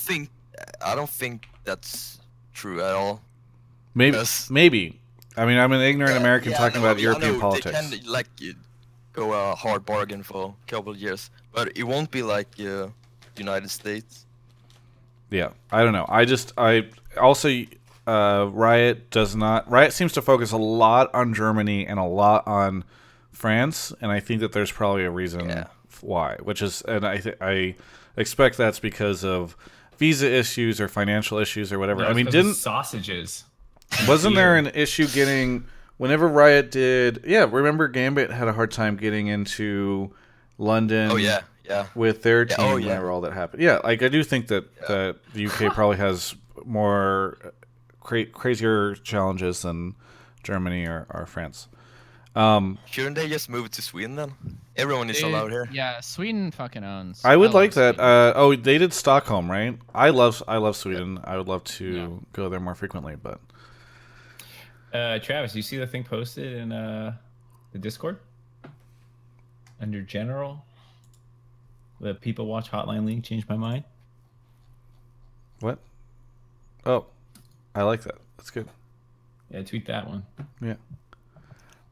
think that's true at all. Maybe. I mean, I'm an ignorant American talking about European politics. They can like go a hard bargain for a couple of years, but it won't be like United States. Yeah, I don't know. I also Riot seems to focus a lot on Germany and a lot on France, and I think that there's probably a reason why, which is, and I expect that's because of visa issues or financial issues or whatever. No, I mean, didn't sausages? Wasn't there an issue getting whenever Riot did? Yeah, remember Gambit had a hard time getting into London. Oh yeah. With their team whenever all that happened. Yeah, like I do think that the UK probably has more crazier challenges than Germany or France. Shouldn't they just move it to Sweden then? Everyone is allowed here. Yeah, Sweden fucking owns. I would like that. Sweden. They did Stockholm, right? I love Sweden. I would love to go there more frequently, but Travis, you see the thing posted in the Discord under general? The people watch Hotline League changed my mind. What? Oh, I like that. That's good. Yeah, tweet that one. Yeah.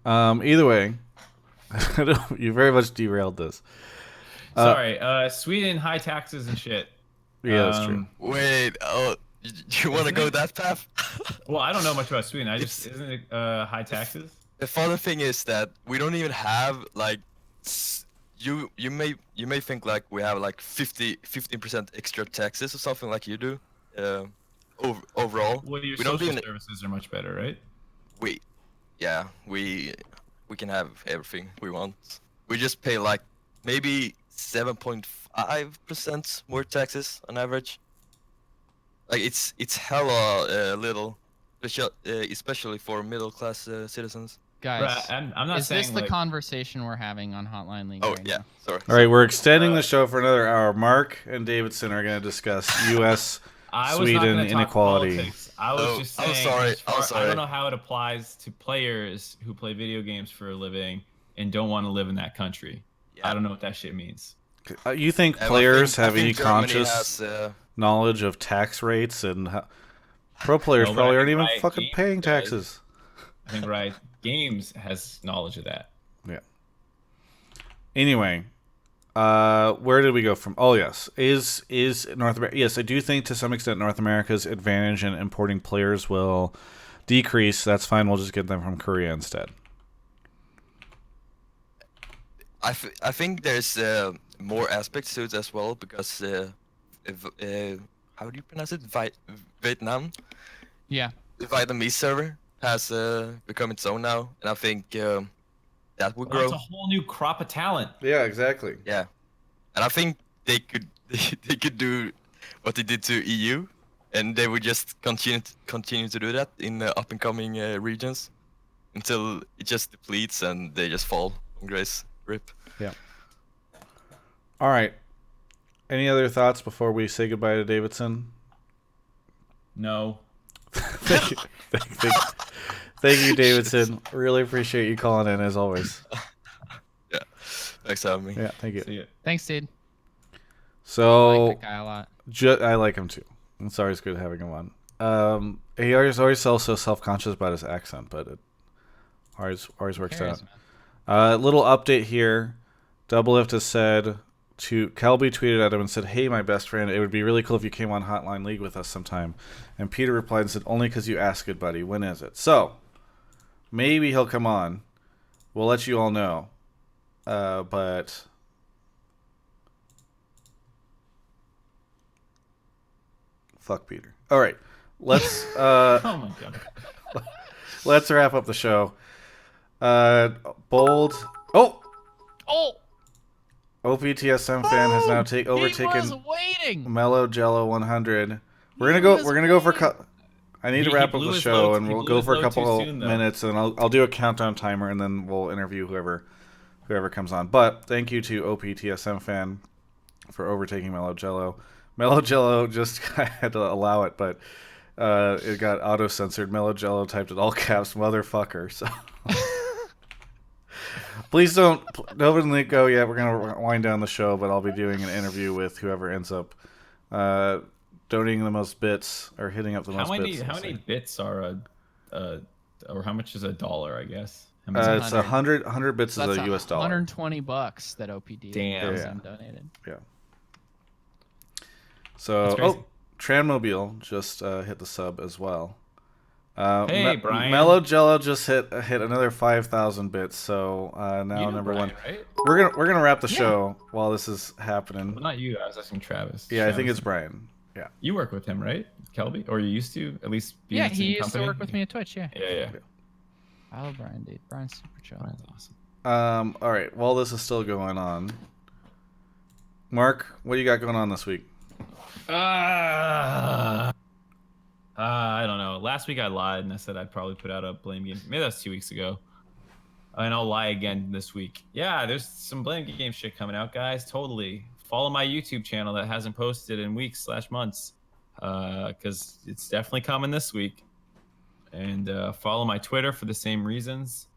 Either way, you very much derailed this. Sorry, Sweden, high taxes and shit. Yeah, that's true. Wait, you want to go that path? Well, I don't know much about Sweden. Isn't it high taxes? The funny thing is that we don't even have like you may think like we have like 15% extra taxes or something like you do overall. Well, your we don't social even, services are much better, right? we can have everything we want. We just pay like maybe 7.5% more taxes on average. Like it's hella little, especially for middle class citizens. Guys, right, I'm not is saying this the like... conversation we're having on Hotline League? Oh right yeah, now? sorry. All right, we're extending the show for another hour. Mark and Davidson are going to discuss U.S. Sweden inequality. I was just saying. I'm sorry. I don't know how it applies to players who play video games for a living and don't want to live in that country. Yeah. I don't know what that shit means. You think players have any conscious knowledge of tax rates and pro players probably aren't even fucking paying taxes? I think Riot Games has knowledge of that. Yeah. Anyway, where did we go from? Oh yes, is North America? Yes, I do think to some extent North America's advantage in importing players will decrease. That's fine. We'll just get them from Korea instead. I think there's more aspects to it as well because how do you pronounce it? Vietnam. Yeah. The Vietnamese server has become its own now, and I think that would grow. That's a whole new crop of talent. Yeah, exactly. Yeah, and I think they could do what they did to EU, and they would just continue to do that in the up and coming regions until it just depletes and they just fall from grace. Rip. Yeah. All right. Any other thoughts before we say goodbye to Davidson? No. Thank you. Thank you, Davidson. Really appreciate you calling in as always. Yeah. Thanks for having me. Yeah, thank you. See ya. Thanks, dude. So like that guy a lot. I like him too. It's always good having him on. He always also self-conscious about his accent, but it always works cares, out. Little update here. Doublelift has said Kelby tweeted at him and said, "Hey, my best friend, it would be really cool if you came on Hotline League with us sometime." And Peter replied and said, "Only because you asked, good buddy. When is it?" So maybe he'll come on. We'll let you all know. But fuck Peter. All right, let's. Oh my god. Let's wrap up the show. Bold. Oh. OPTSM fan has now overtaken He was waiting. Mellow Jello 100. We're gonna go for. I need to wrap up the show, and we'll go for a couple minutes, and I'll do a countdown timer, and then we'll interview whoever comes on. But thank you to OPTSM fan for overtaking Mellow Jello. Mellow Jello just had to allow it, but it got auto censored. Mellow Jello typed it all caps, motherfucker. So. Please don't go yet. We're going to wind down the show, but I'll be doing an interview with whoever ends up donating the most bits or hitting up the most bits. How many bits are or how much is a dollar, I guess? It's 100 bits So is a US dollar. $120 that OPD donated. Yeah. So, Tranmobile just hit the sub as well. Hey, Brian. Mellow Jello just hit another 5,000 bits. So now number Brian, one. right? We're gonna wrap the show while this is happening. Well, not you. I was asking Travis. Yeah, I think it's Brian. Yeah. You work with him, right, Kelby? Or you used to at least be in the same he used company? to work with me at Twitch. Yeah. Yeah. I love Brian, dude. Brian's super chill. Brian's awesome. All right. While this is still going on, Mark, what do you got going on this week? I don't know. Last week I lied and I said I'd probably put out a blame game. Maybe that's 2 weeks ago. And I'll lie again this week. Yeah, there's some blame game shit coming out, guys. Totally. Follow my YouTube channel that hasn't posted in weeks/months. Because it's definitely coming this week. And follow my Twitter for the same reasons.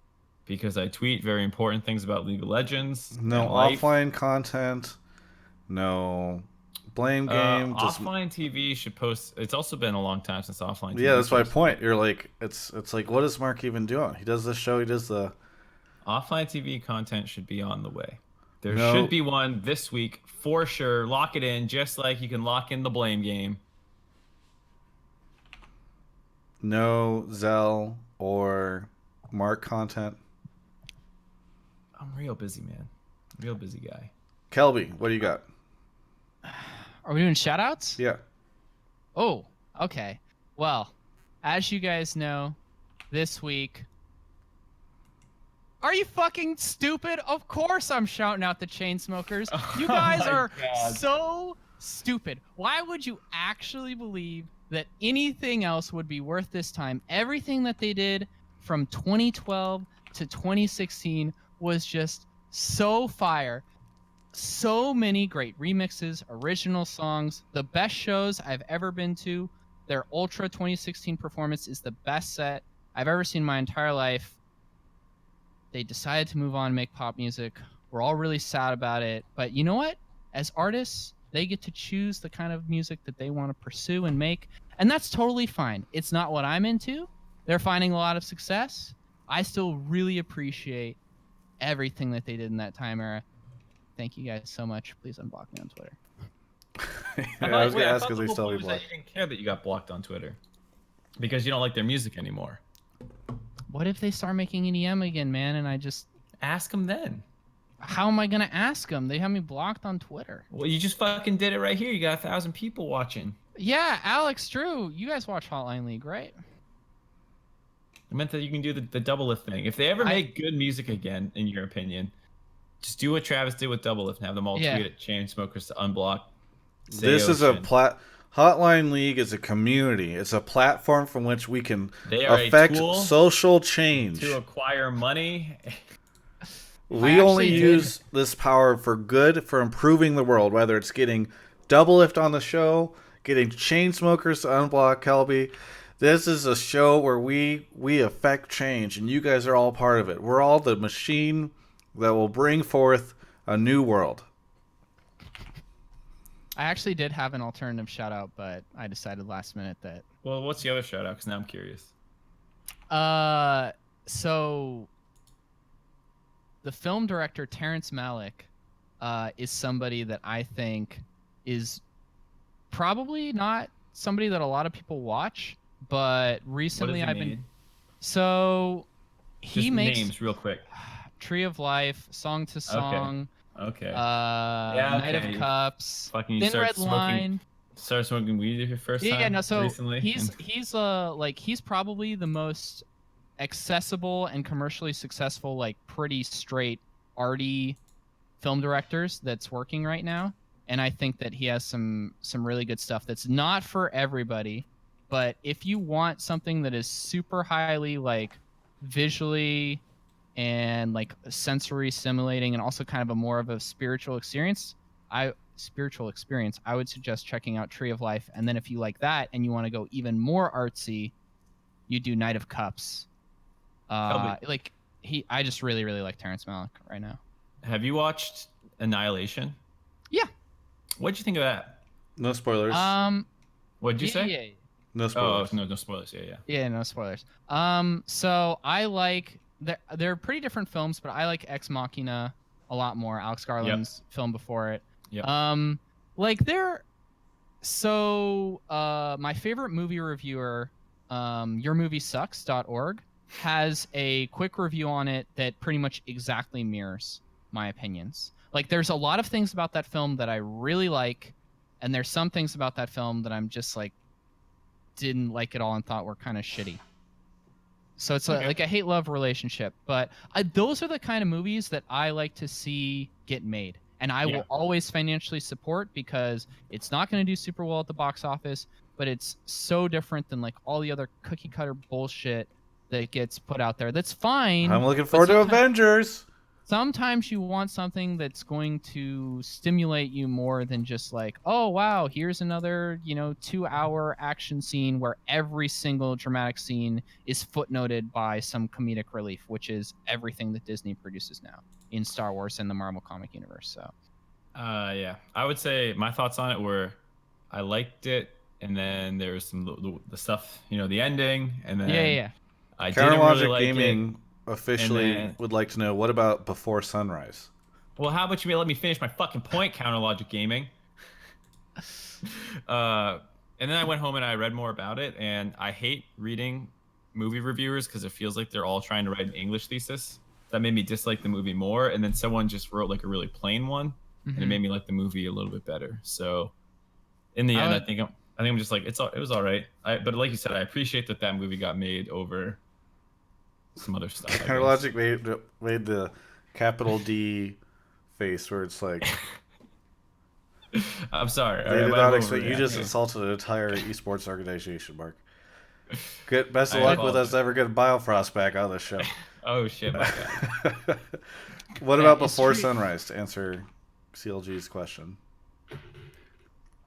Because I tweet very important things about League of Legends. No and life. offline content. No blame game. Offline TV should post. It's also been a long time since offline TV. Yeah, that's my point. You're like, it's like, what is Mark even doing? He does this show. He does the offline TV content should be on the way. There should be one this week for sure. Lock it in, just like you can lock in the blame game. No Zell or Mark content. I'm real busy, man. Real busy guy. Kelby, what do you got? Are we doing shoutouts? Yeah. Oh, okay. Well, as you guys know, this week. Are you fucking stupid? Of course I'm shouting out the Chainsmokers. You guys are so stupid. Why would you actually believe that anything else would be worth this time? Everything that they did from 2012 to 2016 was just so fire. So many great remixes, original songs, the best shows I've ever been to. Their Ultra 2016 performance is the best set I've ever seen in my entire life. They decided to move on and make pop music. We're all really sad about it. But you know what? As artists, they get to choose the kind of music that they want to pursue and make. And that's totally fine. It's not what I'm into. They're finding a lot of success. I still really appreciate everything that they did in that time era. Thank you guys so much. Please unblock me on Twitter. I was going to ask because they still be blocked. blocked. You didn't care that you got blocked on Twitter because you don't like their music anymore. What if they start making EDM again, man? And I just ask them then. How am I gonna ask them? They have me blocked on Twitter. Well, you just fucking did it right here. You got 1,000 people watching. Yeah, Alex, Drew, you guys watch Hotline League, right? I meant that you can do the Doublelift thing. If they ever make good music again, in your opinion, just do what Travis did with Doublelift and have them all tweet at Chainsmokers to unblock. This is a Hotline League is a community. It's a platform from which we can affect social change. To acquire money. We only use this power for good, for improving the world, whether it's getting Doublelift on the show, getting Chainsmokers to unblock Kelby. This is a show where we affect change, and you guys are all part of it. We're all the machine that will bring forth a new world. I actually did have an alternative shout out, but I decided last minute that. Well, what's the other shout out? Because now I'm curious. So the film director Terrence Malick is somebody that I think is probably not somebody that a lot of people watch, but recently What has I've he been. made? So he Just makes names real quick. Tree of Life, Song to Song, Okay. Night okay. of Cups, Fucking Thin Red Line. Started smoking weed your first time. Yeah, no. So recently. he's probably the most accessible and commercially successful, like pretty straight arty film directors that's working right now. And I think that he has some really good stuff that's not for everybody. But if you want something that is super highly like visually and like sensory stimulating and also kind of a more of a spiritual experience, I would suggest checking out Tree of Life. And then if you like that and you want to go even more artsy, you do Night of Cups. I just really like Terrence Malick right now. Have you watched Annihilation? Yeah. What'd you think of that? No spoilers. What'd you say? Yeah. No spoilers. Oh, no spoilers. Yeah. Yeah, no spoilers. So I like they're pretty different films, but I like Ex Machina a lot more. Alex Garland's film before it. Yep. My favorite movie reviewer, yourmoviesucks.org, has a quick review on it that pretty much exactly mirrors my opinions. Like, there's a lot of things about that film that I really like, and there's some things about that film that I'm just like didn't like at all and thought were kind of shitty. So it's like a hate-love relationship. But those are the kind of movies that I like to see get made. And I will always financially support, because it's not going to do super well at the box office, but it's so different than like all the other cookie-cutter bullshit that gets put out there. That's fine. I'm looking forward to Avengers. Sometimes you want something that's going to stimulate you more than just like, oh, wow, here's another, 2-hour action scene where every single dramatic scene is footnoted by some comedic relief, which is everything that Disney produces now in Star Wars and the Marvel comic universe. So, yeah, I would say my thoughts on it were, I liked it, and then there was some the stuff, the ending, and then I didn't really like Gaming it. Officially would like to know, what about Before Sunrise? Well, how about you let me finish my fucking point, Counter Logic Gaming? And then I went home and I read more about it, and I hate reading movie reviewers because it feels like they're all trying to write an English thesis. That made me dislike the movie more, and then someone just wrote like a really plain one, and it made me like the movie a little bit better. So in the end, I think I'm just like, it was all right. But like you said, I appreciate that movie got made over some other stuff. Counter Logic made the capital D face where it's like, I'm sorry. They did not expect you just insulted an entire esports organization, Mark. Best of luck with us ever getting Biofrost back on the show. Oh shit, my God. What about Before Sunrise, to answer CLG's question?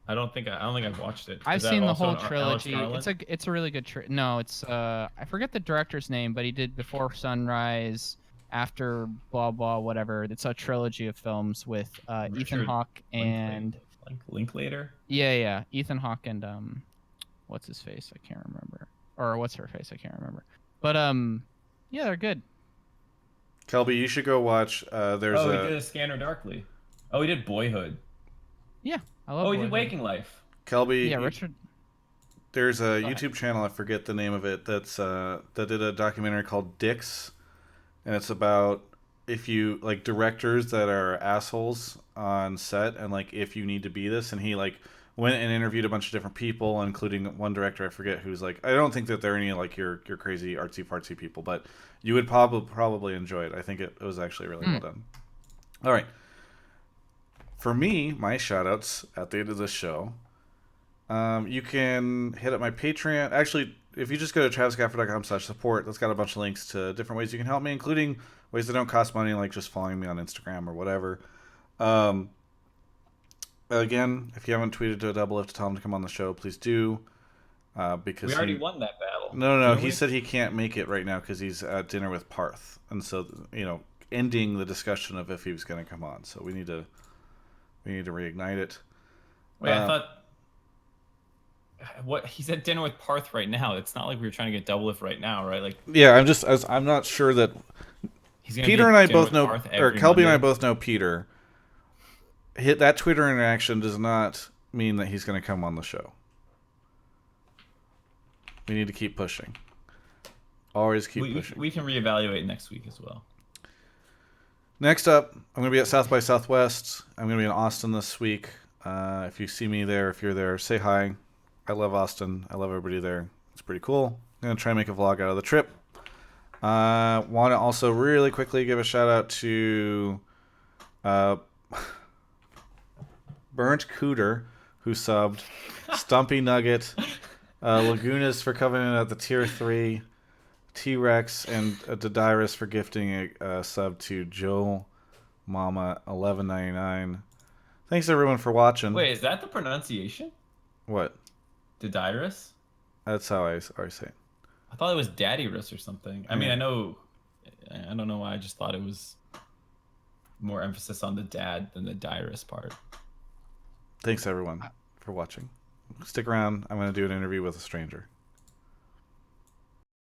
I don't think I've watched it. I've seen the whole trilogy. It's a really good no, it's I forget the director's name, but he did Before Sunrise, After blah blah whatever. It's a trilogy of films with Ethan Hawke and Linklater. Yeah, Ethan Hawke and what's his face? I can't remember. Or what's her face? I can't remember. But yeah, they're good. Kelby, you should go watch. He did A Scanner Darkly. Oh, he did Boyhood. Yeah, I love. He did Waking Life. Kelby. Yeah, Richard. There's a YouTube channel, I forget the name of it, that did a documentary called Dicks, and it's about if you like directors that are assholes on set, and like if you need to be this, and he like went and interviewed a bunch of different people, including one director, I forget, who's like, I don't think that they're any like your crazy artsy fartsy people, but you would probably enjoy it. I think it was actually really well done. All right. For me, my shout-outs at the end of the show, you can hit up my Patreon. Actually, if you just go to travisgafford.com/support, that's got a bunch of links to different ways you can help me, including ways that don't cost money, like just following me on Instagram or whatever. Again, if you haven't tweeted to Doublelift to tell him to come on the show, please do. Because we already won that battle. No. He said he can't make it right now because he's at dinner with Parth, and so ending the discussion of if he was going to come on. So we need to reignite it. Wait, I thought. What he's at dinner with Parth right now. It's not like we were trying to get Doublelift right now, right? Like, yeah, I'm not sure that Peter and I both know, or Kelby and I both know Peter. That Twitter interaction does not mean that he's going to come on the show. We need to keep pushing. Always keep pushing. We can reevaluate next week as well. Next up, I'm going to be at South by Southwest. I'm going to be in Austin this week. If you see me there, if you're there, say hi. I love Austin. I love everybody there. It's pretty cool. I'm going to try and make a vlog out of the trip. Want to also really quickly give a shout out to Burnt Cooter, who subbed, Stumpy Nugget, Lagunas for coming in at the tier 3, T-Rex, and Dadiris for gifting a sub to Joe Mama 11.99. Thanks everyone for watching. Wait, is that the pronunciation? What? Dadiris? That's how I always say it. I thought it was Daddyrus or something. I mean, I don't know why. I just thought it was more emphasis on the dad than the Dyrus part. Thanks everyone for watching. Stick around. I'm going to do an interview with a stranger.